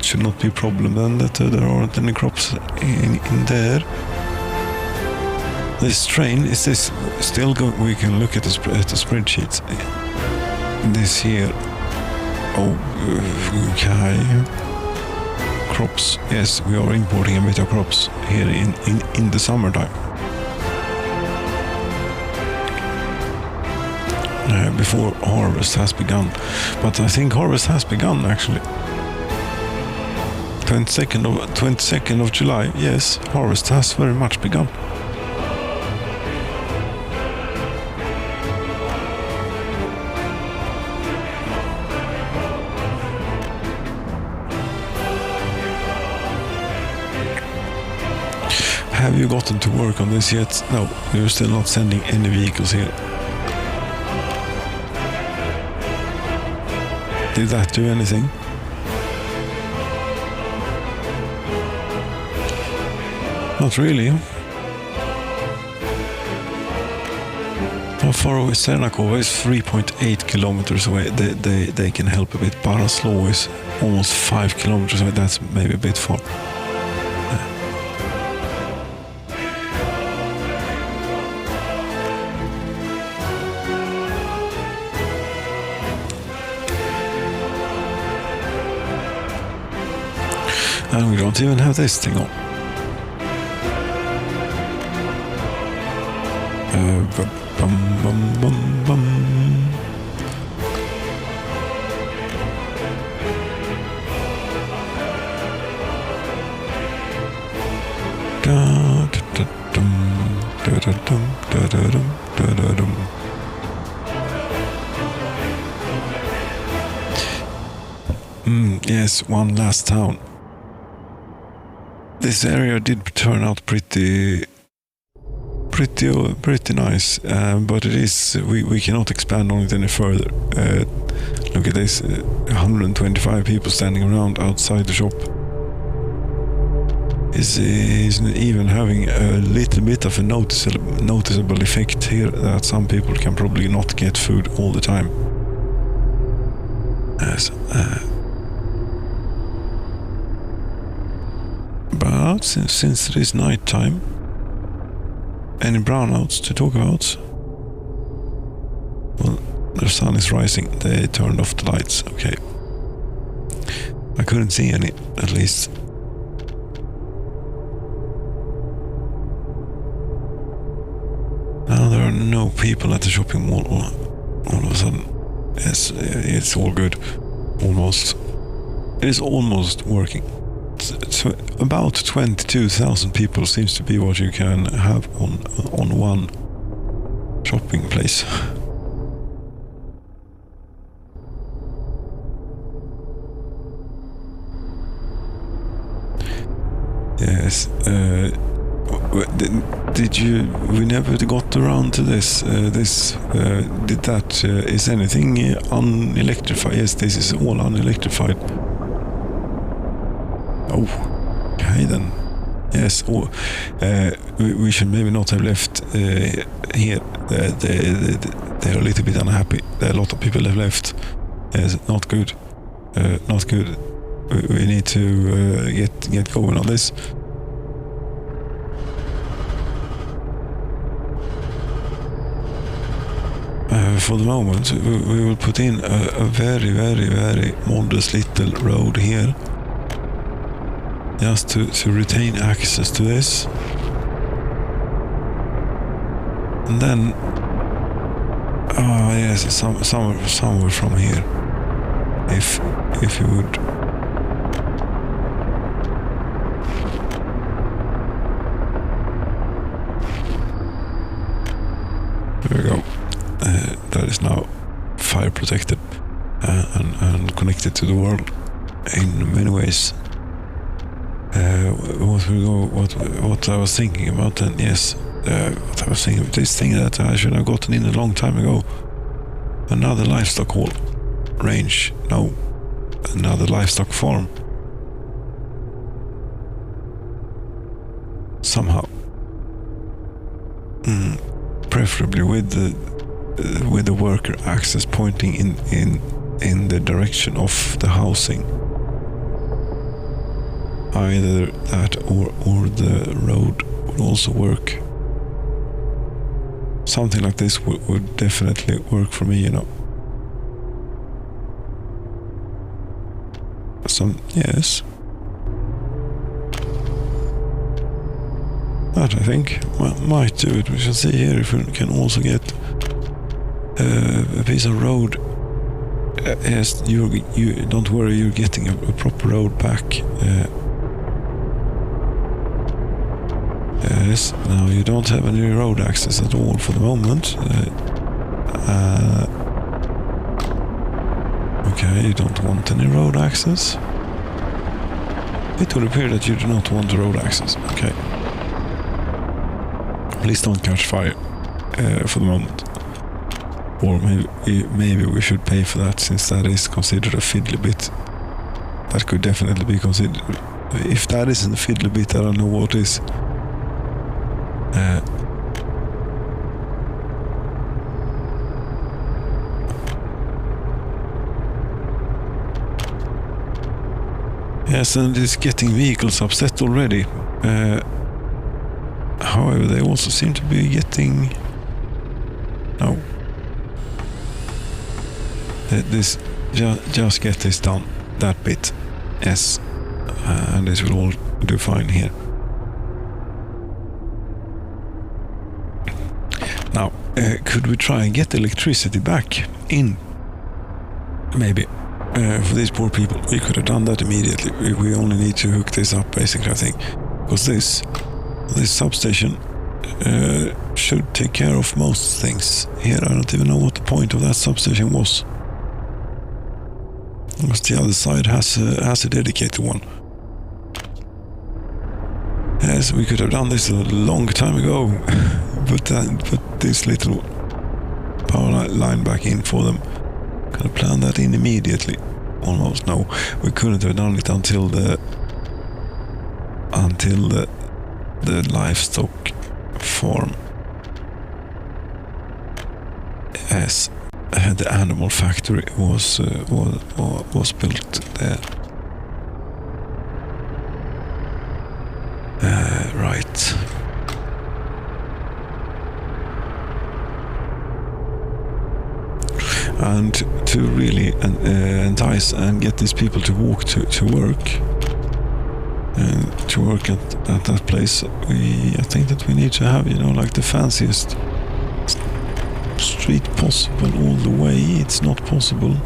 S1: should not be a problem then, that there aren't any crops in there. This train, is this still going? We can look at the spreadsheets. This here. Oh, okay. Crops. Yes, we are importing a bit of crops here in the summertime. before harvest has begun. But I think harvest has begun actually. 22nd of July, yes, harvest has very much begun. Have you gotten to work on this yet? No, you're still not sending any vehicles here. Did that do anything? Not really. How far away? Sernakova is 3.8 kilometers away. They can help a bit. Baraslo is almost 5 kilometers away. That's maybe a bit far. And we don't even have this thing on. Bum, bum, bum, bum. Da, da, da, dum, da, da, dum, da, da, dum, da, da, dum. Yes, one last town. This area did turn out pretty nice, but it is we cannot expand on it any further. Look at this, 125 people standing around outside the shop. Is even having a little bit of a noticeable effect here that some people can probably not get food all the time. But since it is night time, any brownouts to talk about? Well, the sun is rising. They turned off the lights. Okay. I couldn't see any, at least. Now there are no people at the shopping mall all of a sudden. Yes, it's all good. Almost. It is almost working. About 22,000 people seems to be what you can have on one shopping place. Yes. Did you? We never got around to this. Did that? Is anything unelectrified? Yes, this is all unelectrified. Oh, okay then. Yes, we should maybe not have left here. They're a little bit unhappy. A lot of people have left. Yes, not good. Not good. We need to get going on this. For the moment, we will put in a very, very, very modest little road here. Just to retain access to this. And then yes, somewhere from here. If you would. There we go. That is now fire protected and connected to the world in many ways. What I was thinking about then, yes, what I was thinking of this thing that I should have gotten in a long time ago. Another livestock hall. Range, no. Another livestock farm. Somehow. Preferably with the worker access pointing in the direction of the housing. Either that or the road would also work. Something like this would definitely work for me, you know. Yes. That I think might do it. We shall see here if we can also get a piece of road. Yes, you don't worry, you're getting a proper road back. Yes, now you don't have any road access at all for the moment. Okay, you don't want any road access. It would appear that you do not want road access. Okay. Please don't catch fire for the moment. Or maybe we should pay for that, since that is considered a fiddly bit. That could definitely be considered. If that isn't a fiddly bit, I don't know what is. Yes, and it's getting vehicles upset already. However, they also seem to be getting... No. This, just get this done. That bit. Yes. And this will all do fine here. Now, could we try and get electricity back in? Maybe. For these poor people, we could have done that immediately. We only need to hook this up, basically, I think. Because this substation should take care of most things. Here, I don't even know what the point of that substation was. Because the other side has a dedicated one. Yes, we could have done this a long time ago. Put this little power line back in for them. Could have planned that in immediately. Almost. No, we couldn't have done it until the livestock farm. Yes, the animal factory was built there. Right. And to really entice and get these people to walk to work at that place, I think that we need to have, like the fanciest street possible all the way. It's not possible.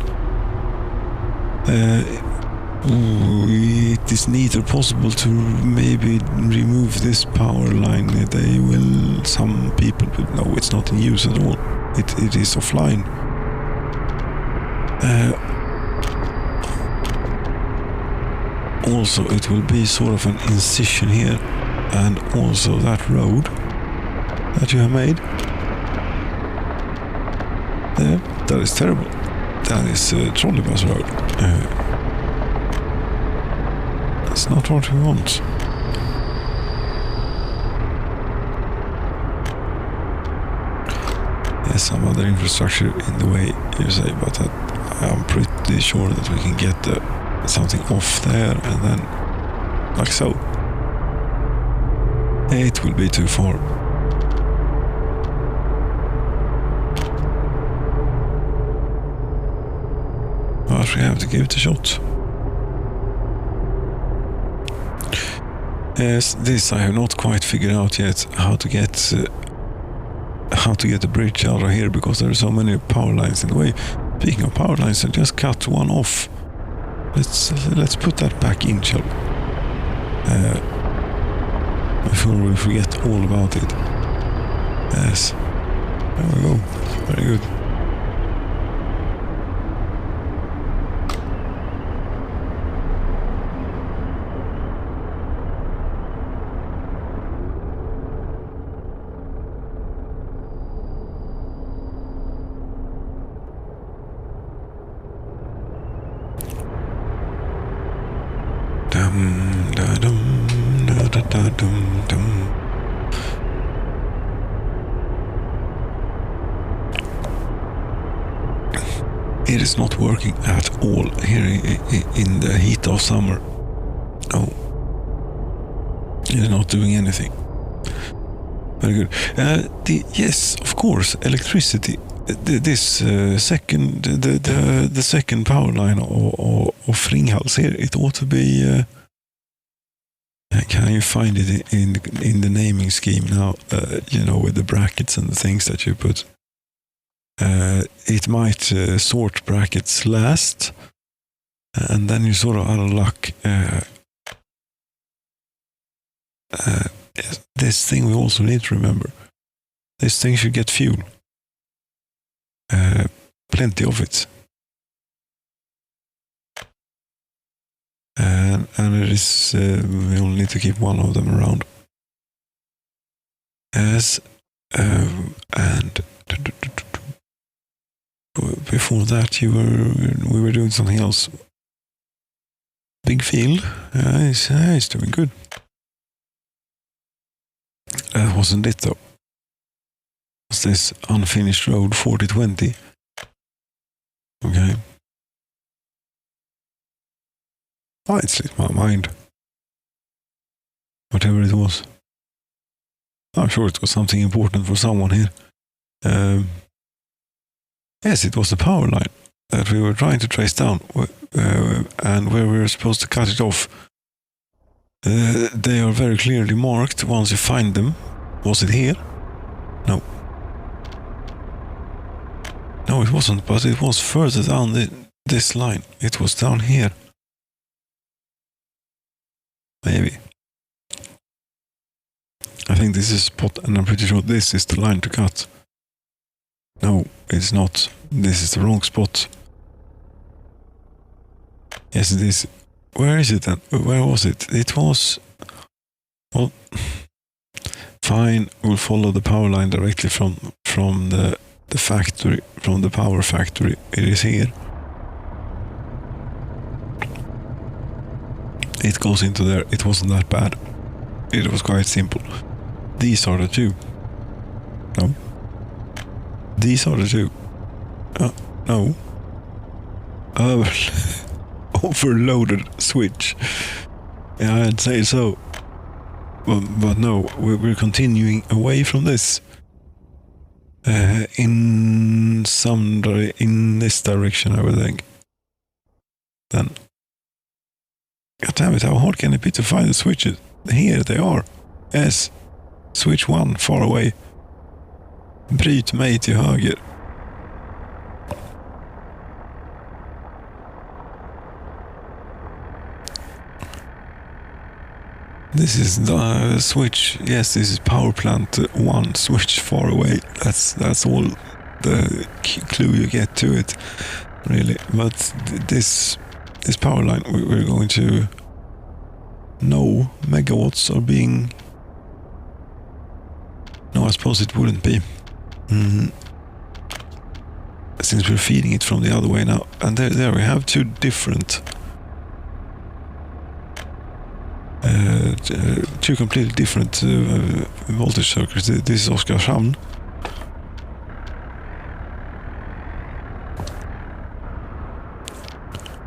S1: It is neither possible to maybe remove this power line. Some people will know it's not in use at all. It is offline. Also, it will be sort of an incision here, and also that road that you have made there, that is terrible. That is a trolley bus road. That's not what we want. There's some other infrastructure in the way, you say, but I'm pretty sure that we can get something off there, and then like so. It will be too far. But we have to give it a shot. Yes, this I have not quite figured out yet, how to get the bridge out of here, because there are so many power lines in the way. Speaking of power lines, I just cut one off. Let's put that back in, shall we? Before we forget all about it. Yes. There we go. Very good. It is not working at all here in the heat of summer. Oh, it is not doing anything. Very good. Yes, of course, electricity. The second power line of Ringhals here, it ought to be. Can you find it in the naming scheme now? With the brackets and the things that you put. it might sort brackets last, and then you're sort of out of luck. This thing we also need to remember. This thing should get fuel. Plenty of it. And it is, we only need to keep one of them around. Yes, and before that we were doing something else. Big field, he's doing good. That wasn't it though. What's this? Unfinished road 4020. Okay. Oh, it slipped my mind. Whatever it was. I'm sure it was something important for someone here. Yes, it was the power line that we were trying to trace down, and where we were supposed to cut it off. They are very clearly marked once you find them. Was it here? No. No, it wasn't, but it was further down this line. It was down here. Maybe. I think this is a spot, and I'm pretty sure this is the line to cut. No, it's not. This is the wrong spot. Yes, it is. Where is it then? Where was it? It was... Well... Fine, we'll follow the power line directly from the factory, from the power factory. It is here. It goes into there. It wasn't that bad. It was quite simple. These are the two. No. These are the two. No. Overloaded switch. Yeah, I'd say so. But no, we're continuing away from this. In this direction, I would think. Then. God damn it, how hard can it be to find the switches? Here they are. Yes. Switch 1, far away. Bryt mig till höger. This is the switch. Yes, this is power plant 1, switch far away. That's all the clue you get to it, really. But this power line, we're going to know megawatts are being... No, I suppose it wouldn't be. Since we're feeding it from the other way now. And there we have two different... two completely different voltage circuits. This is Oskarshamn.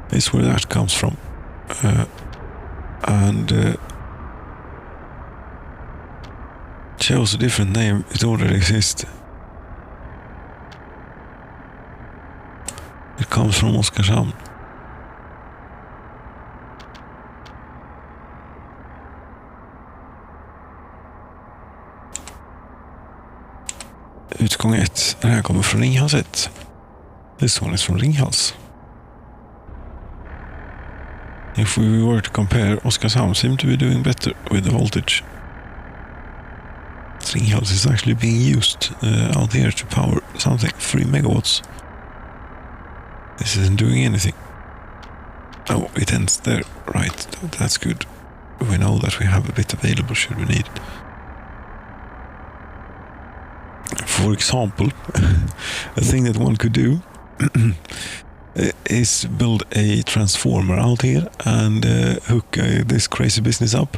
S1: This is where that comes from. And chose a different name. It already exists. It comes from Oskarshamn. Utgång 1. Den här kommer från Ringhals 1. This one is from Ringhals. If we were to compare, Oskarshamn seem to be doing better with the voltage. Ringhals is actually being used out here to power something, 3 megawatts. This isn't doing anything. Oh, it ends there. Right, that's good. We know that we have a bit available should we need it. For example, a thing that one could do is build a transformer out here and hook this crazy business up.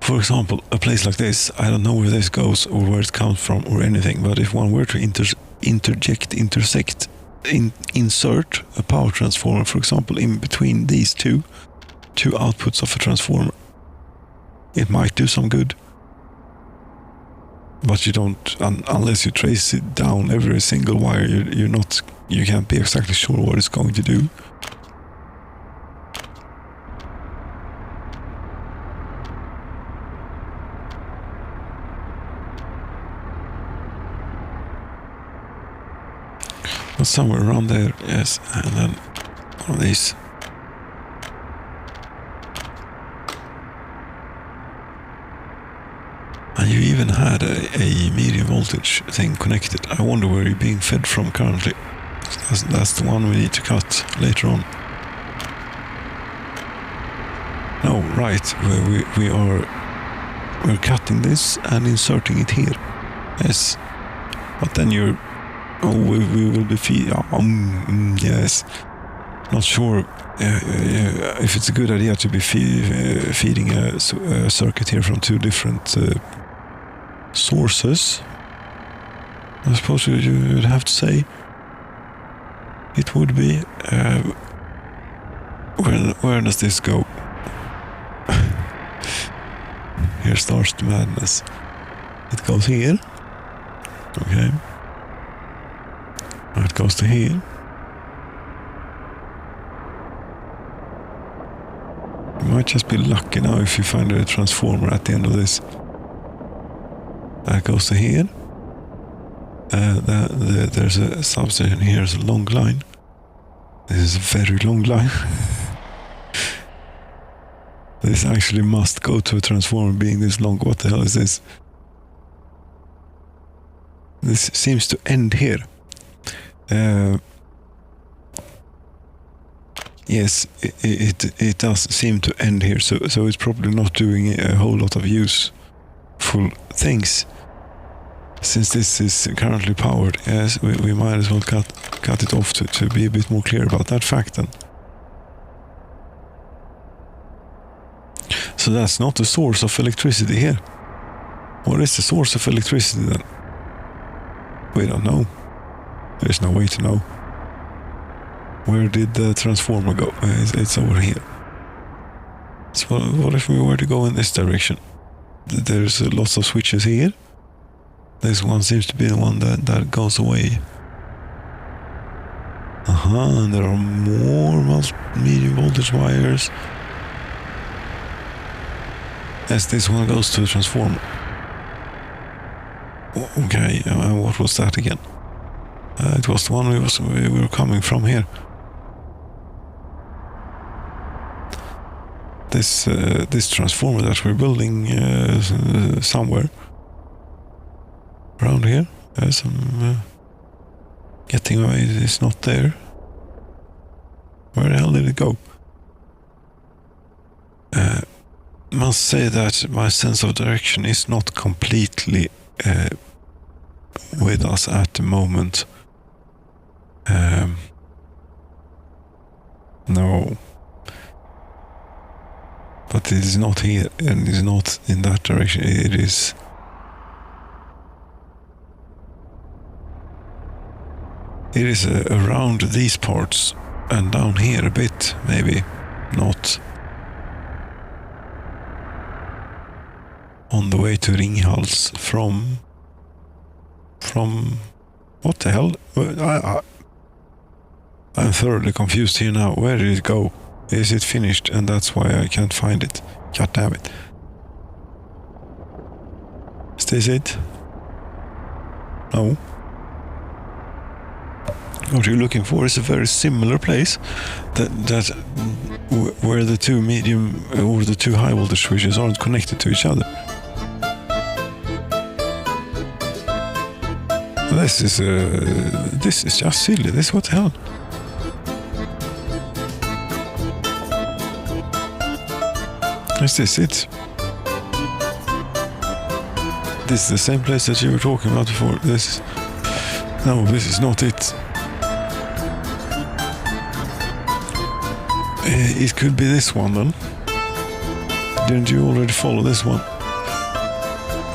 S1: For example, a place like this, I don't know where this goes or where it comes from or anything, but if one were to insert a power transformer, for example, in between these two outputs of a transformer, it might do some good. But you don't, unless you trace it down every single wire, you can't be exactly sure what it's going to do. was somewhere around there, yes, and then one of these. And you even had a medium voltage thing connected. I wonder where you're being fed from currently. That's the one we need to cut later on. No, right, we're cutting this and inserting it here. Yes, but then we will be yes. Not sure if it's a good idea to be feeding a circuit here from two different sources. I suppose you would have to say it would be. Where does this go? Here starts the madness. It goes here. Okay. Now it goes to here. You might just be lucky now if you find a transformer at the end of this. That goes to here. There's a substation here. There's a long line. This is a very long line. This actually must go to a transformer being this long. What the hell is this? This seems to end here. Yes, it does seem to end here. So it's probably not doing a whole lot of useful things. Since this is currently powered, yes, we might as well cut it off to be a bit more clear about that fact then. So that's not the source of electricity here. What is the source of electricity then? We don't know. There's no way to know. Where did the transformer go? It's over here. So what if we were to go in this direction? There's lots of switches here. This one seems to be the one that goes away. And there are more medium voltage wires. As this one goes to the transformer. Okay, what was that again? It was the one we were coming from here. This transformer that we're building somewhere around here. Getting away is not there. Where the hell did it go? Must say that my sense of direction is not completely with us at the moment. No. But it is not here, and it is not in that direction. It is... It is around these parts, and down here a bit, maybe. Not on the way to Ringhals from what the hell? I'm thoroughly confused here now. Where did it go? Is it finished and that's why I can't find it? God damn it. Is this it? No. What you're looking for is a very similar place where the two medium or the two high voltage switches aren't connected to each other. This is just silly. What the hell? Is this it? This is the same place that you were talking about before. No, this is not it. It could be this one then. Didn't you already follow this one?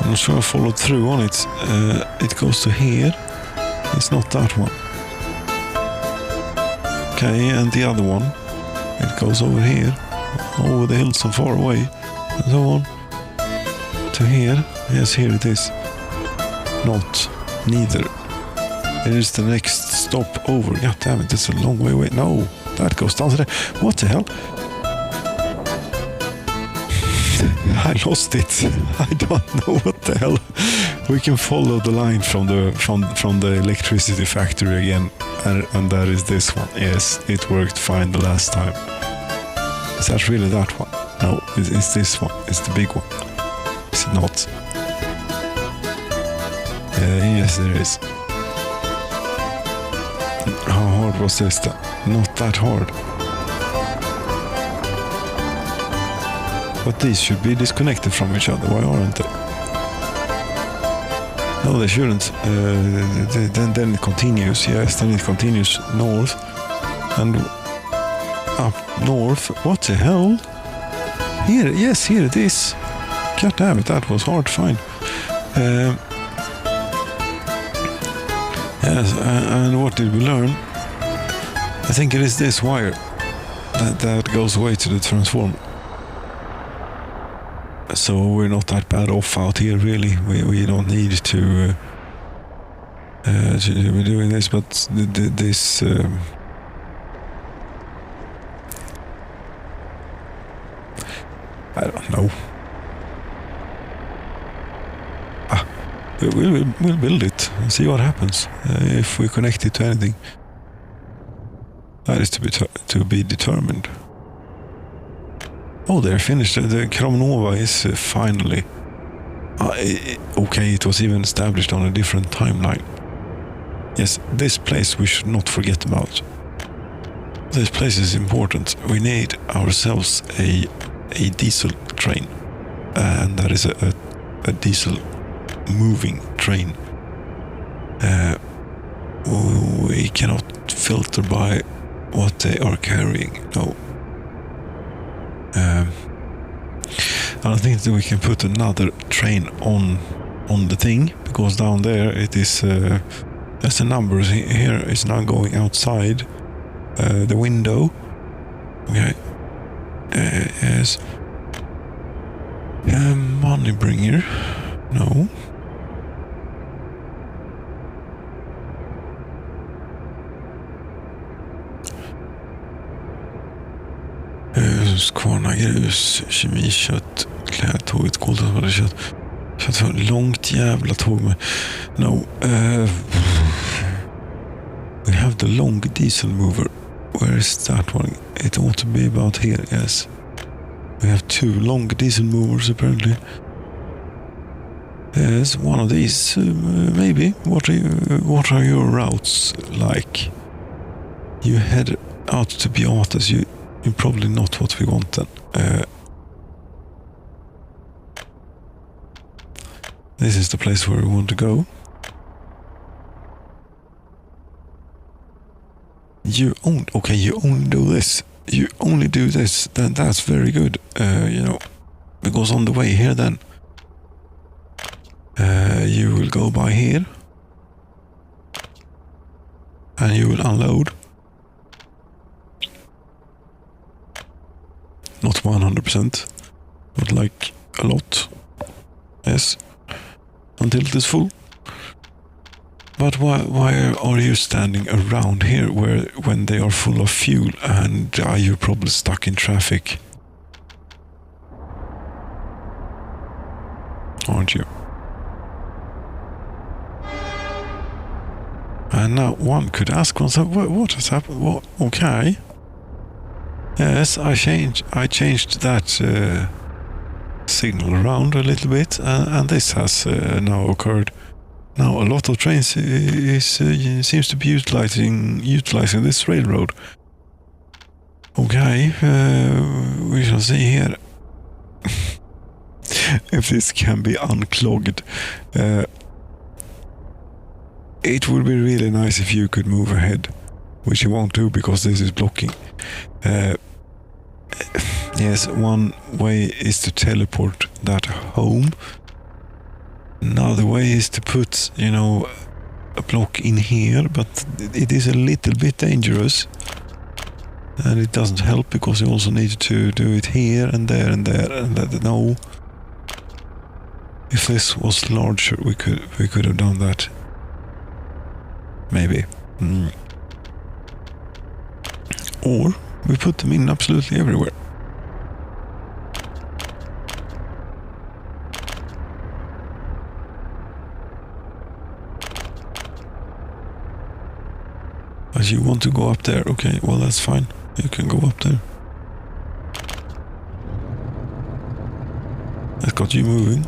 S1: I'm not sure I followed through on it. It goes to here. It's not that one. Okay, and the other one. It goes over here. Over the hills and far away. And so on. To here. Yes, here it is. Not. Neither. It is the next stop over. God damn it, it's a long way away. No, that goes down to there. What the hell? I lost it. I don't know what the hell. We can follow the line from the electricity factory again, and that is this one. Yes, it worked fine the last time. Is that really that one? No, it's this one. It's the big one. Is it not? Yes, it is. How hard was this then? Not that hard. But these should be disconnected from each other. Why aren't they? No, they shouldn't. Then it continues. Yes, then it continues north and up north. What the hell? Here, yes, here it is. God damn it, that was hard to find. Yes, and what did we learn? I think it is this wire that goes away to the transformer. So we're not that bad off out here, really. We don't need to be doing this, but this. I don't know. We'll build it and see what happens if we connect it to anything. That is to be determined. Oh, they're finished. The Kromnova is finally... okay, it was even established on a different timeline. Yes, this place we should not forget about. This place is important. We need ourselves a diesel train. And that is a diesel moving train. We cannot filter by what they are carrying. No. I don't think that we can put another train on the thing, because down there it is there's a number here is now going outside the window. Okay. Yes. Money bringer. No. Husqvarna grus, kemikött, klädtåget, koltransporterkött. Kött för långt jävla tåg med. No. We have the long diesel mover. Where is that one? It ought to be about here, yes. We have 2 long diesel movers apparently. Yes, one of these, maybe. What are your routes like? You head out to Beatas. You're probably not what we want then. This is the place where we want to go. You only do this. You only do this. Then that's very good. Because on the way here then, you will go by here, and you will unload. Not 100%, but like a lot. Yes, until it is full. But why are you standing around here when they are full of fuel, and you're probably stuck in traffic? Aren't you? And now one could ask oneself, what has happened? What? Okay. Yes, I changed that signal around a little bit, and this has now occurred. Now a lot of trains seems to be utilizing this railroad. Okay, we shall see here if this can be unclogged. It would be really nice if you could move ahead, which you won't do because this is blocking. Yes, one way is to teleport that home. Another way is to put, a block in here, but it is a little bit dangerous. And it doesn't help because you also need to do it here and there and there. And no. If this was larger, we could have done that. Maybe. Or we put them in absolutely everywhere. But you want to go up there? Okay, well that's fine. You can go up there. That got you moving.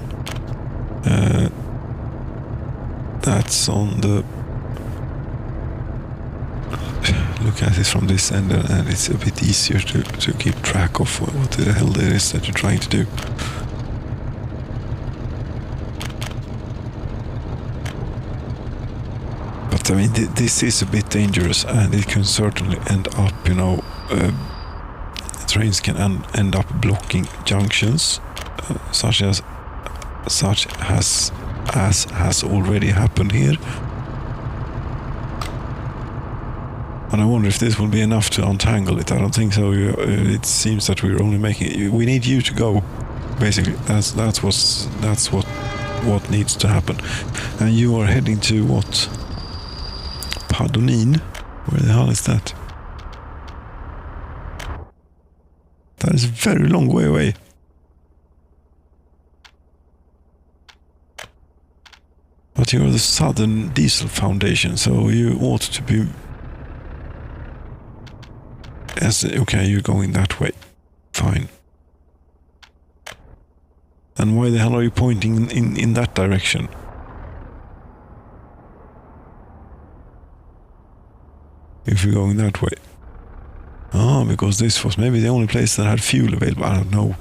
S1: That's on the... Look at it from this end, and it's a bit easier to keep track of what the hell it is that you're trying to do. But I mean, this is a bit dangerous, and it can certainly end up, you know, trains can end up blocking junctions, such as has already happened here. And I wonder if this will be enough to untangle it. I don't think so. It seems that we're only making. We need you to go. Basically, that's what needs to happen. And you are heading to what? Padonin? Where the hell is that? That is a very long way away. But you're the Southern Diesel Foundation, so you ought to be... Yes, okay, you're going that way. Fine. And why the hell are you pointing in that direction? If you're going that way. Oh, because this was maybe the only place that had fuel available. I don't know.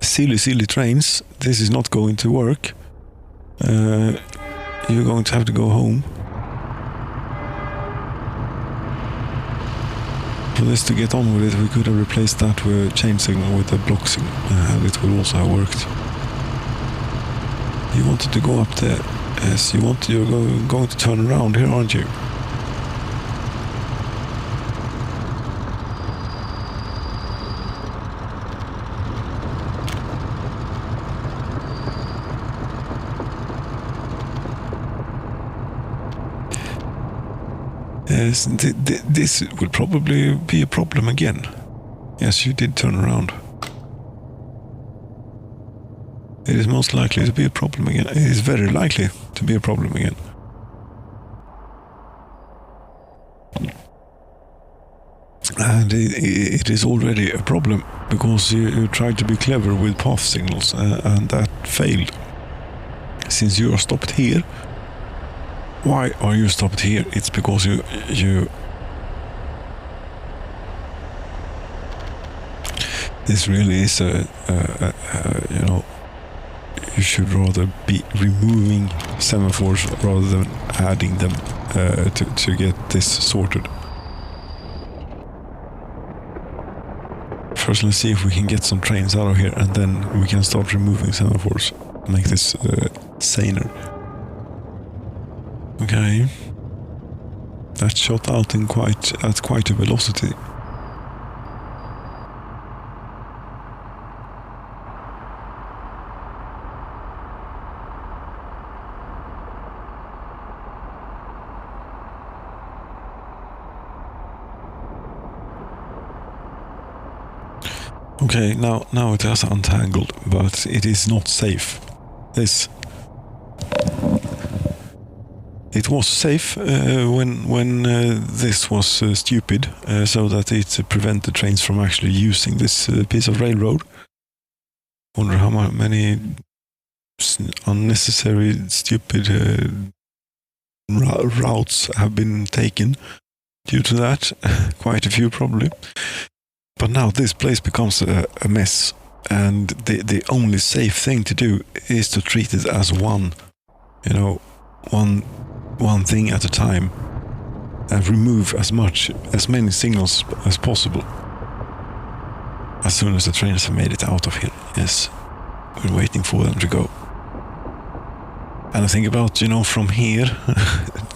S1: Silly trains. This is not going to work. You're going to have to go home. For this to get on with it, we could have replaced that with chain signal with a block signal, and it would also have worked. You wanted to go up there. Yes, you're going to turn around here, aren't you? Yes, this will probably be a problem again. Yes, you did turn around. It is most likely to be a problem again. It is very likely to be a problem again. And it is already a problem because you tried to be clever with path signals and that failed. Since you are stopped here, why are you stopped here? It's because you this really is you know, you should rather be removing semaphores rather than adding them to get this sorted. First, let's see if we can get some trains out of here, and then we can start removing semaphores. Make this saner. Okay. That shot out in at quite a velocity. Okay, now it has untangled, but it is not safe. It was safe when this was stupid, so that it prevented trains from actually using this piece of railroad. Wonder how many unnecessary, stupid routes have been taken due to that. Quite a few, probably. But now this place becomes a mess, and the only safe thing to do is to treat it as one thing at a time, and remove as many signals as possible as soon as the trains have made it out of here. Yes, we're waiting for them to go. And I think about, from here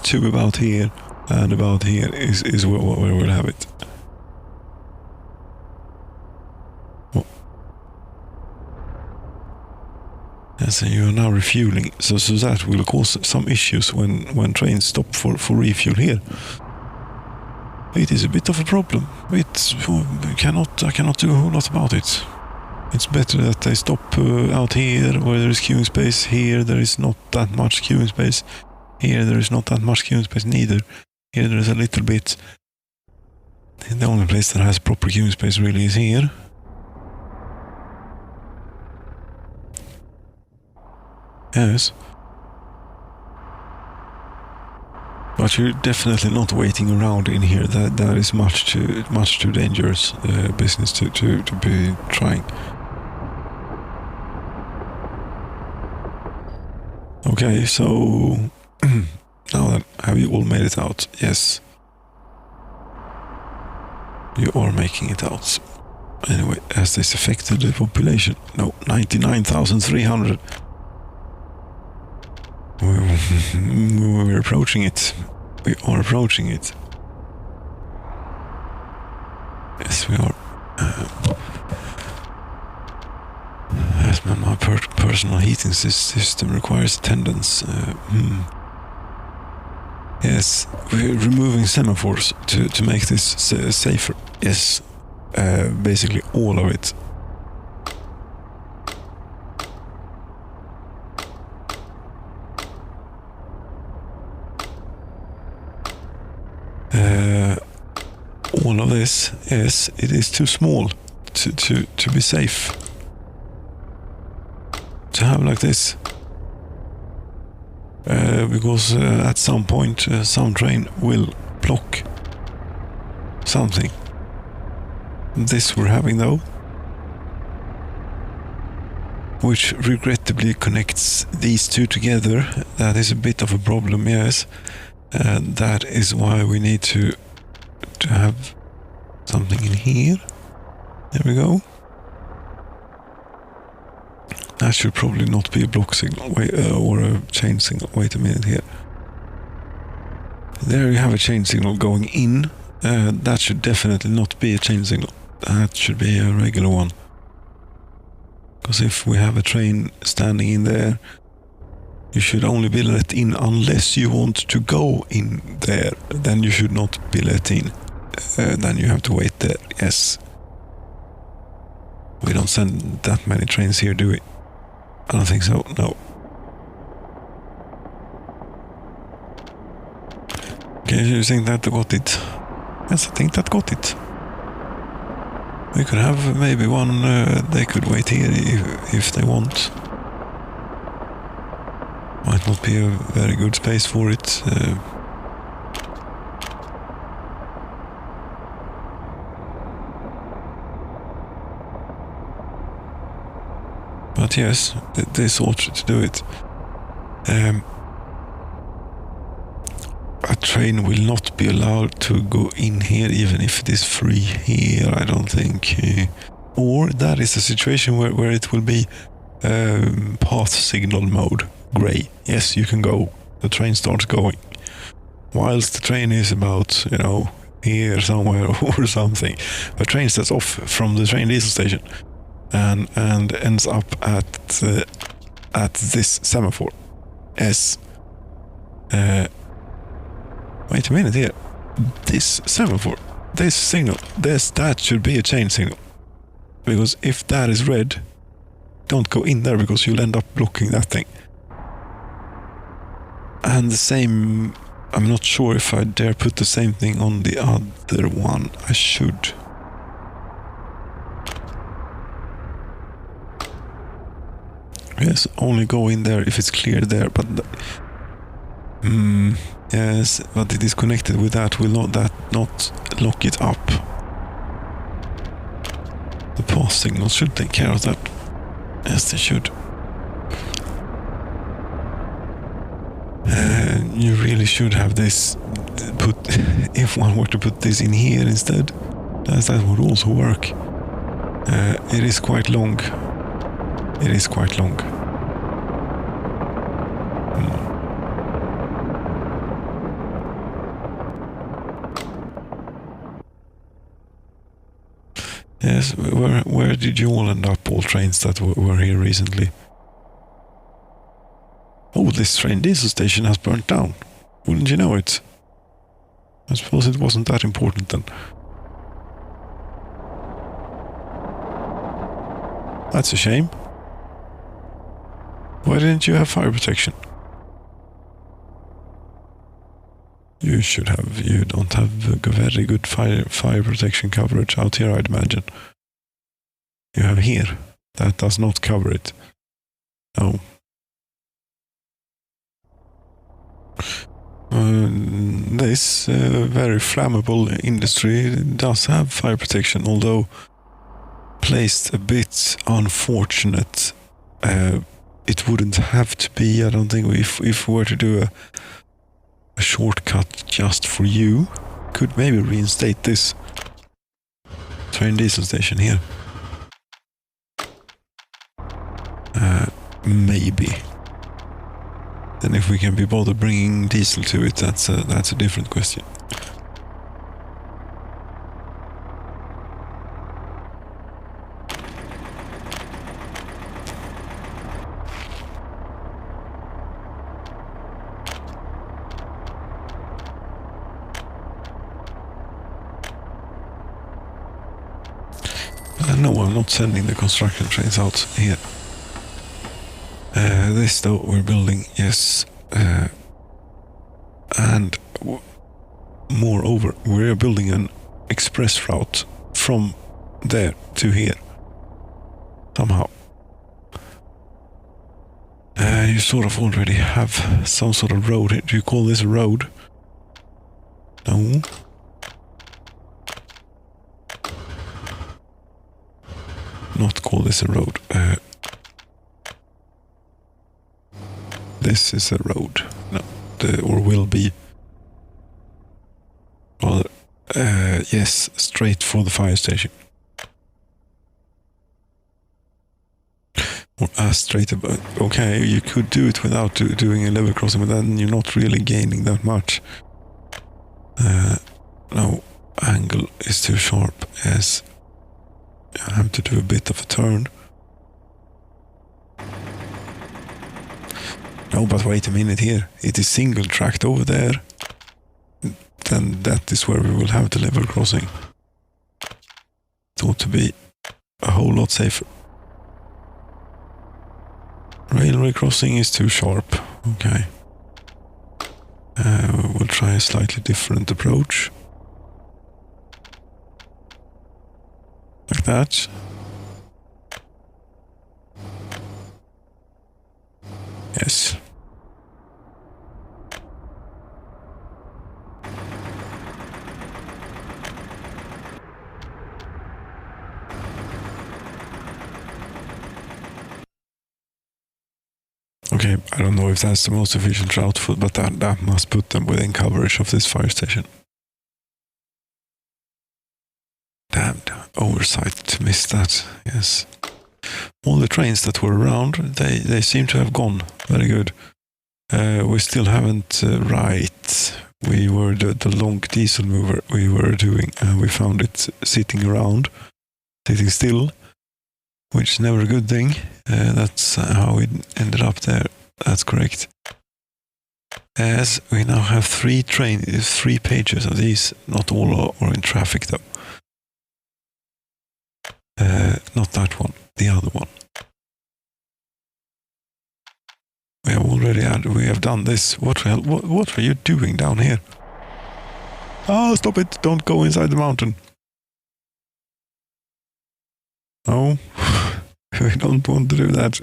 S1: to about here and about here is where we'll have it. Yes, and you are now refueling, so that will cause some issues when trains stop for refuel here. It is a bit of a problem. I cannot do a whole lot about it. It's better that they stop out here where there is queuing space. Here there is not that much queuing space. Here there is not that much queuing space neither. Here there is a little bit. The only place that has proper queuing space really is here. Yes. But you're definitely not waiting around in here. That is much too dangerous business to be trying. Okay, so now that have you all made it out? Yes. You are making it out. Anyway, has this affected the population? No, 99,300. We're approaching it. We are approaching it. Yes, we are. Yes, man, my personal heating system requires attendance. Yes, we're removing semaphores to make this safer. Yes, basically all of it. All of this, yes, it is too small to be safe. To have like this. Because at some point some train will block something. This we're having though, which regrettably connects these two together. That is a bit of a problem, yes. That is why we need to have something in here. There we go. That should probably not be a block signal or a chain signal. Wait a minute here. There you have a chain signal going in. That should definitely not be a chain signal. That should be a regular one. Because if we have a train standing in there, you should only be let in unless you want to go in there. Then you should not be let in. Then you have to wait there. Yes. We don't send that many trains here, do we? I don't think so, no. Okay, you think that got it? Yes, I think that got it. We could have maybe one, they could wait here if they want. Might not be a very good space for it. But yes, this ought to do it. A train will not be allowed to go in here even if it is free here, I don't think. Or that is a situation where it will be path signal mode, grey. Yes, you can go. The train starts going. Whilst the train is about, here somewhere or something. A train sets off from the train diesel station and ends up at this semaphore. Yes. Wait a minute here. This semaphore, this signal, that should be a chain signal. Because if that is red, don't go in there because you'll end up blocking that thing. And the same, I'm not sure if I dare put the same thing on the other one. I should. Yes, only go in there if it's clear there, but yes, but it is connected with that. Will not lock it up? The path signal should take care of that. Yes, they should. You really should have this put. If one were to put this in here instead, that would also work. It is quite long. It is quite long. Yes, where did you all end up, all trains that were here recently? Oh, this train diesel station has burnt down. Wouldn't you know it? I suppose it wasn't that important then. That's a shame. Why didn't you have fire protection? You don't have very good fire protection coverage out here, I'd imagine. You have here. That does not cover it. No. This very flammable industry does have fire protection, although placed a bit unfortunate. It wouldn't have to be. I don't think if we were to do a shortcut just for you, could maybe reinstate this train diesel station here. Maybe. Then if we can be bothered bringing diesel to it, that's a different question. No, I'm not sending the construction trains out here. This though we're building, yes. And moreover, we're building an express route from there to here. Somehow. You sort of already have some sort of road. Do you call this a road? No. Not call this a road. This is a road. No, or will be. Well, yes, straight for the fire station. Or straight above. Okay, you could do it without doing a level crossing, but then you're not really gaining that much. No, angle is too sharp. Yes. I have to do a bit of a turn. No, but wait a minute here. It is single tracked over there. Then that is where we will have the level crossing. It ought to be a whole lot safer. Railway crossing is too sharp. Okay. We'll try a slightly different approach. Like that. Yes. Okay, I don't know if that's the most efficient route, but that must put them within coverage of this fire station. Damned oversight to miss that, yes. All the trains that were around, they seem to have gone. Very good. We still haven't, right. We were the long diesel mover we were doing, and we found it sitting around, sitting still, which is never a good thing. That's how we ended up there. That's correct. As we now have 3 pages of these, not all are in traffic though. Not that one, the other one. We have done this. What are you doing down here? Oh, stop it! Don't go inside the mountain. No, we don't want to do that.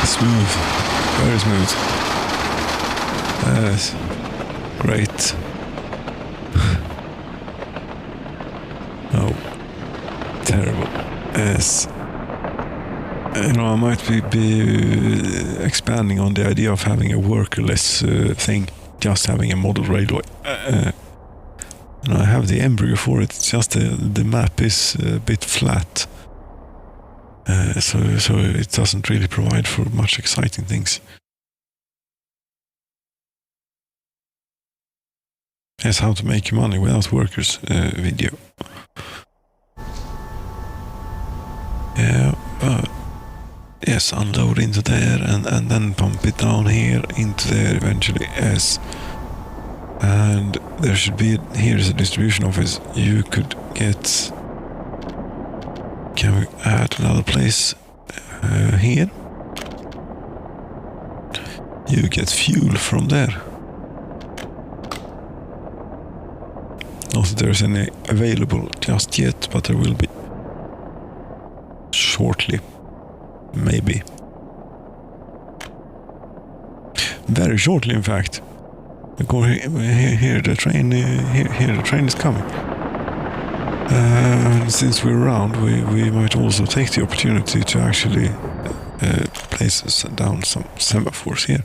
S1: Smooth, very smooth. Yes, great. Oh, terrible. Yes. I might be expanding on the idea of having a workerless thing, just having a model railway. I have the embryo for it. It's just the map is a bit flat. So it doesn't really provide for much exciting things. Yes, how to make money without workers video. Yeah, yes, unload into there and then pump it down here into there eventually. Yes. And there should be, here's a distribution office. You could get, can we add another place here? You get fuel from there. Not that there's any available just yet, but there will be shortly, maybe. Very shortly, in fact. Because here the train, here the train is coming. Since we're around, we might also take the opportunity to actually place down some semaphores here.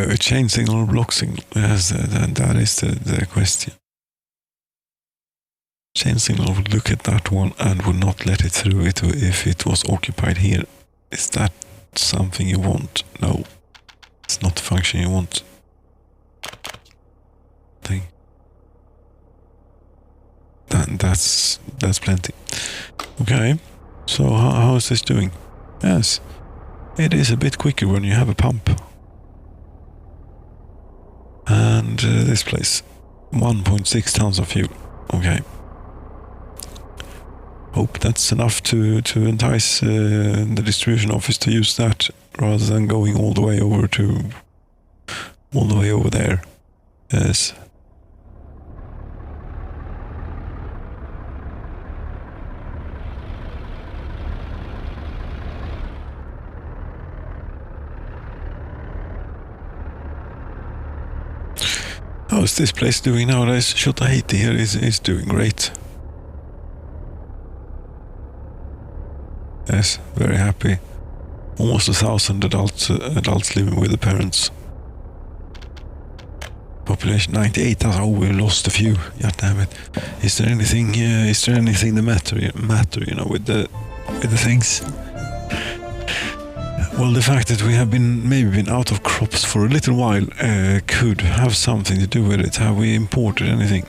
S1: A chain signal or block signal, yes, that is the question. Chain signal would look at that one and would not let it through it if it was occupied here. Is that something you want? No, it's not the function you want. Thing. That's plenty. Okay, so how is this doing? Yes, it is a bit quicker when you have a pump. And this place, 1.6 tons of fuel. Okay. Hope that's enough to entice the distribution office to use that rather than going all the way over there. Yes. How's this place doing nowadays? Shotahiti here is doing great. Yes, very happy. Almost 1,000 adults living with the parents. Population 98,000. Oh, we lost a few. God damn it. Is there anything that matter? You know, with the things? Well, the fact that we have maybe been out of crops for a little while could have something to do with it. Have we imported anything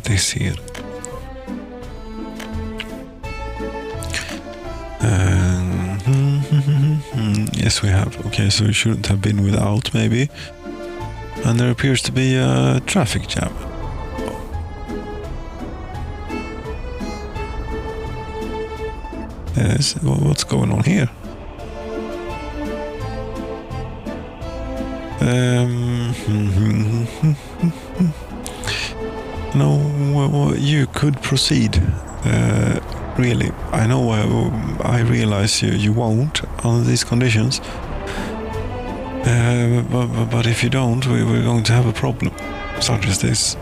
S1: this year? Yes, we have. Okay, so we shouldn't have been without, maybe. And there appears to be a traffic jam. Yes, what's going on here? No, you could proceed. Really, I know. I realize you won't under these conditions. But if you don't, we're going to have a problem, such as this.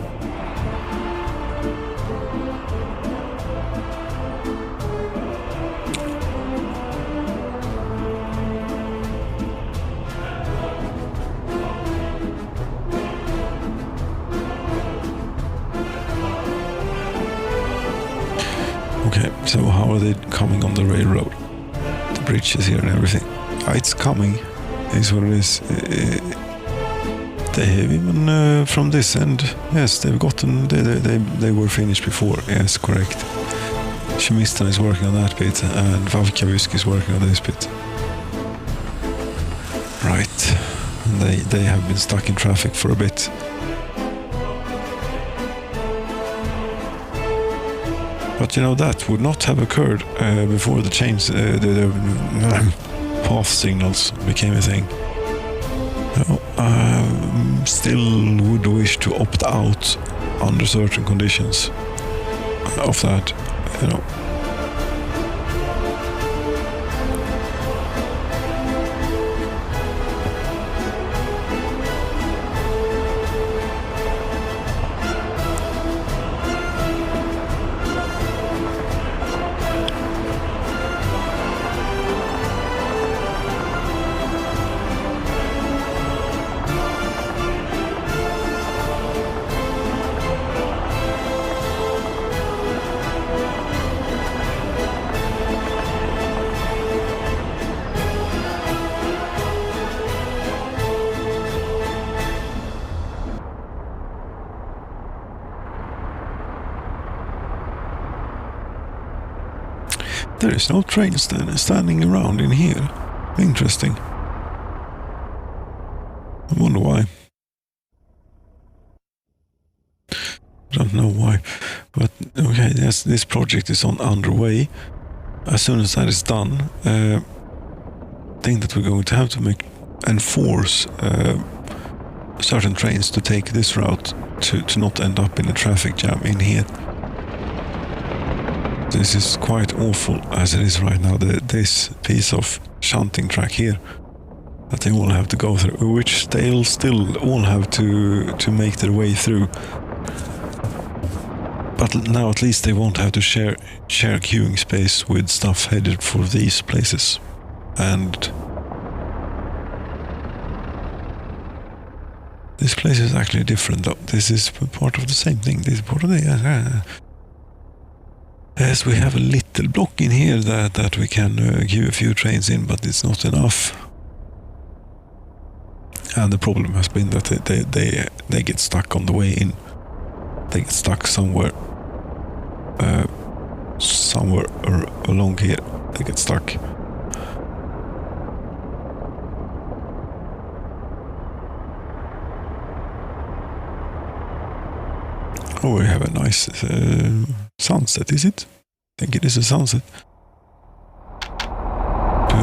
S1: Okay, so how are they coming on the railroad? The bridge is here and everything. It's coming, is what it is. They have even from this end, yes, they've gotten. They were finished before. Yes, correct. Shemistan is working on that bit, and Vavkavusk is working on this bit. Right, and they have been stuck in traffic for a bit. But you know, that would not have occurred before the change, the path signals became a thing. Still would wish to opt out under certain conditions of that, you know. There is no train standing around in here. Interesting. I wonder why. I don't know why. But okay, yes, this project is underway. As soon as that is done, I think that we're going to have to enforce certain trains to take this route to not end up in a traffic jam in here. This is quite awful as it is right now, this piece of shunting track here that they all have to go through, which they'll still all have to make their way through. But now at least they won't have to share queuing space with stuff headed for these places. And this place is actually different though. This is part of the same thing. This is part of the... Yes, we have a little block in here that we can queue a few trains in, but it's not enough. And the problem has been that they get stuck on the way in. They get stuck somewhere along here. They get stuck. Oh, we have a nice sunset, is it? I think it is a sunset. Do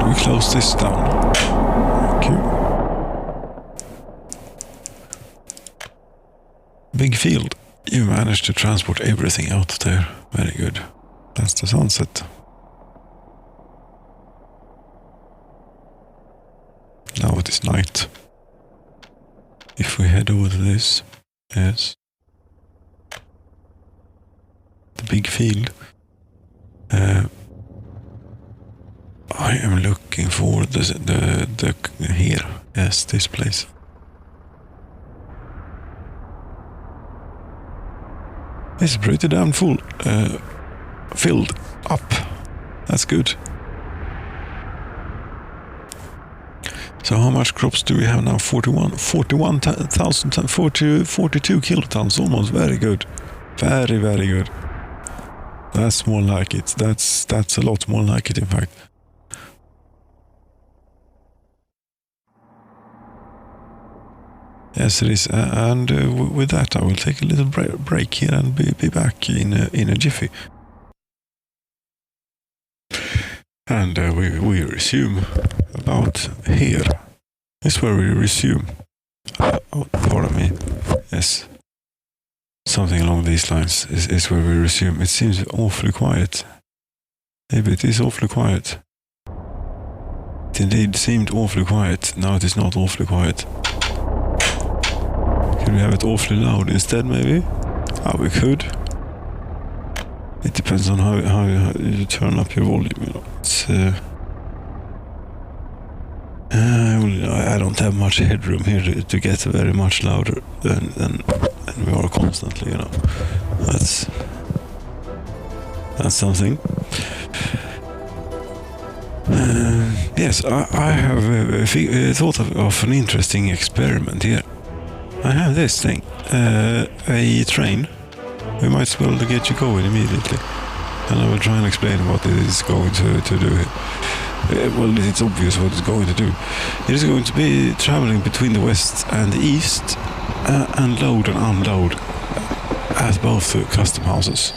S1: we close this down? Thank you. Big field. You managed to transport everything out there. Very good. That's the sunset. Now it is night. If we head over to this, yes, the big field. I am looking for the here. Yes, this place. It's pretty damn full. Filled up. That's good. So how much crops do we have now? 41,000, 42 kilotons, almost. Very good. Very, very good. That's more like it. That's a lot more like it, in fact. Yes, it is. And with that, I will take a little break here and be back in a jiffy. And we resume about here. This is where we resume. Oh, pardon me. Yes. Something along these lines is where we resume. It seems awfully quiet. Maybe it is awfully quiet. It indeed seemed awfully quiet. Now it is not awfully quiet. Could we have it awfully loud instead, maybe? Oh, we could. It depends on how you turn up your volume, you know. It's, I don't have much headroom here to get very much louder than we are constantly, you know. That's something. Yes, I have thought of an interesting experiment here. I have this thing, a train. We might as well get you going immediately. And I will try and explain what it is going to do here. Well, it's obvious what it's going to do. It is going to be traveling between the west and the east and load and unload at both custom houses.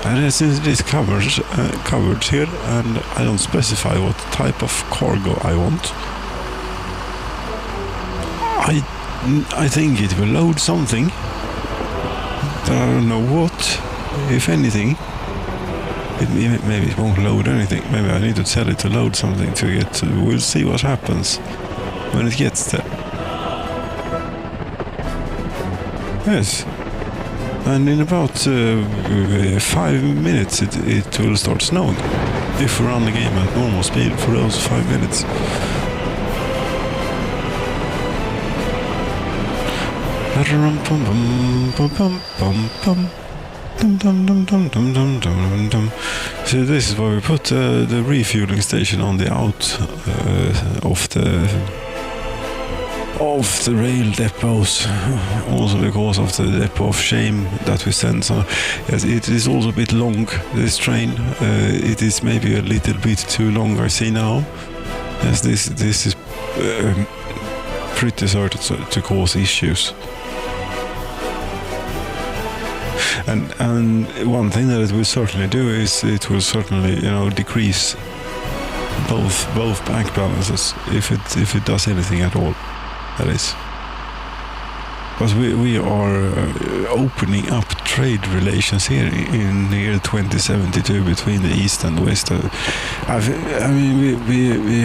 S1: And since it is covered here, and I don't specify what type of cargo I want, I think it will load something, but I don't know what, if anything. Maybe it won't load anything. Maybe I need to tell it to load something to get to. We'll see what happens when it gets there. Yes. And in about 5 minutes it will start snowing. If we run the game at normal speed for those 5 minutes. So this is why we put the refueling station on the out of the rail depots, also because of the depot of shame that we send. So yes, it is also a bit long, this train. It is maybe a little bit too long, I see now. Yes, this is pretty certain to cause issues. And one thing that it will certainly do is it will certainly, decrease both bank balances if it does anything at all. That is, because we are opening up trade relations here in the year 2072 between the East and the West. We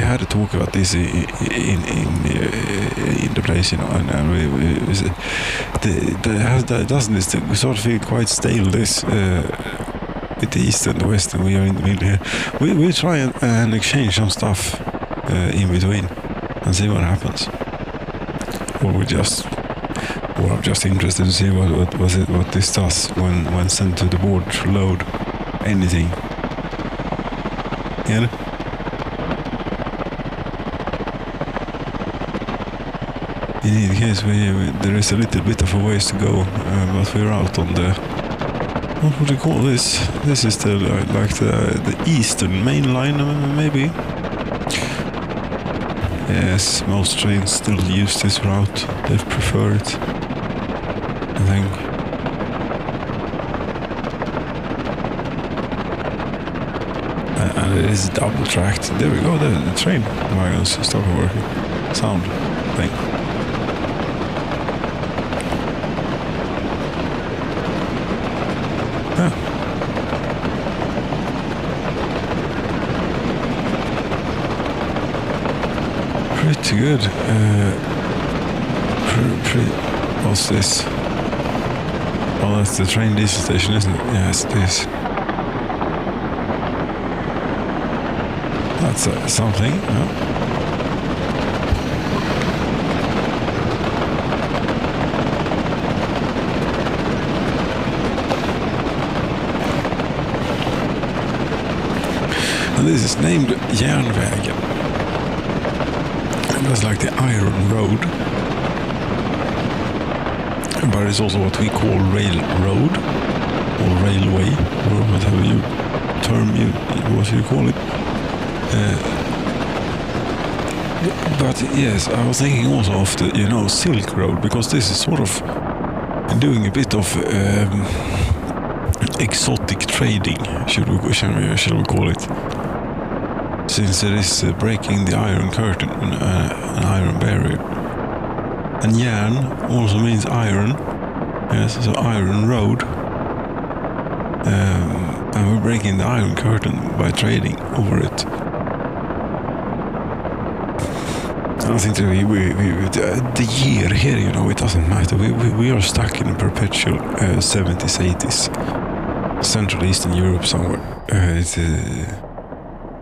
S1: had a talk about this in the place, and doesn't it? We sort of feel quite stale this with the East and the West, and we are in the middle here. We try and exchange some stuff in between and see what happens. Or I'm just interested to see what this does when sent to the board to load anything. Yeah. In any case, there is a little bit of a ways to go, but we're out on the, what would you call this? This is the eastern main line, maybe. Yes, most trains still use this route. They prefer it, I think. And it is double tracked. There we go, the train wagons start working. Sound thing. Yeah. Pretty good. What's this? Oh, that's the train diesel station, isn't it? Yes, it is. That's something. Yeah. And this is named Järnvägen. That's like the Iron Road, but it's also what we call railroad or railway, or whatever what you call it. But yes, I was thinking also of the Silk Road, because this is sort of doing a bit of exotic trading, shall we call it? Since it is breaking the Iron Curtain, an iron barrier. And järn also means iron. Yes, so Iron Road. And we're breaking the Iron Curtain by trading over it. I think that the year here, it doesn't matter. We are stuck in a perpetual 70s, 80s. Central Eastern Europe somewhere.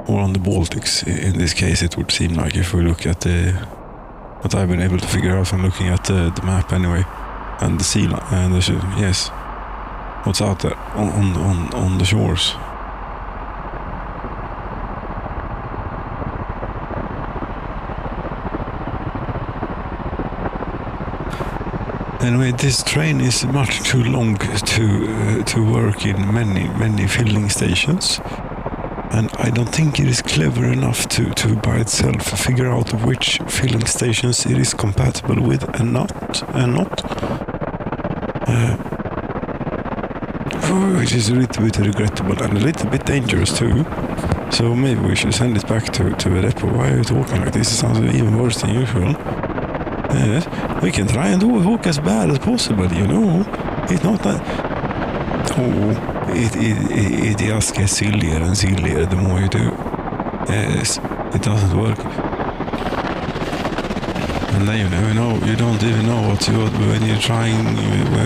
S1: Or on the Baltics. In this case, it would seem like, if we look at what I've been able to figure out from looking at the map anyway, and the sea line, and yes, what's out there on the shores. Anyway, this train is much too long to work in many filling stations. And I don't think it is clever enough to by itself figure out which filling stations it is compatible with and not. Which is a little bit regrettable and a little bit dangerous too. So maybe we should send it back to the depot. Why are you talking like this? It sounds even worse than usual. Yes, we can try and walk as bad as possible, It's not that... Oh... It just gets sillier and sillier the more you do. Yes, it doesn't work. And then you never know, you don't even know when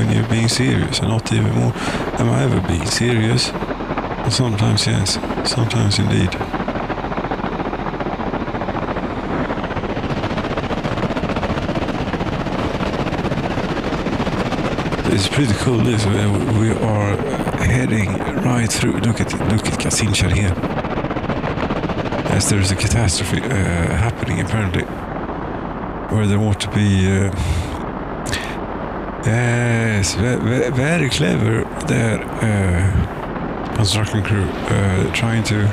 S1: you're being serious, and not even more. Am I ever being serious? Well, sometimes yes, sometimes indeed. It's pretty cool. This we are heading right through. Look at Kazinchar here. Yes, there's a catastrophe happening apparently. where there ought to be. Yes, very clever there, construction crew, trying to.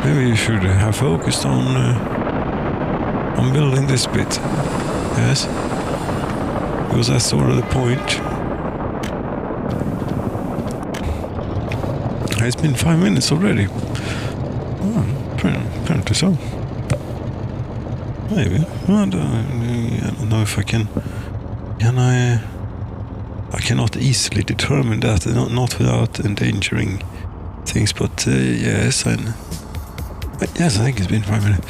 S1: Maybe you should have focused on building this bit. Yes, because that's sort of the point. It's been 5 minutes already. Oh, apparently so. Maybe. I don't know if I can. I cannot easily determine that, not without endangering things. But yes, I think it's been 5 minutes.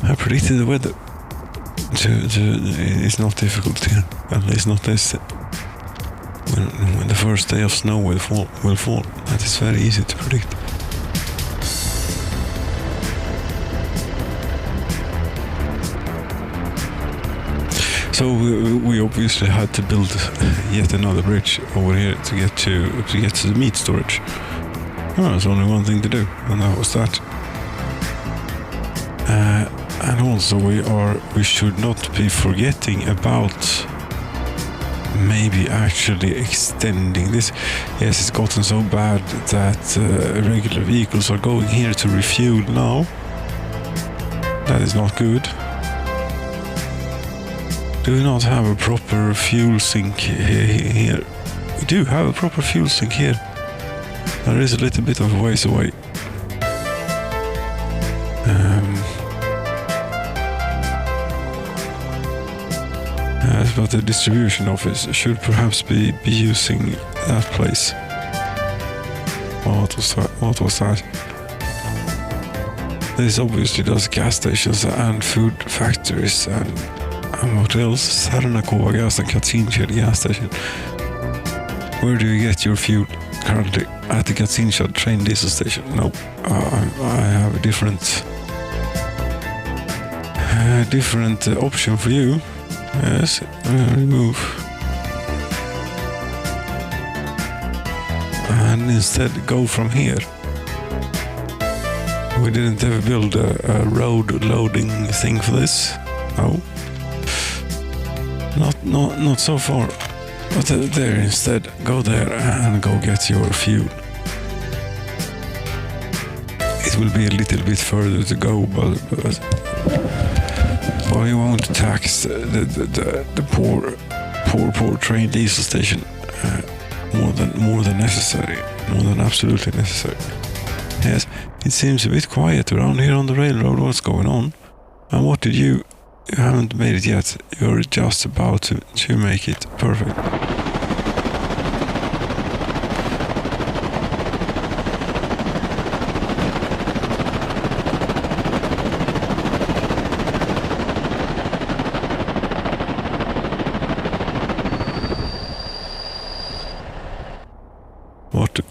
S1: I predicted the weather. It's not difficult here. At least not this. When the first day of snow will fall. That is very easy to predict. So we obviously had to build yet another bridge over here to get to the meat storage. Oh, there's only one thing to do, and that was that. And also we should not be forgetting about maybe actually extending this. Yes, it's gotten so bad that regular vehicles are going here to refuel now. That is not good. Do we not have a proper fuel sink here? We do have a proper fuel sink here. There is a little bit of a ways away. Yes, but the distribution office should perhaps be using that place. What was that? This obviously does gas stations and food factories and what else? Sarnakova gas and Katsincha gas station. Where do you get your fuel currently? At the Katsincha train diesel station? No, I have a different option for you. Yes, remove. And instead go from here. We didn't ever build a road loading thing for this. No. Not so far. But there instead, go there and go get your fuel. It will be a little bit further to go, but we won't tax the poor train diesel station more than necessary, more than absolutely necessary. Yes, it seems a bit quiet around here on the railroad. What's going on? And what did you? You haven't made it yet. You're just about to make it. Perfect.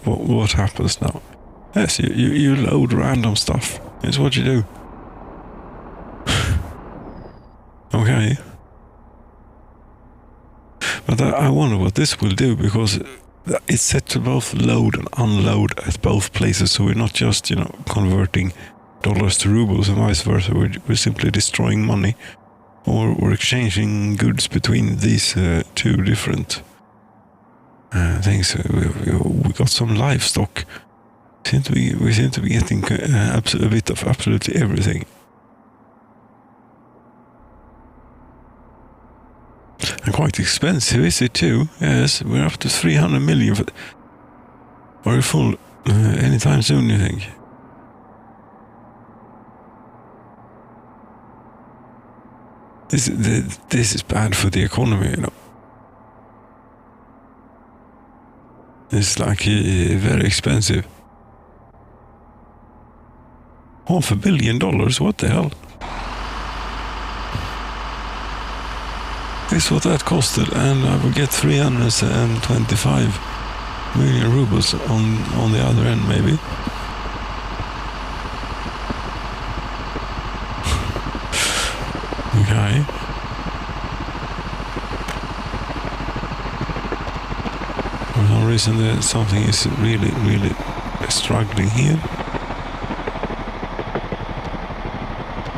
S1: What happens now? Yes, you load random stuff. It's what you do. Okay. But I wonder what this will do, because it's set to both load and unload at both places, so we're not just, converting dollars to rubles and vice versa. We're simply destroying money, or we're exchanging goods between these two different things. We got some livestock. We seem to be getting a bit of absolutely everything. And quite expensive, is it too? Yes, we're up to 300 million. Are we full anytime soon, you think? This is bad for the economy, It's like very expensive. $500 million, what the hell? This is what that costed, and I will get 325 million rubles on the other end, maybe. Okay. For some reason, something is really struggling here.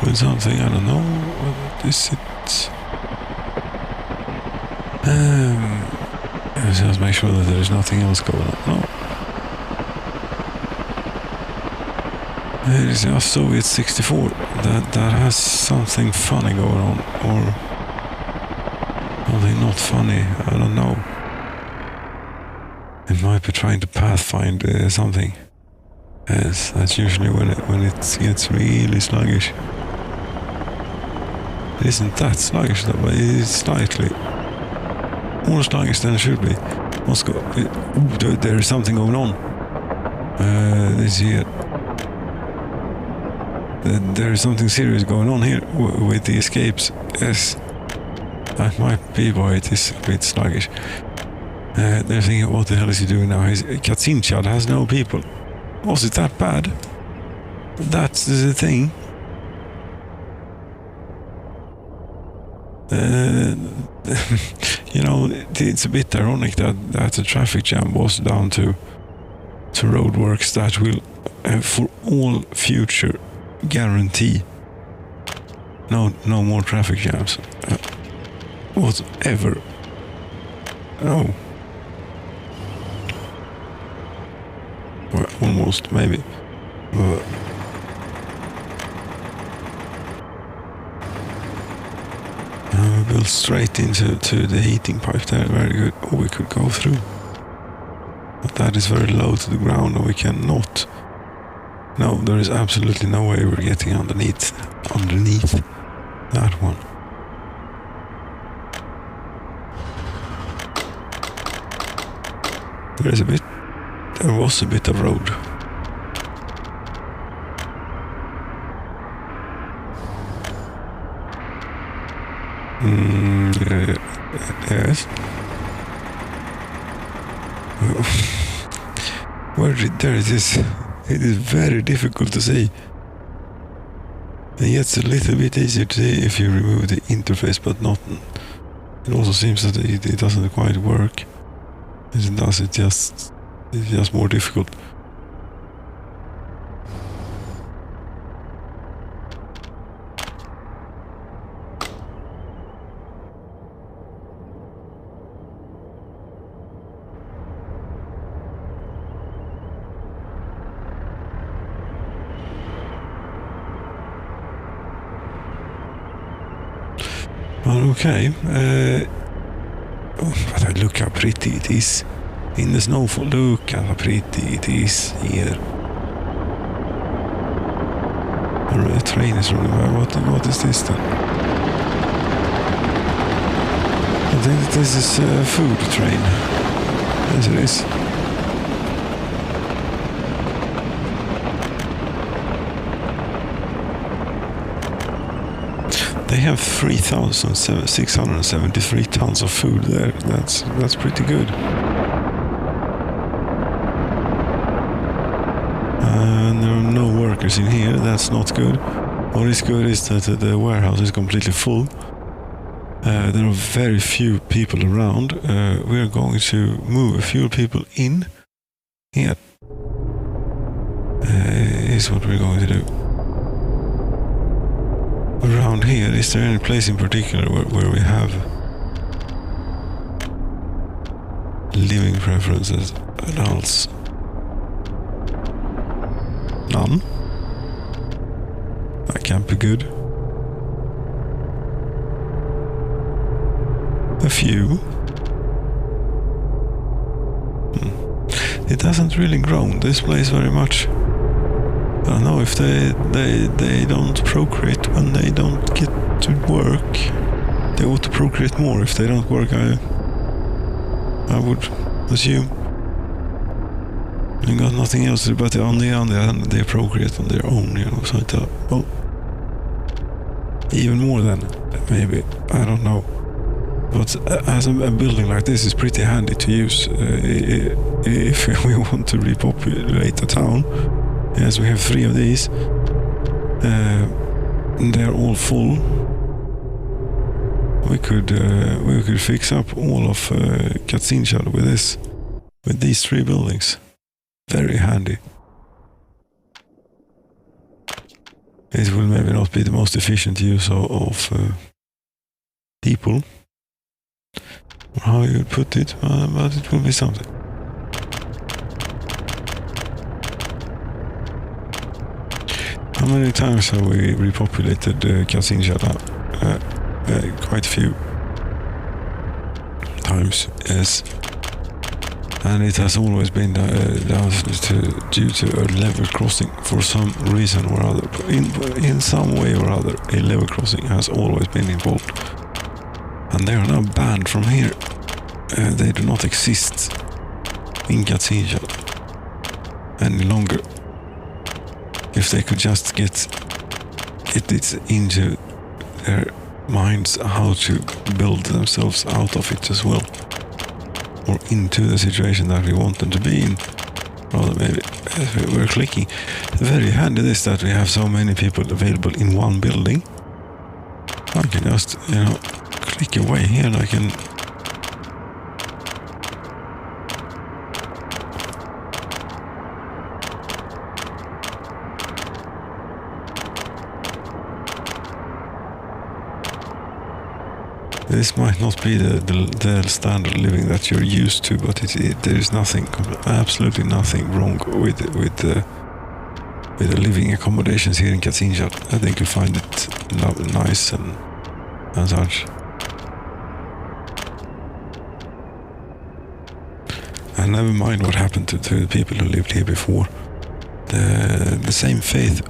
S1: With something, I don't know what Is it? Let's just make sure that there is nothing else going on. No. There is a Soviet 64 that has something funny going on, or something not funny. I don't know. It might be trying to pathfind something. Yes, that's usually when it gets really sluggish. It isn't that sluggish though, but it is slightly more sluggish than it should be. Moscow. There is something going on. This here. There is something serious going on here with the escapes. Yes, that might be why it is a bit sluggish. They're thinking, what the hell is he doing now? Katzinchad has no people. Was it that bad? That's the thing. You know, it's a bit ironic that the traffic jam was down to roadworks that will, for all future, guarantee no more traffic jams. Whatever. Oh. Well, almost, maybe. But we built straight into the heating pipe there. Very good. Oh, we could go through. But that is very low to the ground and we cannot. No, there is absolutely no way we're getting underneath that one. There was a bit of road. Yes. There it is. It is very difficult to see. And yet it's a little bit easier to see if you remove the interface, but not. It also seems that it doesn't quite work. As it does, it's just more difficult. Well, okay. But look how pretty it is. In the snowfall, look how pretty it is here. A train is running by. What is this then? I think that this is a food train. Yes, it is. They have 3,673 tons of food there. That's pretty good. And there are no workers in here. That's not good. What is good is that the warehouse is completely full. There are very few people around. We are going to move a few people in here. Is what we're going to do. Around here, is there any place in particular where we have living preferences, adults? None? That can't be good. A few. It hasn't really grown this place very much. I don't know if they don't procreate when they don't get to work. They ought to procreate more if they don't work, I would assume. You got nothing else to do, but on the other hand, they procreate on their own, you know, so I thought, well, even more than, maybe, I don't know. But as a building like this is pretty handy to use if we want to repopulate a town. Yes, we have 3 of these. They're all full. We could fix up all of Katzinchad with these 3 buildings. Very handy. It will maybe not be the most efficient use of people, or how you would put it, but it will be something. How many times have we repopulated Kazinjala? Quite a few times, yes. And it has always been due to a level crossing for some reason or other. In some way or other, a level crossing has always been involved. And they are now banned from here. They do not exist in Kazinjala any longer. If they could just get it into their minds how to build themselves out of it as well, or into the situation that we want them to be in. Rather, maybe we're clicking. Very handy this that we have so many people available in one building. I can just, click away here and I can. This might not be the standard living that you're used to, but there is nothing, absolutely nothing wrong with the living accommodations here in Kazinjala. I think you'll find it nice and such. And never mind what happened to the people who lived here before. The same fate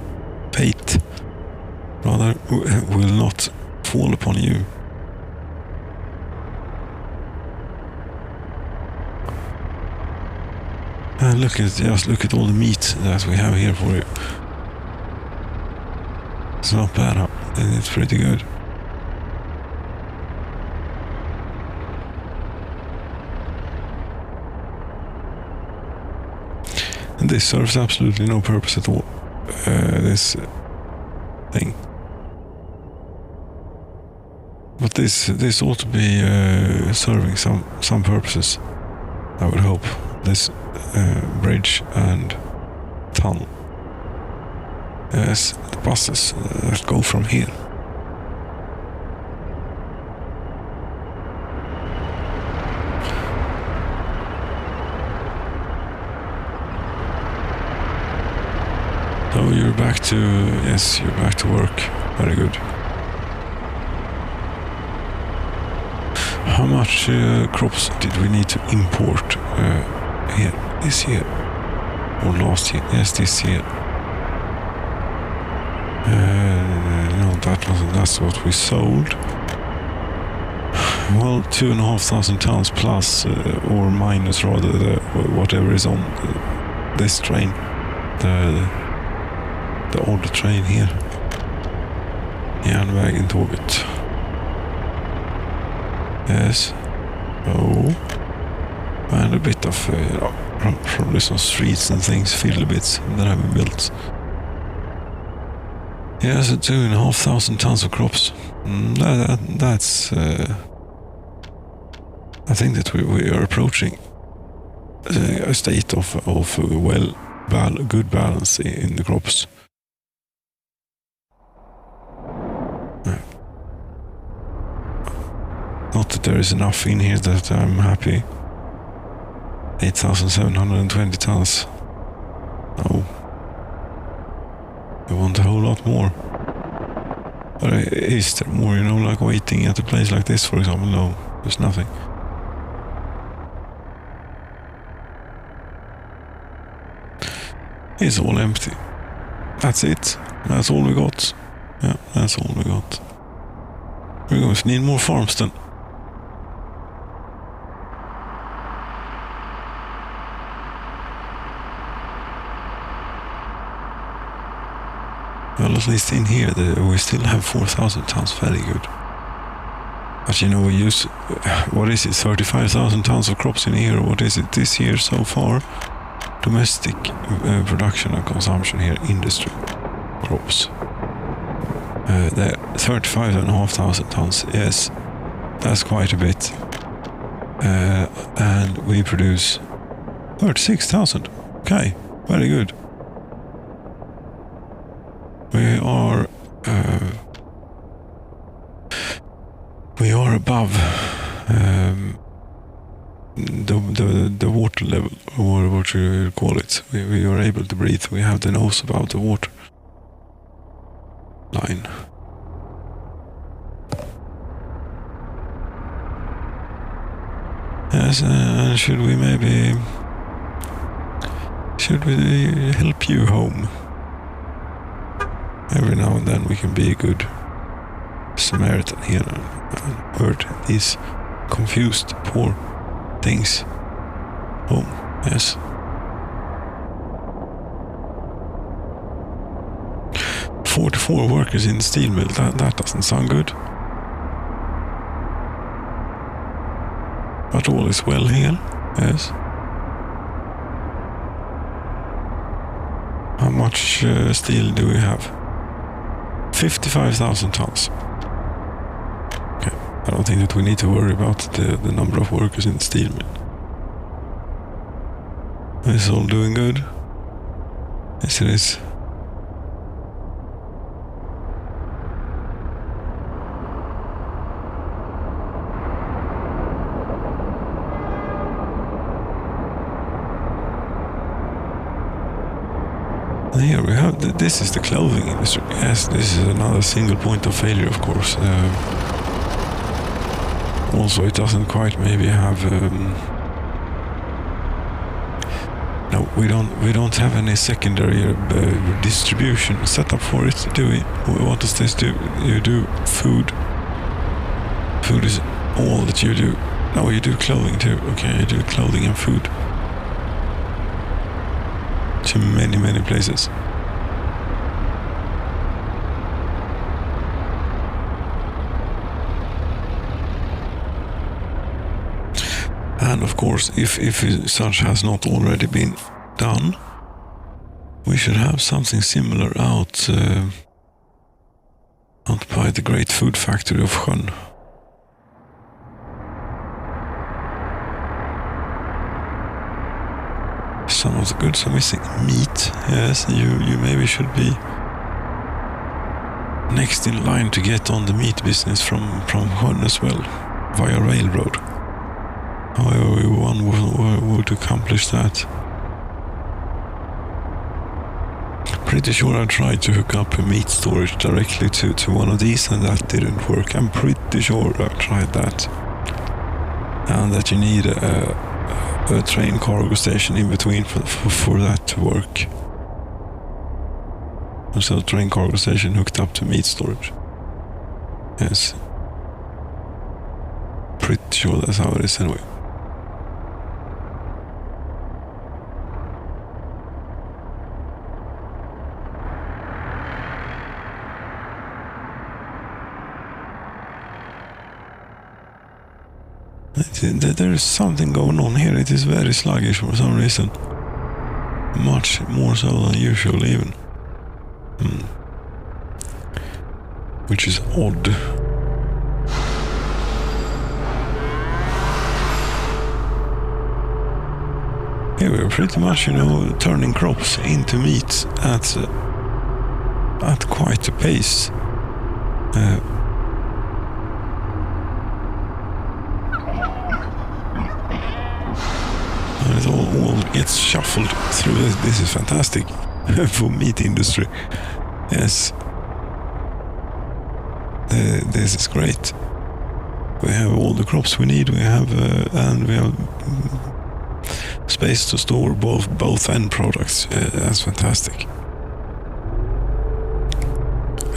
S1: rather will not fall upon you. And look at all the meat that we have here for you. It's not bad, huh? It's pretty good. And this serves absolutely no purpose at all. This thing. But this ought to be serving some purposes, I would hope. This bridge and tunnel. Yes, the buses that go from here. So you're back to work. Very good. How much crops did we need to import here this year or last year? Yes, this year. No, that's what we sold. Well, 2,500 tons plus or minus rather whatever is on this train, the old train here. Järnvägen-tåget. Yes. Oh. And a bit of probably some streets and things, field bits that have been built. Yeah, so 2,500 tons of crops. That's. I think that we are approaching a state of good balance in the crops. Not that there is enough in here that I'm happy. 8,720 tons. No. I want a whole lot more. But is there more, like waiting at a place like this, for example? No, there's nothing. It's all empty. That's it. That's all we got. Yeah, that's all we got. We're going to need more farms then. Well, at least in here, we still have 4,000 tons. Very good. But we use, what is it, 35,000 tons of crops in here? What is it this year so far? Domestic production and consumption here, industry crops. 35,500 tons. Yes, that's quite a bit. And we produce 36,000. Okay, very good. We are above the water level, or what you call it. We are able to breathe. We have the nose above the water line. Yes, and should we help you home? Every now and then we can be a good Samaritan here and herd these confused poor things home. Yes. "44 workers in the steel mill. That doesn't sound good. But all is well here. Yes. How much steel do we have? 55,000 tons. Okay. I don't think that we need to worry about the number of workers in the steel mill. Is all doing good? Yes, it is. Here we have, this is the clothing industry. Yes, this is another single point of failure, of course. Also, it doesn't quite maybe have... no, we don't have any secondary distribution set up for it, do we? What does this do? You do food. Food is all that you do. No, you do clothing too. Okay, you do clothing and food. To many places. And of course, if such has not already been done, we should have something similar out by the great food factory of Sjön. Some of the goods are missing. Meat, yes, you maybe should be next in line to get on the meat business from Sjön as well, via railroad. However one would accomplish that. Pretty sure I tried to hook up a meat storage directly to one of these and that didn't work. I'm pretty sure I tried that. And that you need a train cargo station in between for that to work. So a train cargo station hooked up to meat storage. Yes. Pretty sure that's how it is anyway. There is something going on here. It is very sluggish for some reason. Much more so than usual even. Which is odd. Here we are pretty much, turning crops into meat at quite a pace. And it all gets shuffled through. This is fantastic for meat industry. Yes. This is great. We have all the crops we need. We have and we have space to store both end products. That's fantastic.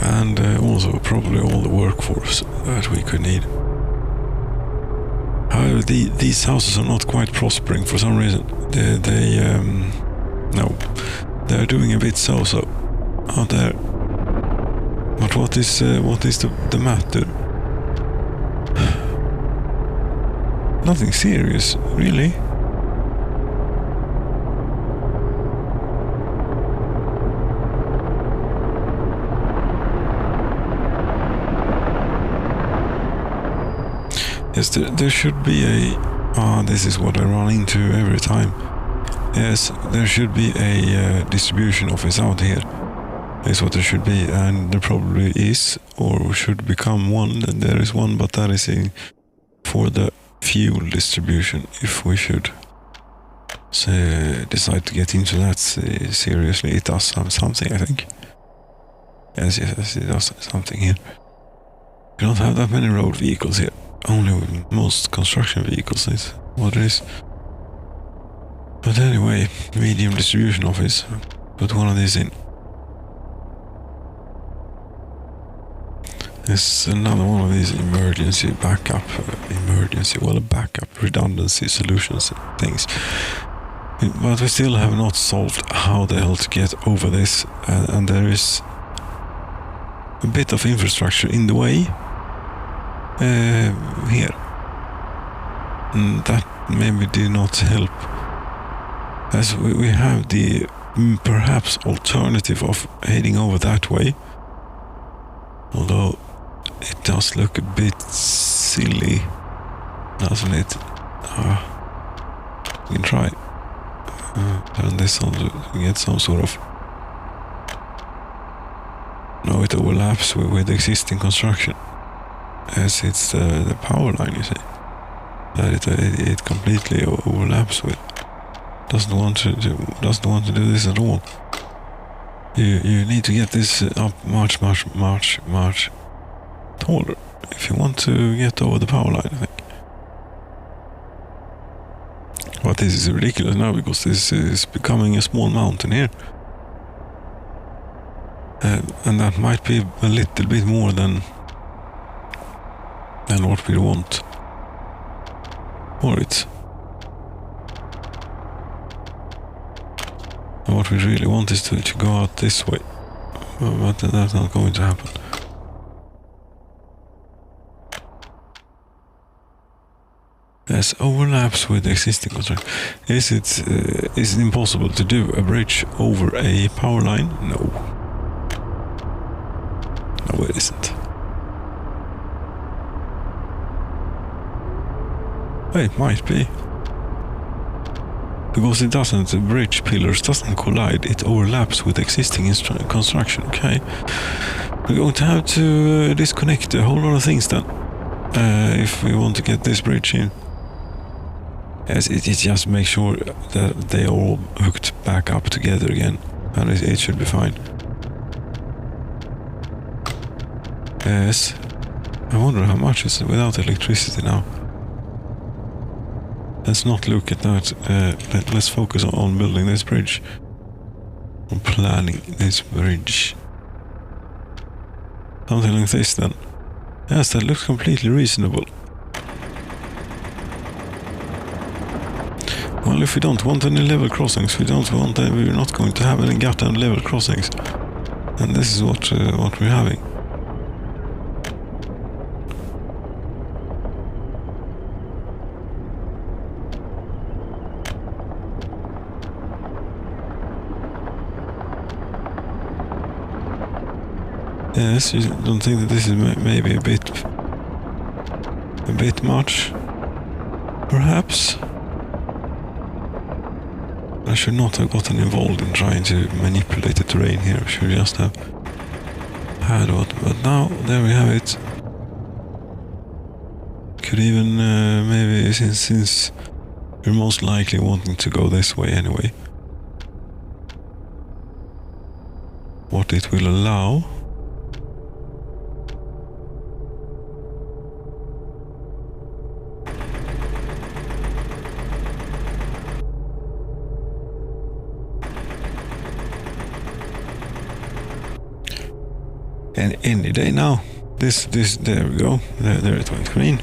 S1: And also probably all the workforce that we could need. However, these houses are not quite prospering for some reason. They're doing a bit so out there. But what is the matter? Nothing serious, really. Yes, there should be a... this is what I run into every time. Yes, there should be a distribution office out here. Is what there should be, and there probably is, or should become one. And there is one, but that is for the fuel distribution if we should decide to get into that seriously. It does something, I think. Yes, it does something here. We don't have that many road vehicles here. Only most construction vehicles is what it is. But anyway, medium distribution office. Put one of these in. There's another one of these emergency backup redundancy solutions things. But we still have not solved how the hell to get over this, and there is a bit of infrastructure in the way here. And that maybe did not help, as we have the perhaps alternative of heading over that way, although it does look a bit silly, doesn't it? We can try turn this on to get some sort of... No, it overlaps with existing construction, as it's the power line, you see, that it completely overlaps with. Doesn't want to do this at all. You need to get this up much taller if you want to get over the power line, I think. But this is ridiculous now, because this is becoming a small mountain here. And that might be a little bit more than what we want for it. And what we really want is to go out this way, but that's not going to happen. Yes, overlaps with existing construction. Is it impossible to do a bridge over a power line? No. No, it isn't. It might be. Because it doesn't, the bridge pillars doesn't collide, it overlaps with existing construction, okay? We're going to have to disconnect a whole lot of things then, if we want to get this bridge in. Yes, it just makes sure that they are all hooked back up together again, and it should be fine. Yes, I wonder how much is without electricity now. Let's not look at that. Let's focus on building this bridge. On planning this bridge. Something like this then. Yes, that looks completely reasonable. Well, if we don't want any level crossings, we're not going to have any goddamn level crossings. And this is what we're having. Yes, you don't think that this is maybe a bit much? Perhaps? I should not have gotten involved in trying to manipulate the terrain here. I should just have had what. But now, there we have it. Could even, maybe, since we're most likely wanting to go this way anyway. What it will allow... And any day now, this, there we go, there it went green.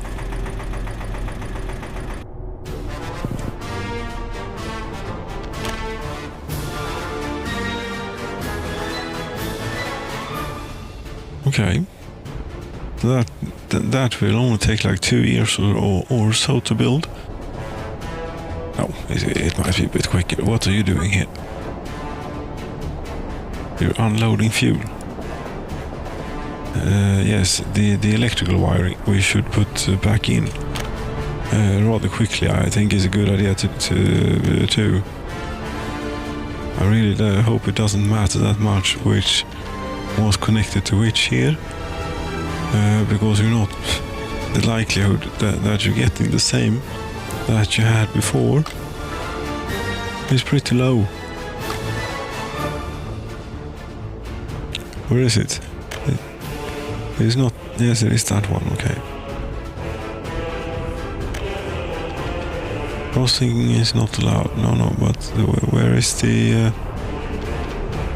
S1: Okay, that will only take like 2 years or so to build. Oh, it might be a bit quicker. What are you doing here? You're unloading fuel. Yes, the electrical wiring we should put back in rather quickly. I think is a good idea to I really hope it doesn't matter that much which was connected to which here, because we're not the likelihood that you're getting the same that you had before is pretty low. Where is it? It's not. Yes, it is that one. Okay. Crossing is not allowed. No. But where is the?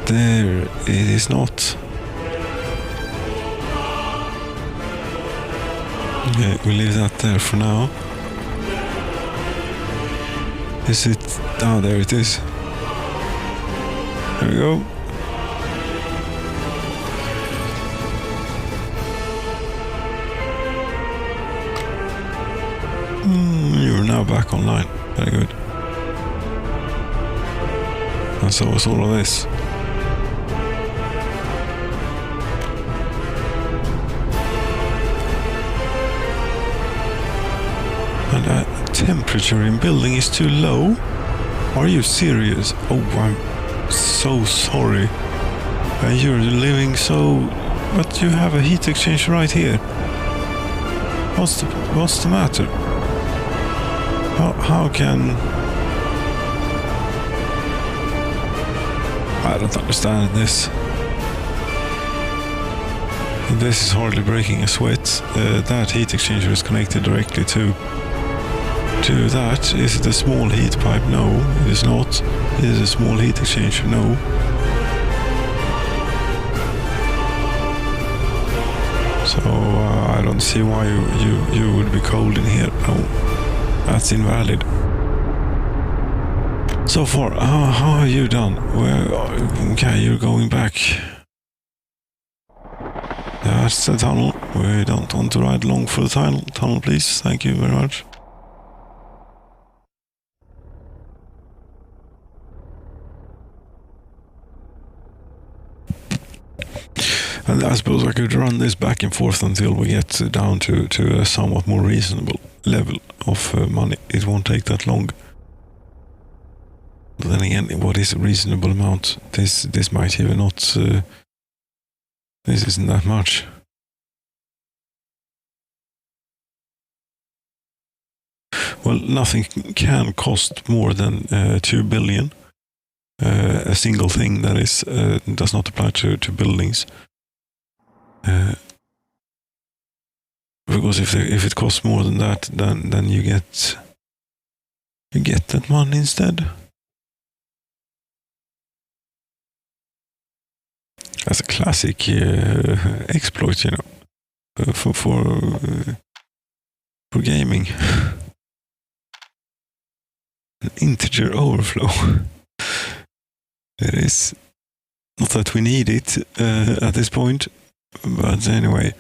S1: There. It is not. Okay, we leave that there for now. Is it? Oh, there it is. There we go. You're now back online. Very good. And so is all of this. And temperature in building is too low? Are you serious? Oh, I'm so sorry. You're living so... But you have a heat exchange right here. What's the matter? How can... I don't understand this. This is hardly breaking a sweat. That heat exchanger is connected directly to that. Is it a small heat pipe? No, it is not. It is a small heat exchanger? No. So I don't see why you would be cold in here. No, that's invalid. So far, how have you done? Okay, you're going back. That's the tunnel. We don't want to ride along for the tunnel, please. Thank you very much. And I suppose I could run this back and forth until we get down to a somewhat more reasonable level of money. It won't take that long. But then again, what is a reasonable amount? This might even not... this isn't that much. Well, nothing can cost more than 2 billion. A single thing that is does not apply to buildings. Because if it costs more than that, then you get that money instead. That's a classic exploit, you know, for gaming. An integer overflow. It is not that we need it at this point, but anyway.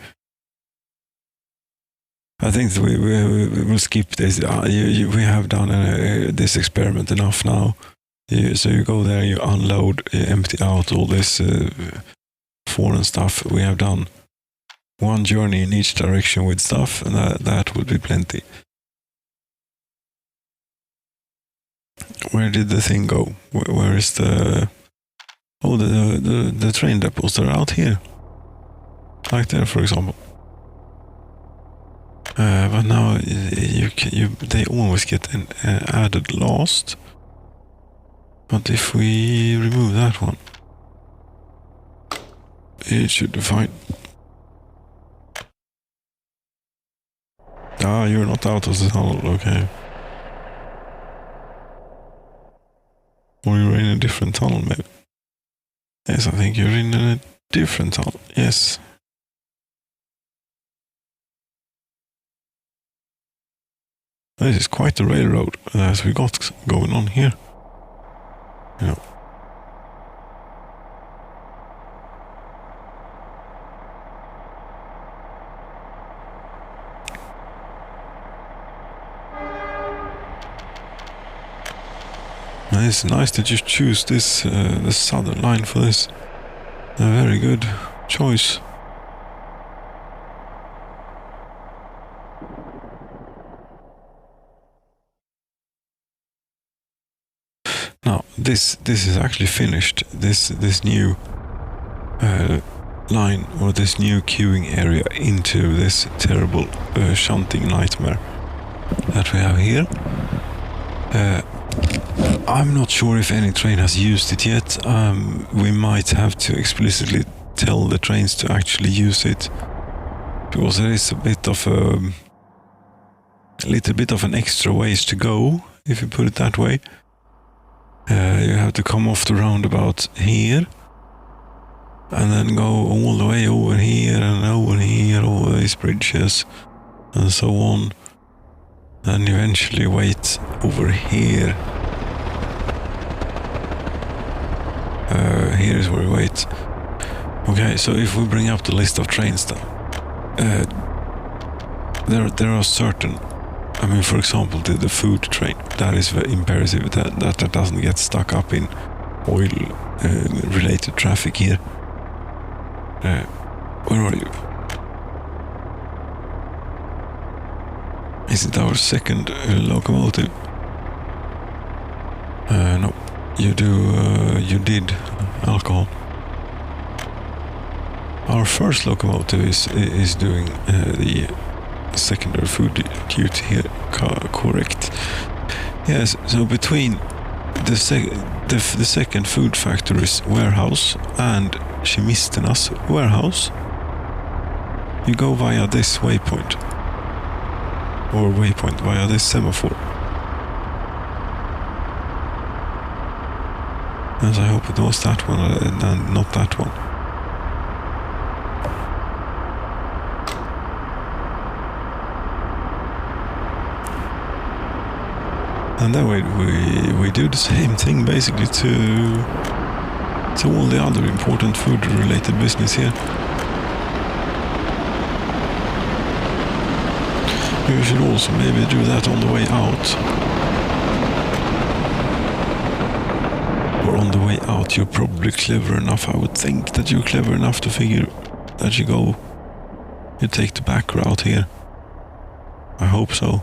S1: I think that we will skip this. We have done this experiment enough now. So you go there, you unload, you empty out all this foreign stuff. We have done one journey in each direction with stuff, and that would be plenty. Where did the thing go? Where is the... Oh, the train depots are out here. Like there, for example. But now they always get added last. But if we remove that one, it should be fine. Ah, you're not out of the tunnel, okay. Or you're in a different tunnel, maybe. Yes, I think you're in a different tunnel, yes. This is quite the railroad as we got going on here. You know. It's nice that you choose this, the southern line for this. A very good choice. Now, this is actually finished. This new line or this new queuing area into this terrible shunting nightmare that we have here. I'm not sure if any train has used it yet. We might have to explicitly tell the trains to actually use it, because there is a little bit of an extra ways to go, if you put it that way. You have to come off the roundabout here and then go all the way over here and over here, over these bridges and so on, and eventually wait over here. Here is where we wait. Okay, so if we bring up the list of trains then, there are certain, I mean, for example, the food train, that is very imperative that doesn't get stuck up in oil related traffic here. Where are you? Is it our second locomotive? No, you did alcohol. Our first locomotive is doing the secondary food duty here, correct? Yes, so between the second food factory's warehouse and Chemisternas warehouse, you go via this waypoint, via this semaphore. As I hope it was that one and not that one. And then we do the same thing basically to all the other important food related business here. You should also maybe do that on the way out. Or on the way out, you're probably clever enough, I would think that you're clever enough to figure that you take the back route here. I hope so.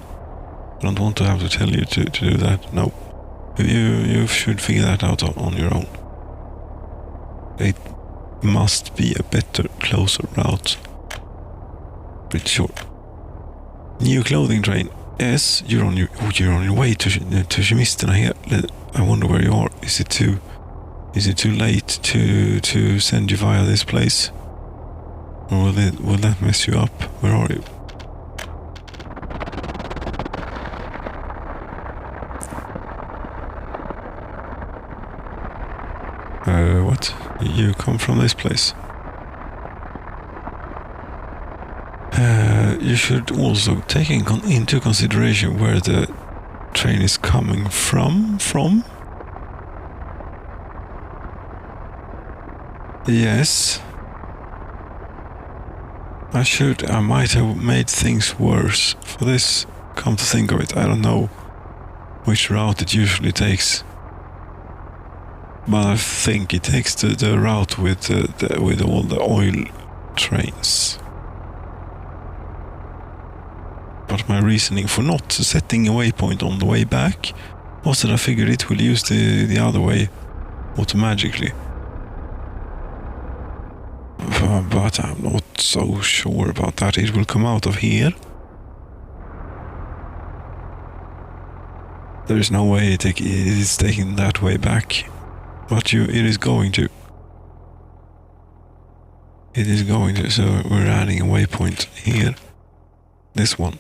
S1: I don't want to have to tell you to do that. No. You should figure that out on your own. It must be a better, closer route. Pretty sure. New clothing train. Yes, you're on your way to Chemisterna here. I wonder where you are. Is it too late to send you via this place? Or will that mess you up? Where are you? What? You come from this place? You should also take into consideration where the train is coming from. Yes. I might have made things worse for this. Come to think of it, I don't know which route it usually takes. But I think it takes the route with all the oil trains. But my reasoning for not setting a waypoint on the way back was that I figured it will use the other way automatically. But I'm not so sure about that. It will come out of here. There is no way it is taking that way back. But it is going to. It is going to, so we're adding a waypoint here. This one.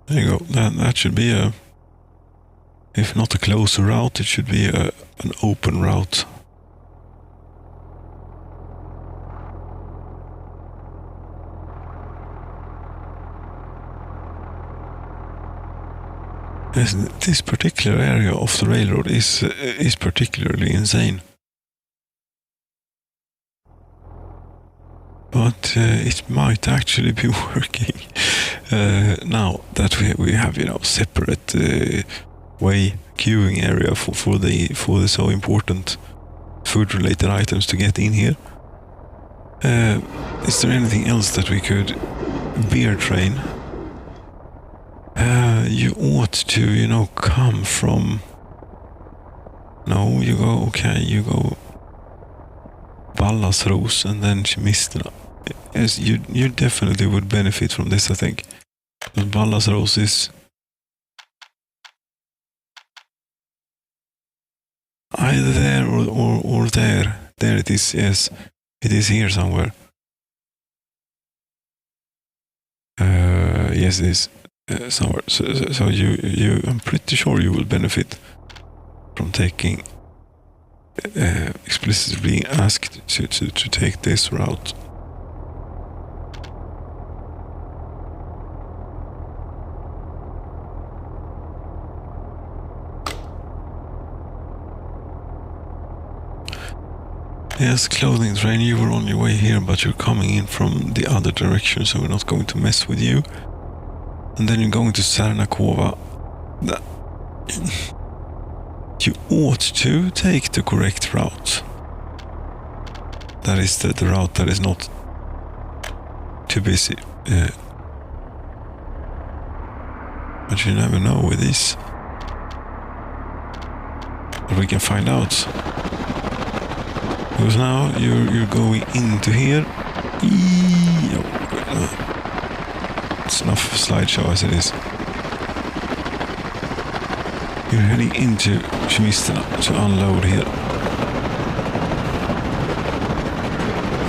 S1: There you go. That should be if not a closer route, it should be an open route. This particular area of the railroad is particularly insane. But it might actually be working now that we have separate way queuing area for the so important food related items to get in here. Is there anything else that we could beer train? You ought to, come from No, you go, okay, you go Ballasros and then Chemisterna. Yes, you definitely would benefit from this, I think. Because Ballasros is either there or there. There it is, yes. It is here somewhere. Yes, it is somewhere. So you, I'm pretty sure you will benefit from taking, explicitly being asked to take this route. Yes, clothing train, you were on your way here, but you're coming in from the other direction, so we're not going to mess with you. And then you're going to Sernakova. You ought to take the correct route. That is the route that is not too busy. But you never know with this. But we can find out. Because now you're going into here. It's enough slideshow as it is. You're heading into Chemisterna to unload here.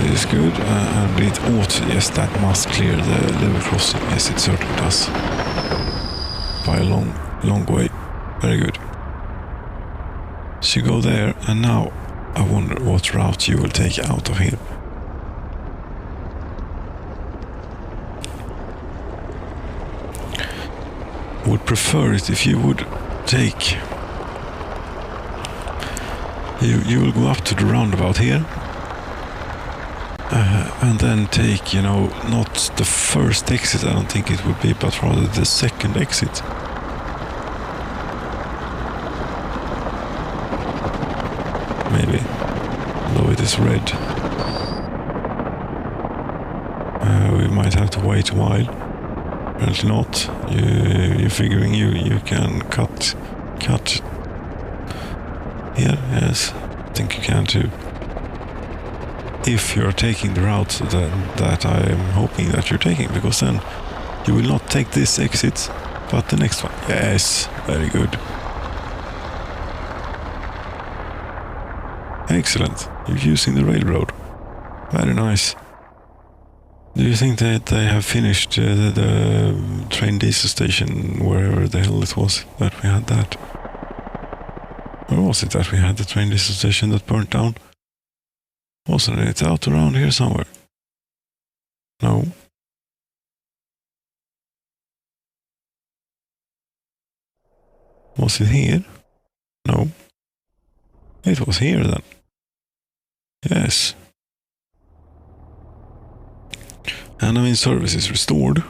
S1: This is good, and it ought, yes, that must clear the level crossing. Yes, it certainly does. By a long way. Very good. So you go there, and now I wonder what route you will take out of here. Would prefer it if you would take... You will go up to the roundabout here. And then take, not the first exit, I don't think it would be, but rather the second exit. Maybe, though it is red. We might have to wait a while. Apparently not. You're figuring you can cut here, yes. I think you can too. If you're taking the route that I am hoping that you're taking, because then you will not take this exit, but the next one. Yes, very good. Excellent. You're using the railroad. Very nice. Do you think that they have finished the train diesel station, wherever the hell it was that we had that? Where was it that we had the train diesel station that burnt down? Wasn't it out around here somewhere? No. Was it here? No. It was here then. Yes. And I mean, service is restored.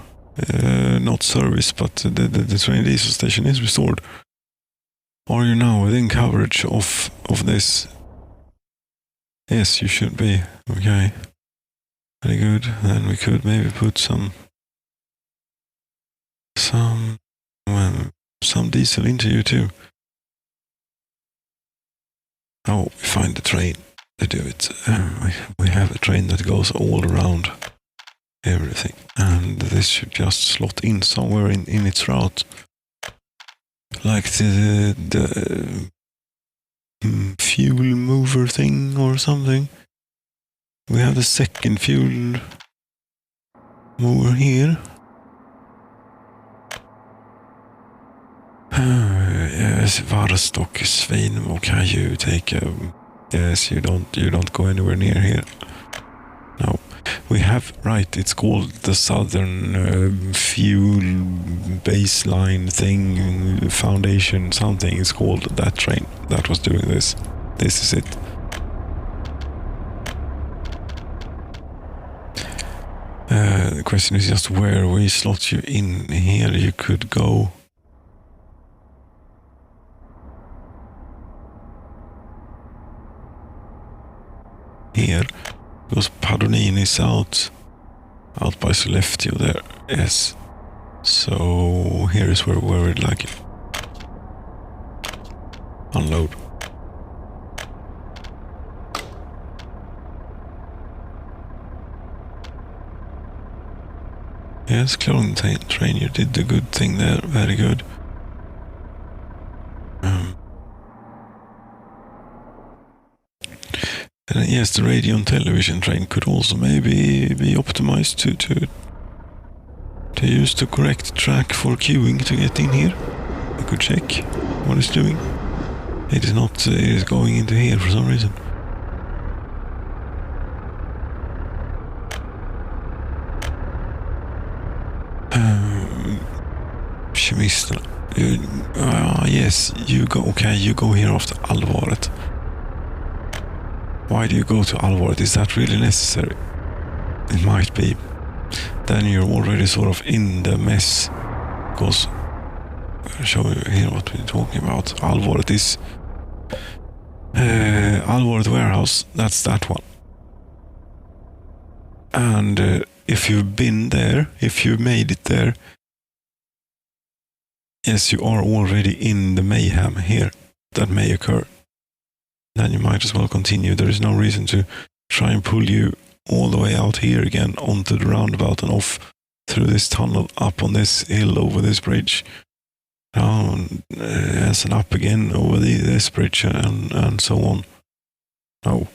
S1: Not service, but the train diesel station is restored. Are you now within coverage of this? Yes, you should be. Okay. Very good. Then we could maybe put some diesel into you too. Oh, we find the train to do it. We have a train that goes all around everything, and this should just slot in somewhere in its route, like the fuel mover thing or something. We have the second fuel mover here. Yes, Varstock is Svinemo. Can you take a... Yes, you don't go anywhere near here. No. We have, right, it's called the Southern Fuel Baseline thing, Foundation something. It's called that train that was doing this. This is it. The question is just where we slot you in here. You could go... here, because Padonini is out by Sollefteå there. Yes. So here is where we'd like it. Unload. Yes, clone train, you did the good thing there. Very good. And yes, the radio and television train could also maybe be optimized to use the correct track for queuing to get in here. I could check what it's doing. It is not. It is going into here for some reason. Kemisterna. Yes, you go. Okay, you go here after allvaret. Why do you go to allvaret? Is that really necessary? It might be. Then you're already sort of in the mess. Because I'll show you here what we're talking about. Allvaret is Allvaret warehouse. That's that one. And if you've been there, if you made it there, yes, you are already in the mayhem here that may occur. Then you might as well continue. There is no reason to try and pull you all the way out here again onto the roundabout and off through this tunnel, up on this hill, over this bridge, down, yes, and up again over this bridge and so on. No.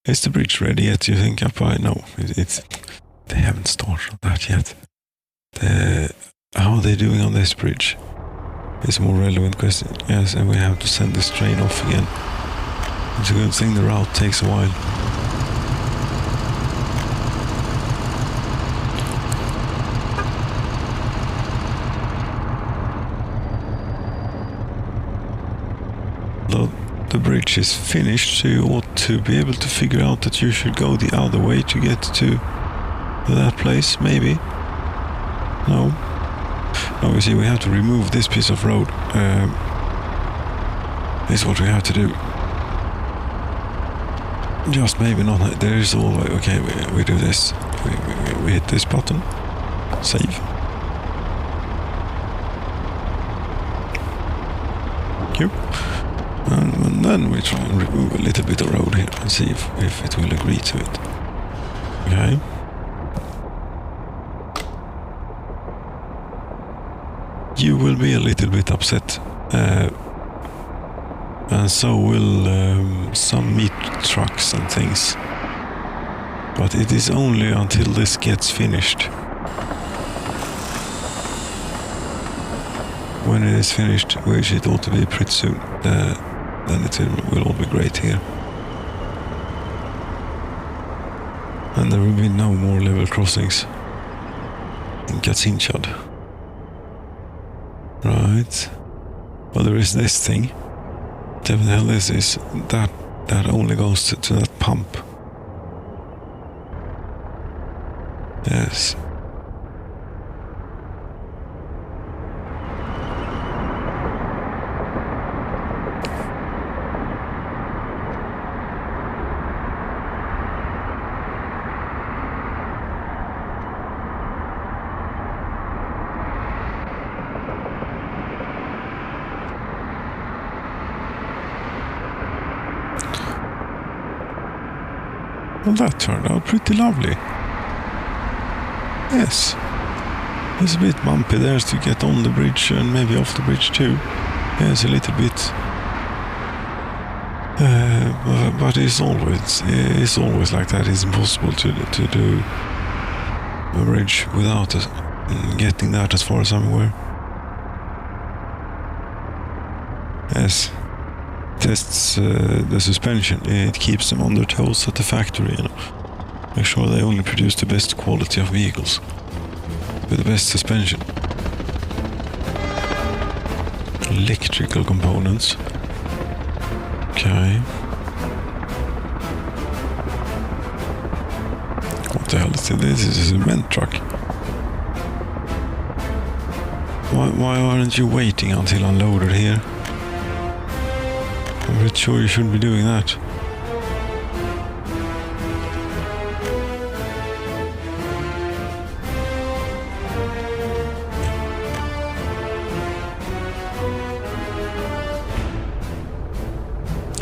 S1: Is the bridge ready yet, you think, up by? No, they haven't started on that yet. How are they doing on this bridge? It's a more relevant question. Yes, and we have to send this train off again. It's a good thing the route takes a while. Though the bridge is finished, so you ought to be able to figure out that you should go the other way to get to that place, maybe? No? No, you see, we have to remove this piece of road. This is what we have to do. Just maybe not. There is always... Okay, we do this. We hit this button. Save. Thank you. And then we try and remove a little bit of road here and see if it will agree to it. Okay. You will be a little bit upset, and so will some meat trucks and things. But it is only until this gets finished. When it is finished, which it ought to be pretty soon, then it will all be great here. And there will be no more level crossings in Katzinchad. Right. Well, there is this thing. Whatever the hell this is, that only goes to that pump. Yes. Well, that turned out pretty lovely. Yes. It's a bit bumpy there to get on the bridge and maybe off the bridge too. Yes, a little bit. But it's always like that. It's impossible to do a bridge without getting that as far as I'm aware. Yes. Tests the suspension. It keeps them on their toes at the factory, you know. Make sure they only produce the best quality of vehicles with the best suspension. Electrical components. Okay. What the hell is this? This is a cement truck. Why aren't you waiting until unloaded here? I'm pretty sure you shouldn't be doing that.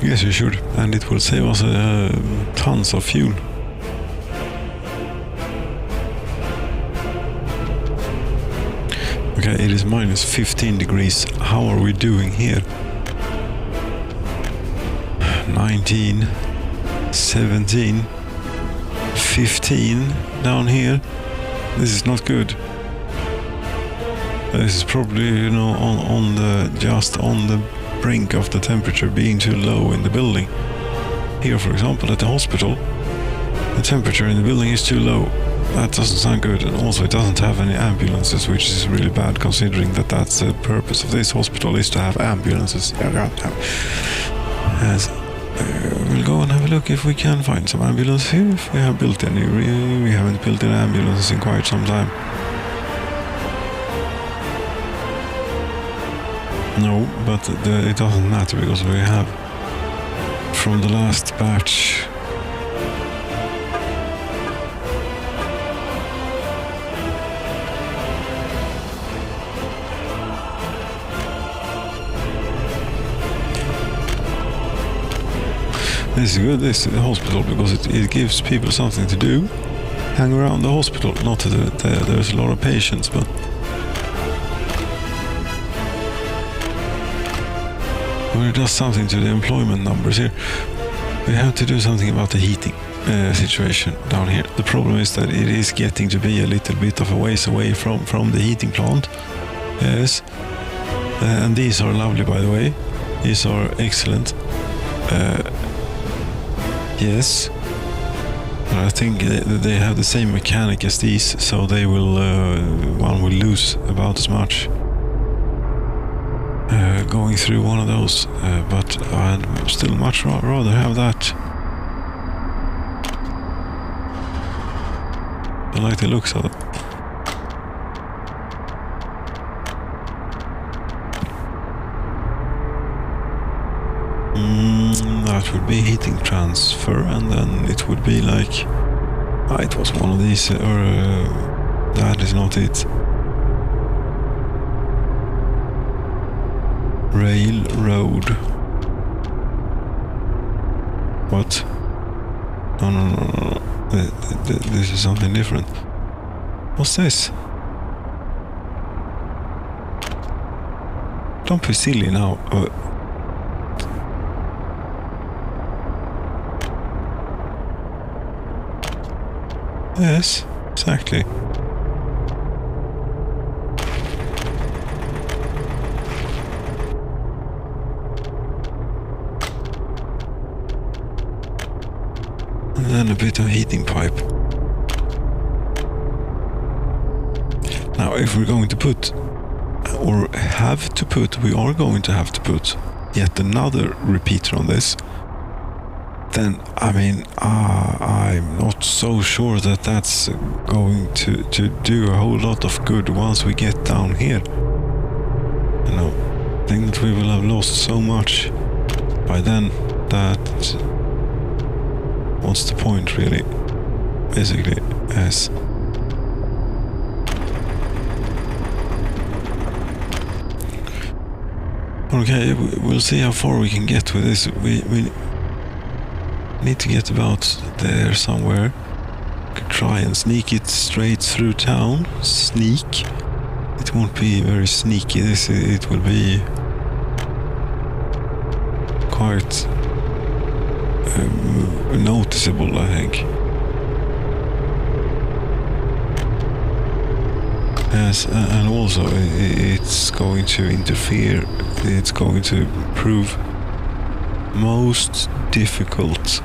S1: Yes, you should. And it will save us tons of fuel. Okay, it is minus 15 degrees. How are we doing here? 19, 17, 15 down here. This is not good. This is probably, you know, just on the brink of the temperature being too low in the building. Here, for example, at the hospital, the temperature in the building is too low. That doesn't sound good, and also it doesn't have any ambulances, which is really bad considering that that's the purpose of this hospital, is to have ambulances. Yes. We'll go and have a look if we can find some ambulances here, if we have built any. We haven't built any ambulances in quite some time. No, but it doesn't matter because we have from the last batch this is good, this hospital, because it gives people something to do. Hang around the hospital. Not that there's a lot of patients, but well, it does something to the employment numbers here. We have to do something about the heating situation down here. The problem is that it is getting to be a little bit of a ways away from the heating plant. Yes. And these are lovely, by the way. These are excellent. Yes. I think they have the same mechanic as these, so they will one will lose about as much going through one of those, but I'd still much rather have that. I like the looks of it. That would be heating transfer, and then it would be like it was one of these, or that is not it. Railroad. What? No. This is something different. What's this? Don't be silly now. Yes, exactly. And then a bit of heating pipe. Now, if we're going to put, or have to put, we are going to have to put yet another repeater on this, then, I mean, I'm not so sure that that's going to do a whole lot of good once we get down here. You know, I think that we will have lost so much by then that what's the point, really? Basically, yes. Okay, we'll see how far we can get with this. We need to get about there somewhere. Could try and sneak it straight through town. Sneak. It won't be very sneaky. It will be quite noticeable, I think. Yes, and also it's going to interfere. It's going to prove most difficult.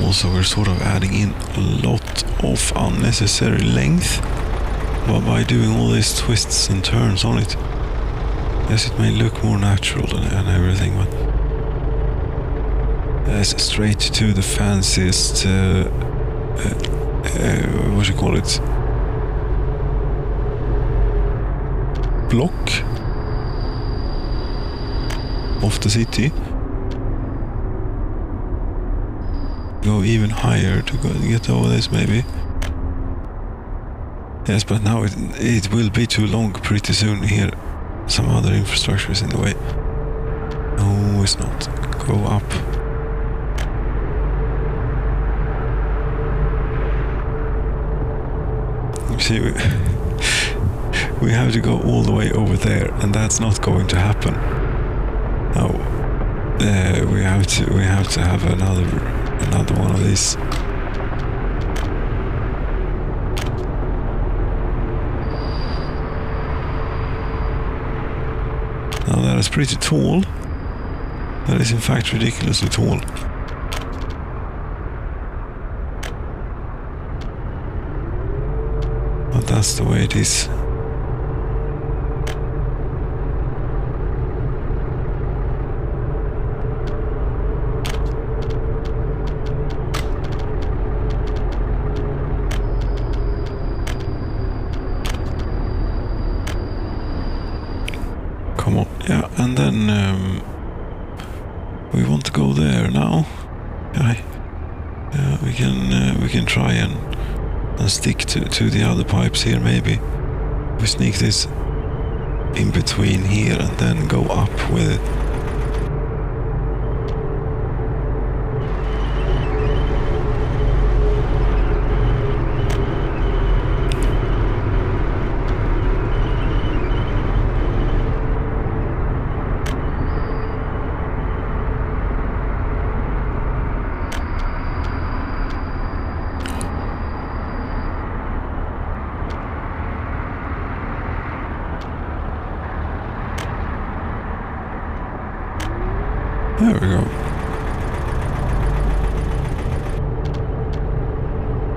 S1: Also, we're sort of adding in a lot of unnecessary length by doing all these twists and turns on it. Yes, it may look more natural and everything, but that's straight to the fanciest what do you call it? Block of the city. Go even higher to get over this, maybe. Yes, but now it will be too long pretty soon here. some other infrastructure is in the way. No, it's not. Go up. You see, we have to go all the way over there, and that's not going to happen. No, we have to have another one of these. Now that is pretty tall. That is in fact ridiculously tall. But that's the way it is. Come on, yeah, and then we want to go there now. Yeah, we can try and stick to the other pipes here. Maybe we sneak this in between here and then go up with it. There we go.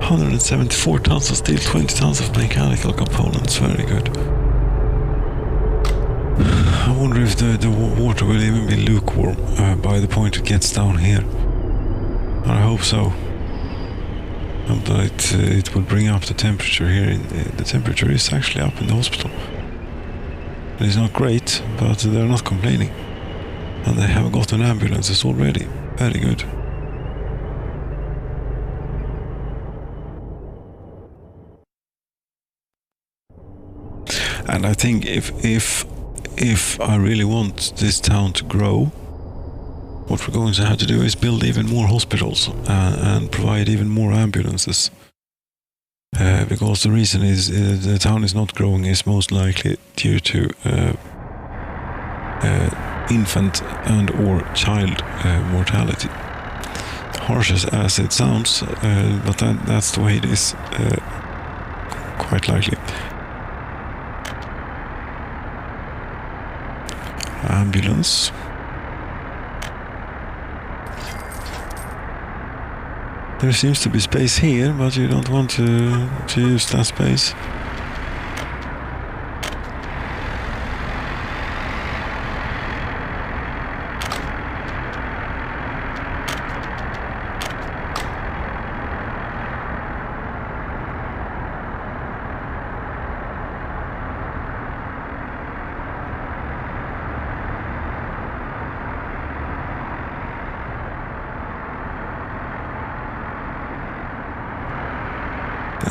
S1: 174 tons of steel, 20 tons of mechanical components. Very good. I wonder if the water will even be lukewarm by the point it gets down here. I hope so. But it will bring up the temperature here. The temperature is actually up in the hospital. It's not great, but they're not complaining. And they have gotten ambulances already. Very good. And I think if I really want this town to grow, what we're going to have to do is build even more hospitals and provide even more ambulances. Because the reason is the town is not growing is most likely due to infant and or child mortality. Harsh as it sounds, but that's the way it is, quite likely. Ambulance. There seems to be space here, but you don't want to use that space.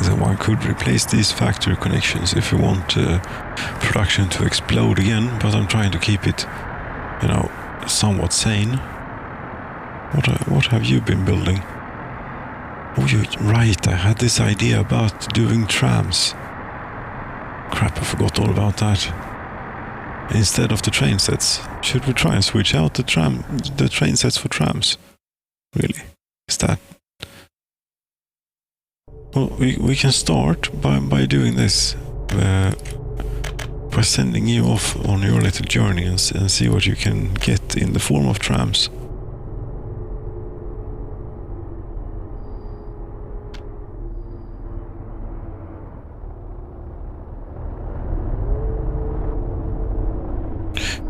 S1: So one could replace these factory connections if you want production to explode again, but I'm trying to keep it, somewhat sane. What have you been building? Oh, you're right, I had this idea about doing trams. Crap, I forgot all about that. Instead of the train sets, should we try and switch out the train sets for trams? Really? Is that... Well, we can start by doing this, by sending you off on your little journey and see what you can get in the form of trams.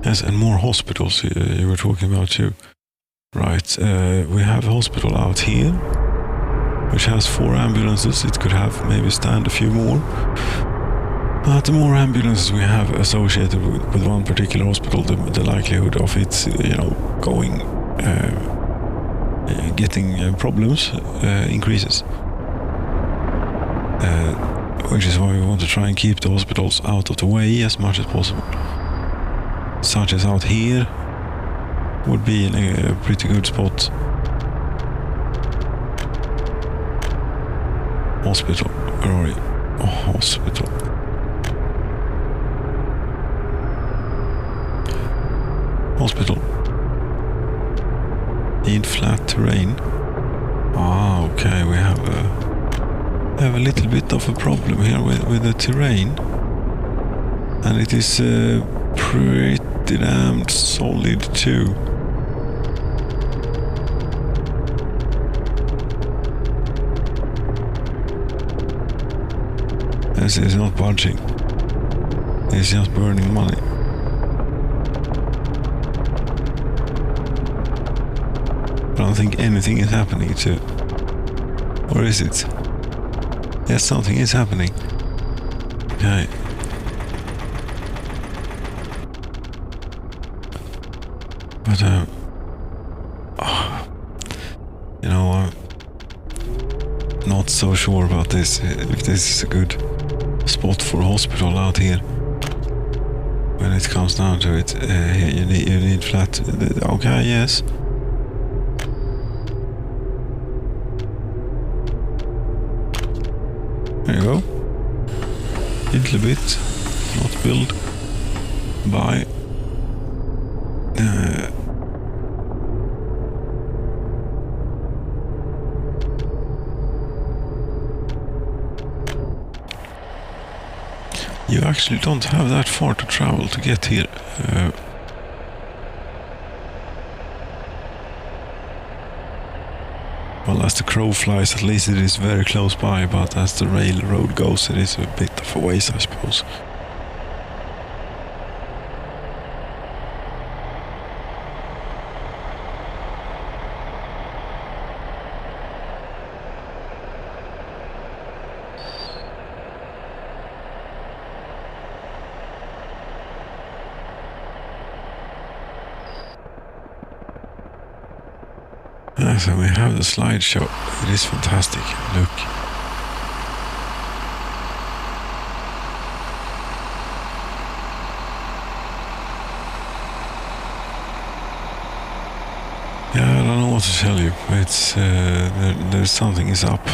S1: Yes, and more hospitals you were talking about too. Right, we have a hospital out here, which has 4 ambulances. It could have maybe stand a few more. But the more ambulances we have associated with one particular hospital, the likelihood of it, going, getting problems increases. Which is why we want to try and keep the hospitals out of the way as much as possible. such as out here, would be in a pretty good spot. Hospital, where are you? Oh, hospital. Hospital. Need flat terrain. Ah, okay, we have a little bit of a problem here with the terrain. And it is pretty damn solid too. This is not budging. It's just burning money. I don't think anything is happening to... Or is it? Yes, something is happening. Okay. But, you know, I'm not so sure about this, if this is a good spot for a hospital out here. When it comes down to it, you need flat... Okay, yes. There you go. Little bit. Not build. Buy. You actually don't have that far to travel to get here. Well, as the crow flies, at least it is very close by, but as the railroad goes, it is a bit of a ways, I suppose. So we have the slideshow. It is fantastic. Look. Yeah, I don't know what to tell you. It's there's something is up.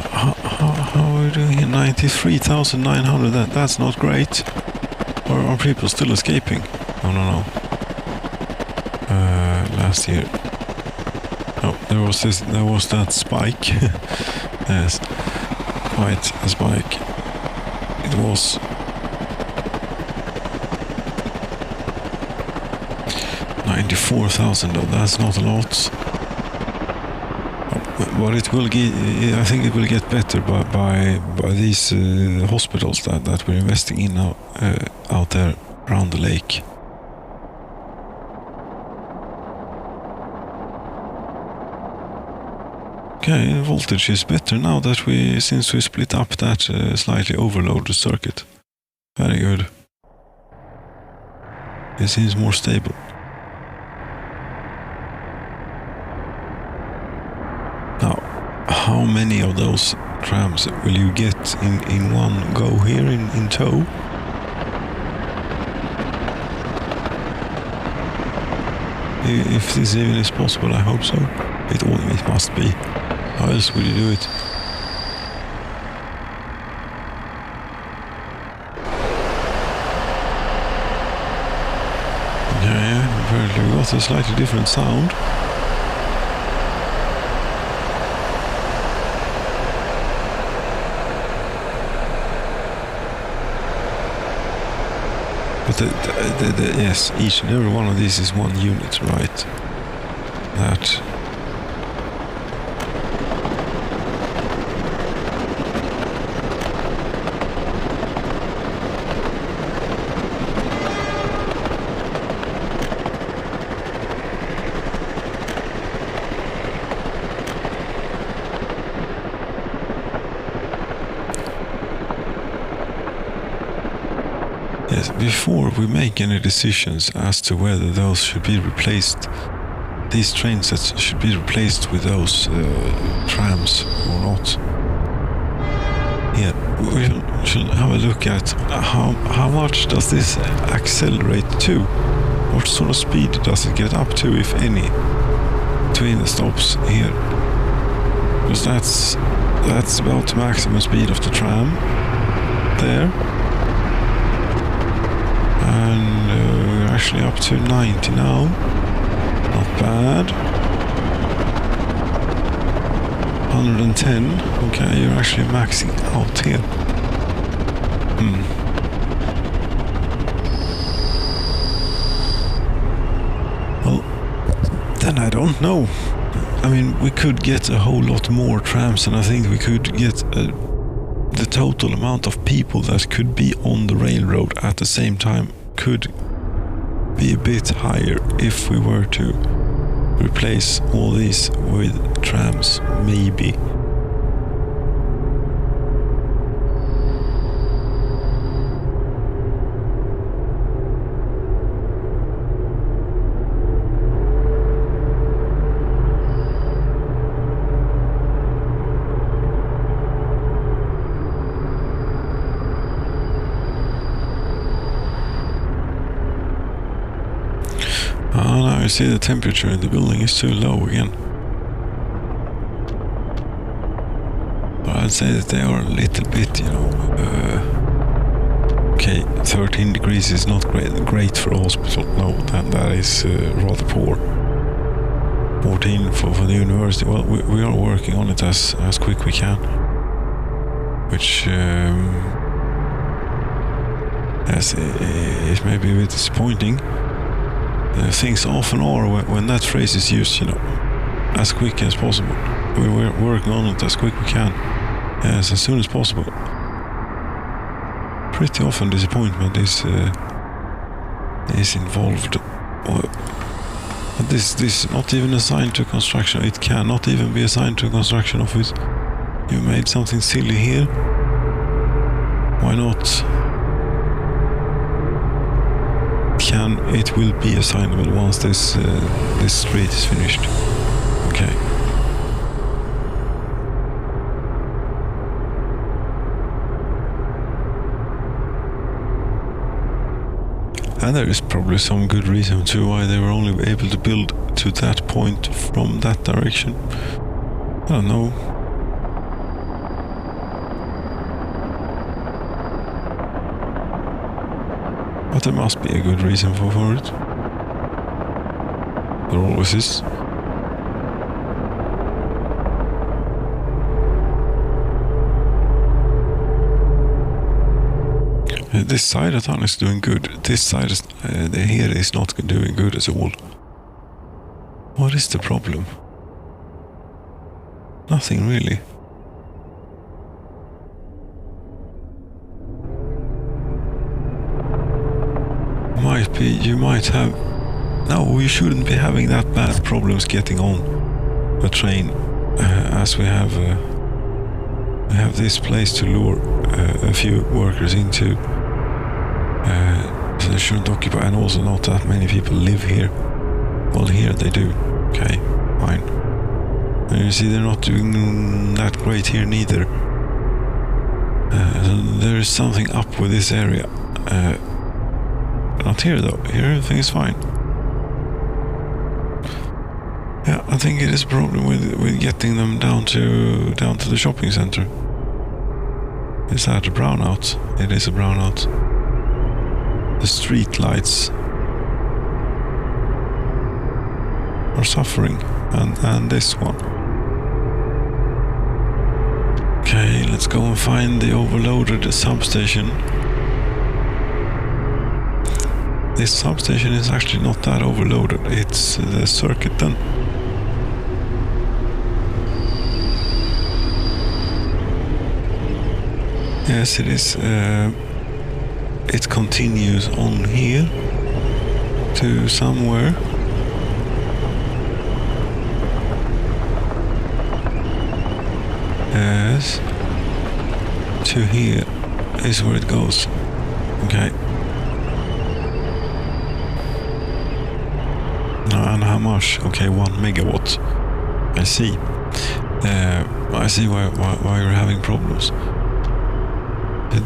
S1: How are we doing here? 93,900. That's not great. Or are people still escaping? No. Last year. Oh, there was that spike. Yes, quite a spike. It was 94,000. That's not a lot. But it will get. I think it will get better by these hospitals that we're investing in now out there around the lake. Okay, voltage is better now that since we split up that slightly overloaded circuit. Very good. It seems more stable. Now, how many of those trams will you get in one go here in tow? If this even is possible, I hope so. It must be. How else would you do it? Yeah, apparently we got a slightly different sound. But yes, each and every one of these is one unit, right? That. Yes, before we make any decisions as to whether those should be replaced, these train sets should be replaced with those trams or not. Yeah, we should have a look at how much does this accelerate to? What sort of speed does it get up to, if any, between the stops here? Because that's about the maximum speed of the tram there. And we're actually up to 90 now. Not bad. 110. Okay, you're actually maxing out here. Well, then I don't know. I mean, we could get a whole lot more trams, and I think we could get the total amount of people that could be on the railroad at the same time could be a bit higher if we were to replace all these with trams, maybe. Now you see the temperature in the building is too low again. But I'd say that they are a little bit, okay, 13 degrees is not great for a hospital. No, that is rather poor. 14 for the university. Well, we are working on it as quick we can. Which, yes, it may be a bit disappointing. Things often are when that phrase is used, as quick as possible. We're working on it as quick we can, as soon as possible. Pretty often disappointment is involved. But this is not even assigned to construction. It cannot even be assigned to a construction office. You made something silly here. Why not? It will be assignable once this street is finished. Okay. And there is probably some good reason too why they were only able to build to that point from that direction. I don't know. But there must be a good reason for it. There always is. This side of town is doing good. This side is, here is not doing good at all. What is the problem? Nothing really. You might have... No, you shouldn't be having that bad problems getting on a train, as we have this place to lure a few workers into. So they shouldn't occupy, and also not that many people live here. Well, here they do. Okay, fine. And you see, they're not doing that great here neither. There is something up with this area. Not here though. Here everything is fine. Yeah, I think it is a problem with getting them down to the shopping center. Is that a brownout? It is a brownout. The street lights are suffering, and this one. Okay, let's go and find the overloaded substation. This substation is actually not that overloaded. It's the circuit then. Yes, it is. It continues on here to somewhere. Yes. To here is where it goes. Okay. And how much? Okay, 1 megawatt. I see. I see why you're having problems.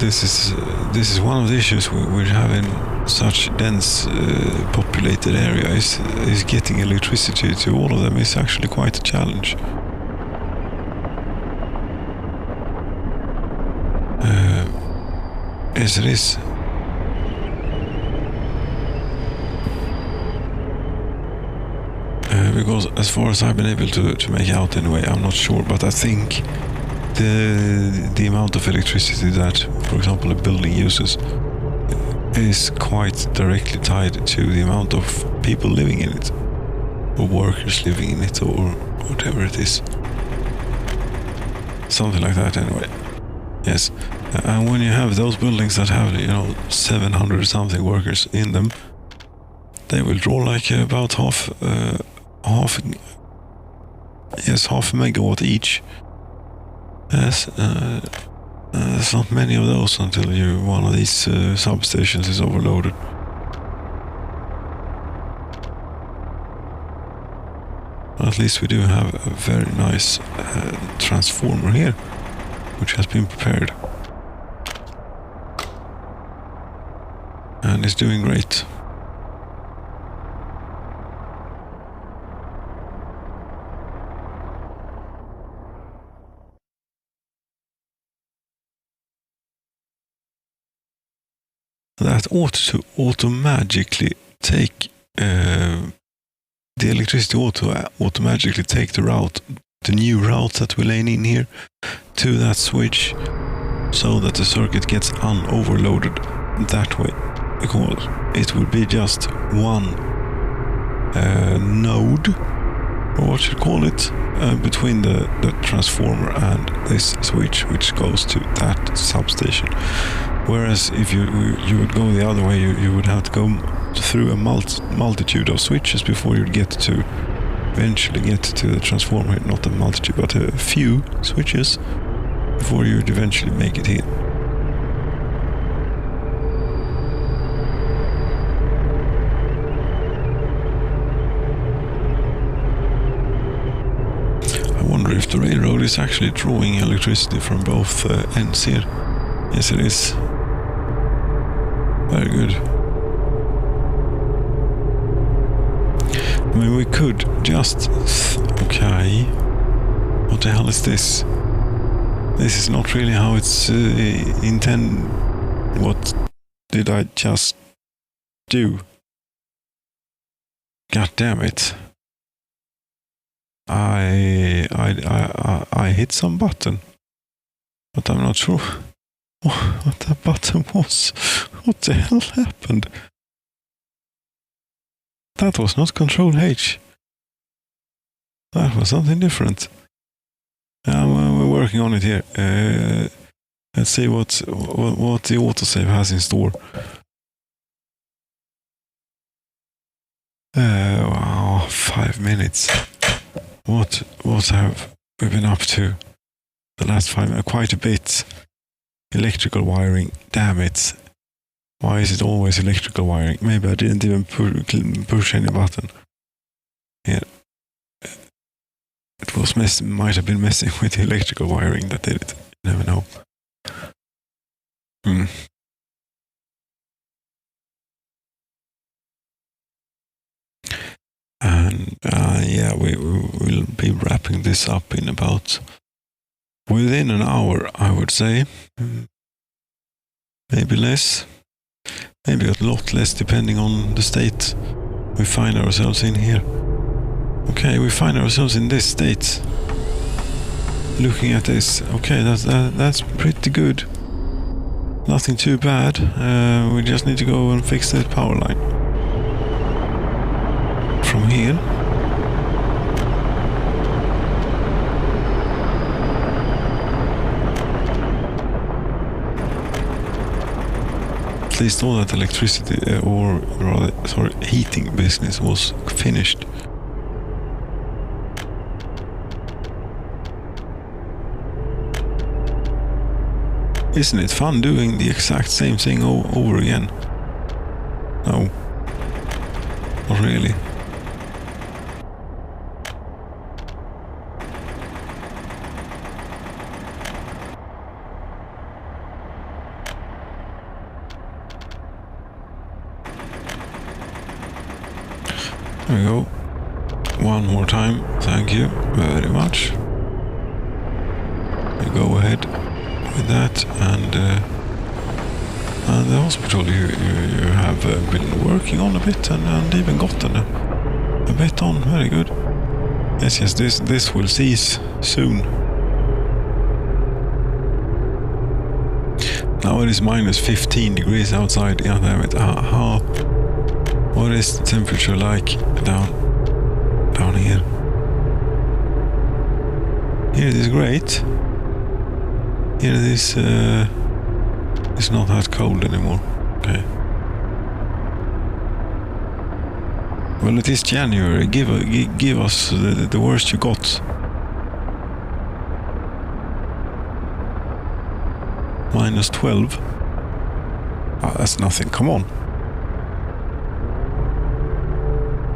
S1: This is one of the issues we have in such dense populated area. Is getting electricity to all of them is actually quite a challenge. Yes, it is. Because as far as I've been able to make out anyway, I'm not sure, but I think the amount of electricity that, for example, a building uses is quite directly tied to the amount of people living in it, or workers living in it, or whatever it is. Something like that anyway. Yes. And when you have those buildings that have, 700 something workers in them, they will draw like about half a megawatt each. Yes, there's not many of those until one of these substations is overloaded. But at least we do have a very nice transformer here, which has been prepared. And is doing great. That ought to automatically take the electricity automatically take the new route that we're laying in here to that switch, so that the circuit gets unoverloaded that way, because it would be just one node, or what you call it, between the transformer and this switch, which goes to that substation. Whereas if you would go the other way, you would have to go through a multitude of switches before you'd eventually get to the transformer. Not a multitude, but a few switches before you'd eventually make it here. I wonder if the railroad is actually drawing electricity from both ends here. Yes, it is. Very good. I mean, we could just... Okay. What the hell is this? This is not really how it's intended. What did I just do? God damn it. I hit some button. But I'm not sure what that button was. What the hell happened? That was not Control H. That was something different. We're working on it here. Let's see what the autosave has in store. Wow, 5 minutes. What have we been up to the last 5 minutes? Quite a bit. Electrical wiring. Damn it. Why is it always electrical wiring? Maybe I didn't even push any button. Yeah. It was might have been messing with the electrical wiring that did it. You never know. And yeah, we will be wrapping this up in about within an hour, I would say. Maybe less. Maybe a lot less, depending on the state we find ourselves in here. Okay, we find ourselves in this state. Looking at this, okay, that's pretty good. Nothing too bad. We just need to go and fix that power line. From here. At least all that electricity, or rather, sorry, heating business was finished. Isn't it fun doing the exact same thing over again? No. Not really. There we go. One more time. Thank you very much. You go ahead with that, and the hospital you have been working on a bit and even gotten a bit on. Very good. Yes, this will cease soon. Now it is minus 15 degrees outside. Yeah, damn it. What is the temperature like down here? Here it is great. Here it is. It's not that cold anymore. Okay. Well, it is January. Give us the worst you got. Minus 12. Oh, that's nothing. Come on.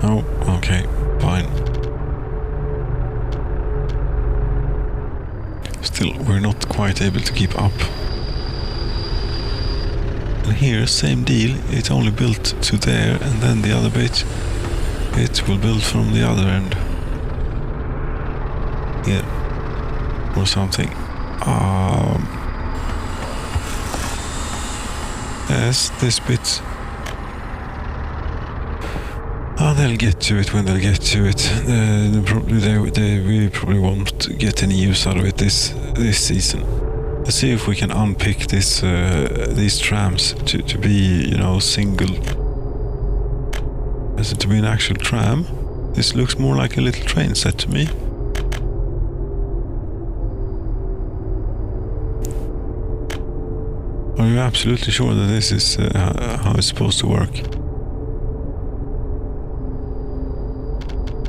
S1: Oh, okay. Fine. Still, we're not quite able to keep up. And here, same deal. It's only built to there, and then the other bit, it will build from the other end. Here. Or something. Yes, this bit. They'll get to it when they'll get to it. We probably won't get any use out of it this season. Let's see if we can unpick these trams to be, single. As to be an actual tram. This looks more like a little train set to me. Are you absolutely sure that this is how it's supposed to work?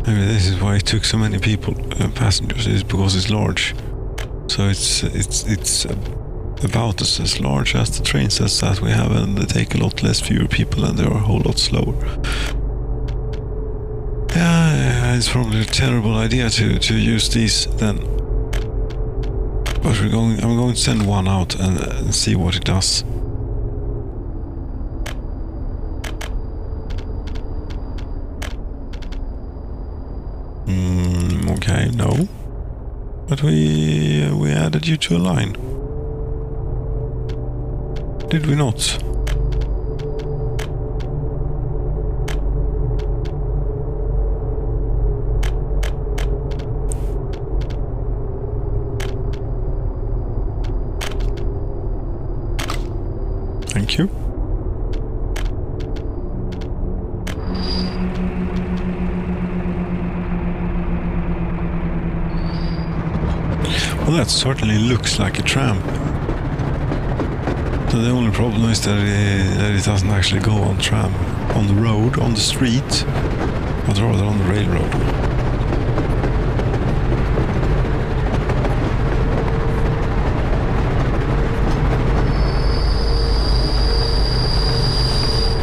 S1: Maybe this is why it took so many passengers. Is because it's large. So it's about as large as the train sets that we have, and they take a lot fewer people, and they're a whole lot slower. Yeah, it's probably a terrible idea to use these then. But I'm going to send one out and see what it does. Okay, no. But we added you to a line. Did we not? Thank you. Well, that certainly looks like a tram. So the only problem is that it doesn't actually go on the road, on the street, but rather on the railroad.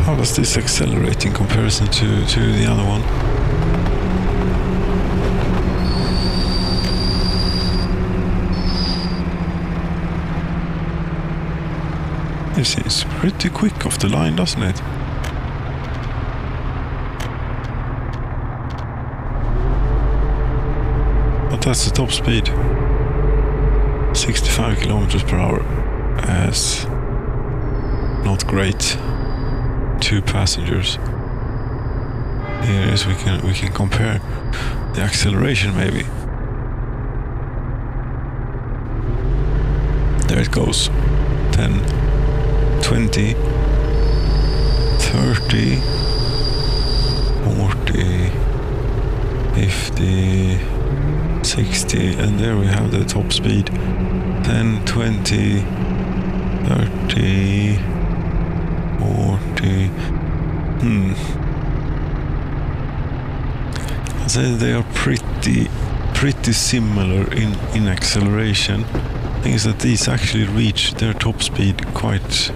S1: How does this accelerate in comparison to the other one? This is pretty quick off the line, doesn't it? But that's the top speed. 65 kilometers per hour. That's not great. 2 passengers. Here is we can compare the acceleration maybe. There it goes. 10, 20, 30, 40, 50, 60, and there we have the top speed. 10, 20, 30, 40. I'd say they are pretty similar in acceleration. The thing is that these actually reach their top speed quite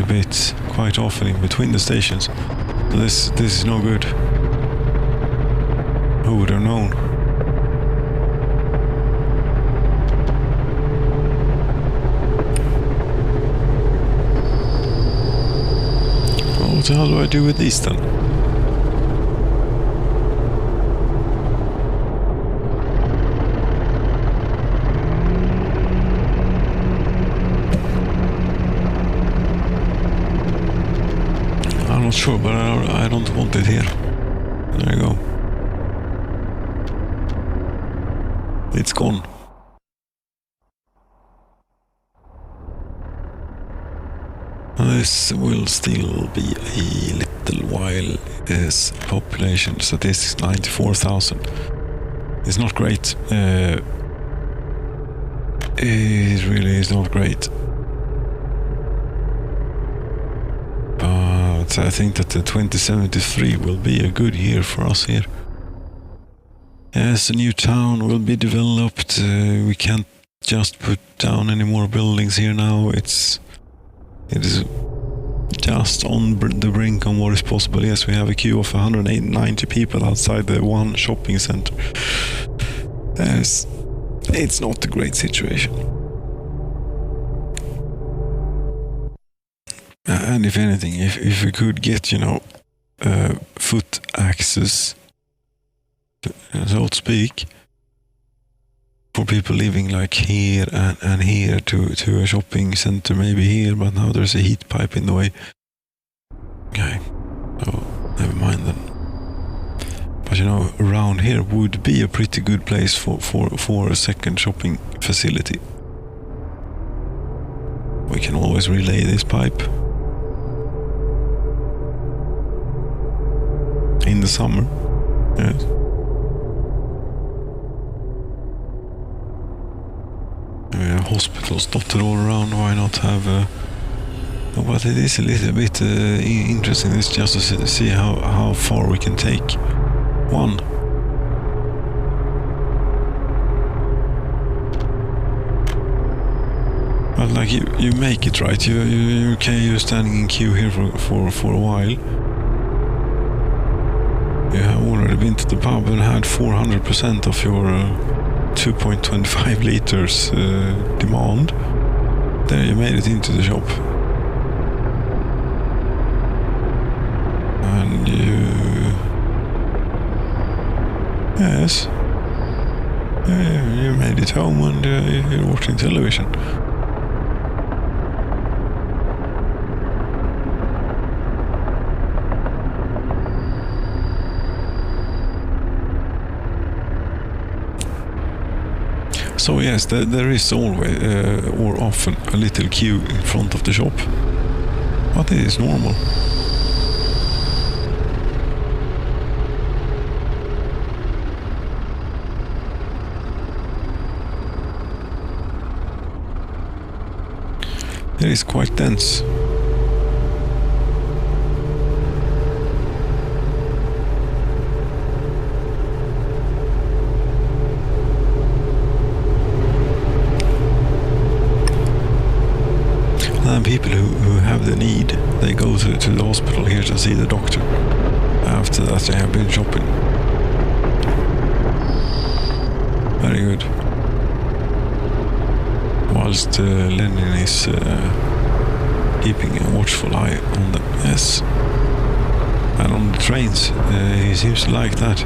S1: a bit, quite often in between the stations. So this is no good. Who would have known? What the hell do I do with these then? I'm not sure, but I don't want it here. There you go. It's gone. This will still be a little while as population statistics 94,000. It's not great. It really is not great. But I think that the 2073 will be a good year for us here. As a new town will be developed, we can't just put down any more buildings here now. It is just on the brink on what is possible. Yes, we have a queue of 190 people outside the one shopping center. It's not a great situation. And if anything, if we could get, foot access, so to speak, for people living like here and here to a shopping center, maybe here, but now there's a heat pipe in the way. Okay, so never mind then. But around here would be a pretty good place for a second shopping facility. We can always relay this pipe in the summer. Yes. We have hospitals dotted all around. Why not have but it is a little bit interesting. It's just to see how far we can take one. But like you make it right. You're standing in queue here for a while. You have already been to the pub and had 400% of your 2.25 liters demand. There you made it into the shop. And yes, you made it home and you're watching television. So yes, there is always, or often, a little queue in front of the shop. But it is normal. It is quite dense. And people who have the need, they go to the hospital here to see the doctor. After that they have been shopping. Very good. Whilst Lenin is keeping a watchful eye on them, yes. And on the trains, he seems to like that.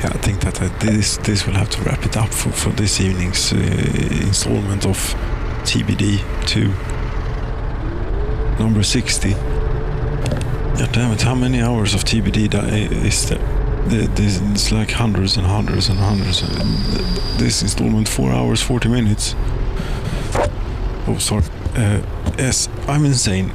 S1: Yeah, I think that this will have to wrap it up for this evening's installment of TBD 2, number 60. God damn it, how many hours of TBD is there? It's like hundreds and hundreds and hundreds. This installment, 4 hours, 40 minutes. Oh, sorry. Yes, I'm insane.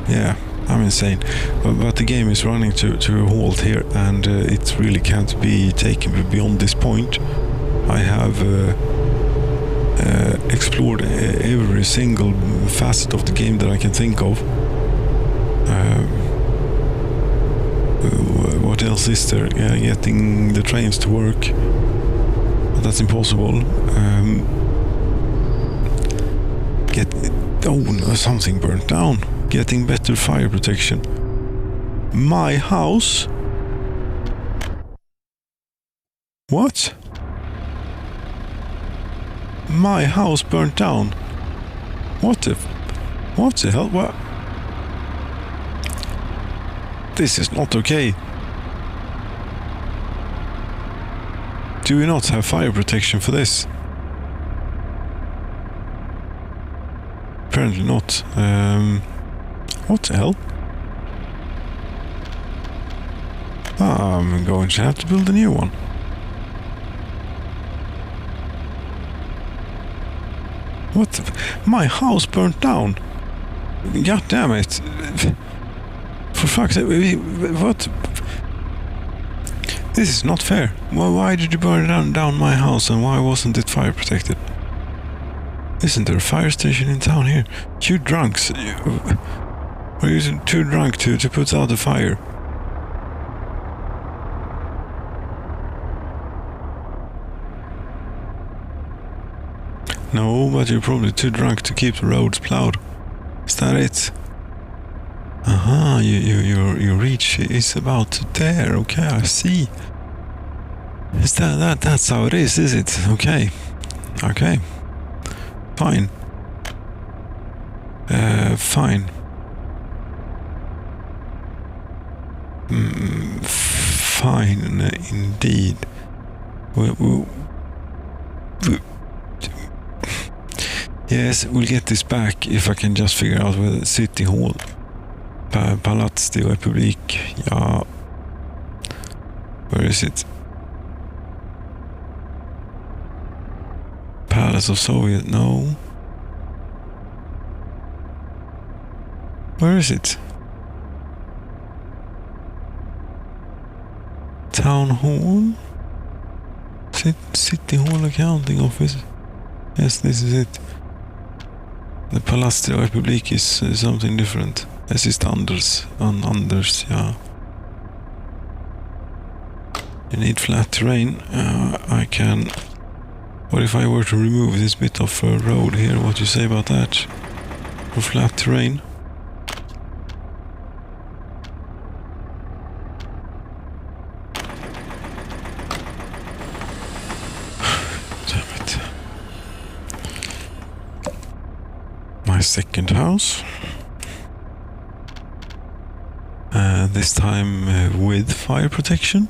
S1: Yeah, I'm insane. But the game is running to a halt here, and it really can't be taken beyond this point. I have explored every single facet of the game that I can think of. What else is there? Getting the trains to work. But that's impossible. Something burnt down. Getting better fire protection. My house? What? My house burnt down. What the hell? What? This is not okay. Do we not have fire protection for this? Apparently not. What the hell? I'm going to have to build a new one. What the my house burnt down. God damn it. For fuck's sake, what? This is not fair. Why did you burn down my house and why wasn't it fire protected? Isn't there a fire station in town here? You drunks. Are you too drunk to put out the fire? No, but you're probably too drunk to keep the roads plowed. Is that it? Aha, your reach is about there. Okay, I see. Is that's how it is it? Okay. Okay. Fine. Fine. Fine, indeed. Yes, we'll get this back if I can just figure out where the city hall. Palats de Republik. Yeah. Where is it? Palace of Soviet. No. Where is it? Town Hall? City Hall Accounting Office. Yes, this is it. The Palats de Republik is something different. Es ist anders, yeah. You need flat terrain. I can... What if I were to remove this bit of road here? What do you say about that? For flat terrain? Damn it. My second house. This time with fire protection.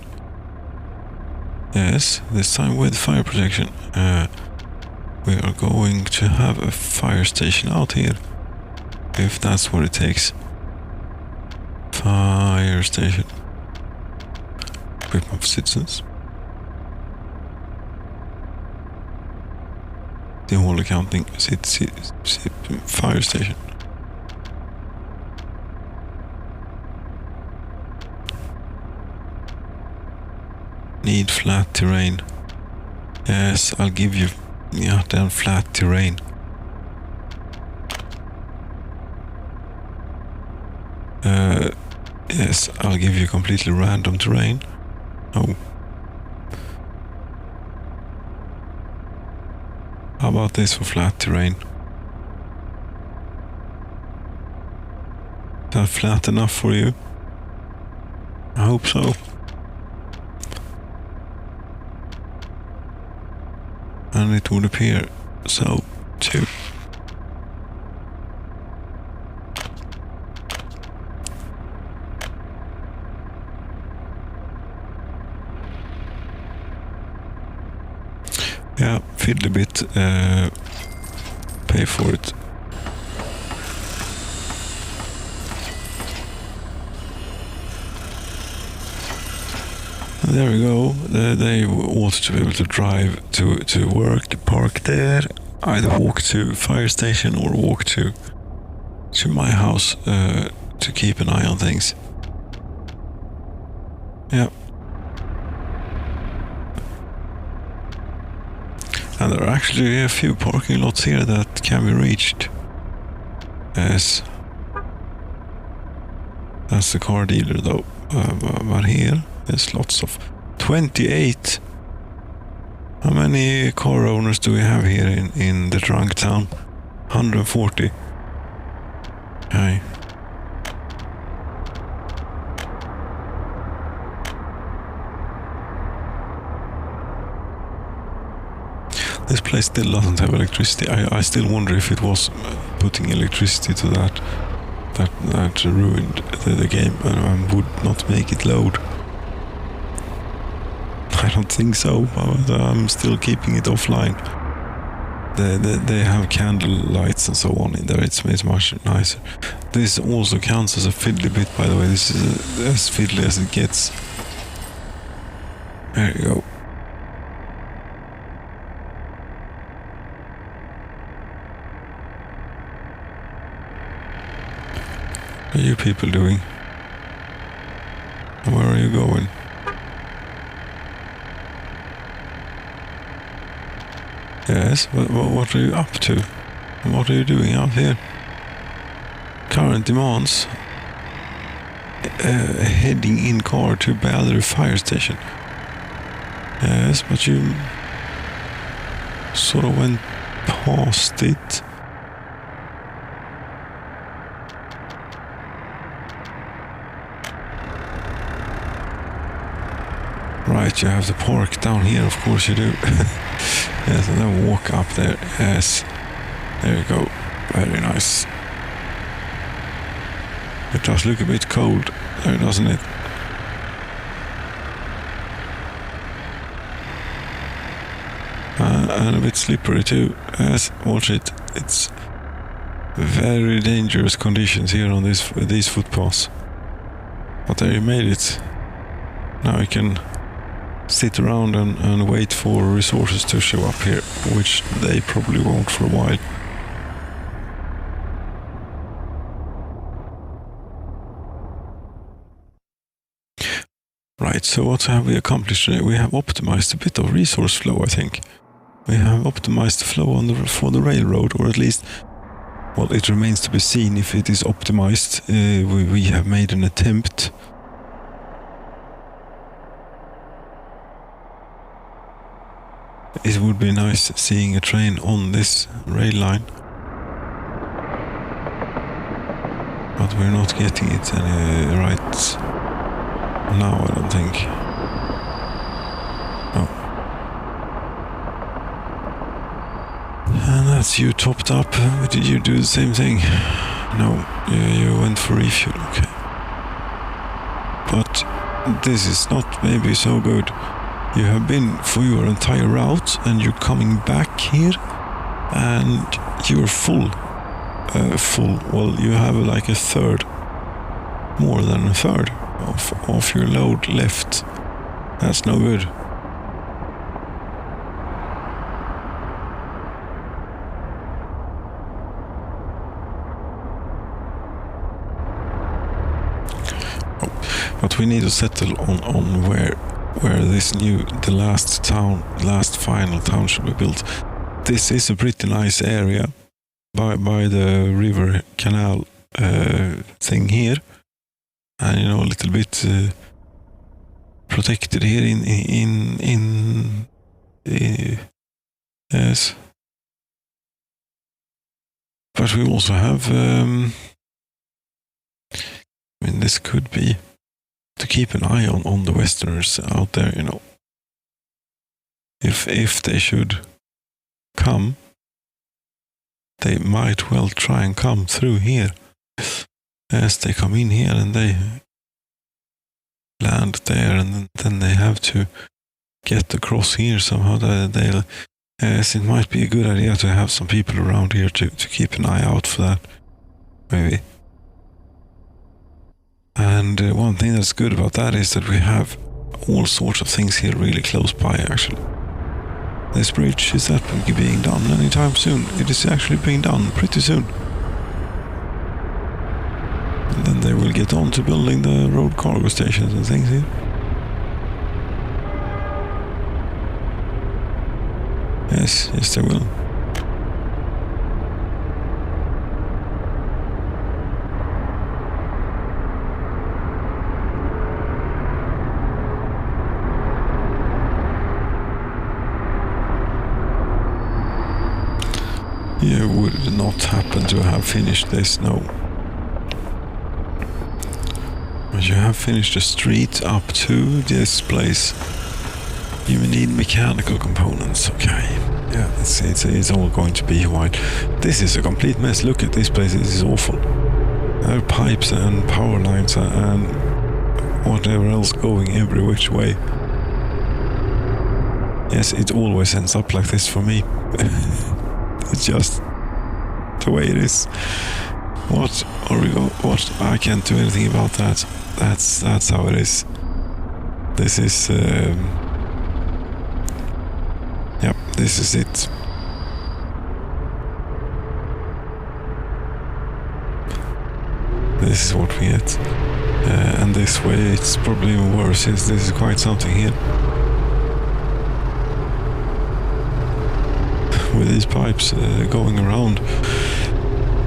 S1: Yes, this time with fire protection. We are going to have a fire station out here. If that's what it takes. Fire station. Equipment for citizens. The whole accounting fire station. Need flat terrain. Yes, I'll give you damn flat terrain. Yes, I'll give you completely random terrain. Oh. How about this for flat terrain? Is that flat enough for you? I hope so. And it would appear so too. Yeah, fiddle a bit, pay for it. There we go. They ought to be able to drive to work, to park there, either walk to fire station or walk to my house to keep an eye on things. Yeah. And there are actually a few parking lots here that can be reached. Yes. That's the car dealer though. But here there's lots of 28. How many car owners do we have here in the drunk town? 140. Okay. This place still doesn't have electricity. I still wonder if it was putting electricity to that ruined the game and would not make it load. I don't think so, but I'm still keeping it offline. They have candle lights and so on in there. It's much nicer. This also counts as a fiddly bit, by the way. This is as fiddly as it gets. There you go. What are you people doing? Where are you going? Yes, what are you up to? What are you doing out here? Current demands. Heading in car to Balder fire station. Yes, but you sort of went past it. Right, you have to park down here, of course you do. Yes, and then walk up there. Yes, there you go. Very nice. It does look a bit cold there, doesn't it? And a bit slippery too. Yes, watch it. It's very dangerous conditions here on these footpaths. But there you made it. Now you can sit around and wait for resources to show up here, which they probably won't for a while. Right, so what have we accomplished today? We have optimized a bit of resource flow, I think. We have optimized the flow for the railroad, or at least, well, it remains to be seen if it is optimized. We have made an attempt. It would be nice seeing a train on this rail line. But we're not getting it right now, I don't think. Oh. And that's you topped up. Did you do the same thing? No, you went for refuel, okay. But this is not maybe so good. You have been for your entire route and you're coming back here and you're full. Well, you have like a third, more than a third of your load left. That's no good. But we need to settle on where the last final town should be built. This is a pretty nice area by the river canal thing here, and a little bit protected here in yes. But we also have this could be to keep an eye on the Westerners out there, If they should come, they might well try and come through here. As they come in here and they land there, and then they have to get across here somehow. It might be a good idea to have some people around here to keep an eye out for that, maybe. And one thing that's good about that is that we have all sorts of things here really close by, actually. This bridge, is that being done anytime soon? It is actually being done pretty soon. And then they will get on to building the road cargo stations and things here. Yes, they will. You would not happen to have finished this, no. But you have finished the street up to this place. You need mechanical components, okay. Yeah, it's all going to be white. This is a complete mess. Look at this place, this is awful. There are pipes and power lines and whatever else going every which way. Yes, it always ends up like this for me. It's just the way it is. What are we going? What? I can't do anything about that. That's how it is. This is. Yep, this is it. This is what we get. And this way it's probably even worse, since this is quite something here. With these pipes going around.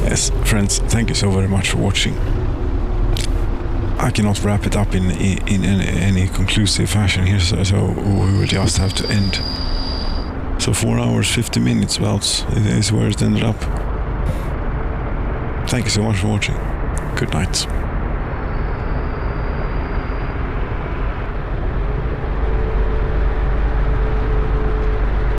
S1: Yes, friends, thank you so very much for watching. I cannot wrap it up in any conclusive fashion here, so we will just have to end. So 4 hours, 50 minutes about is where it ended up. Thank you so much for watching. Good night.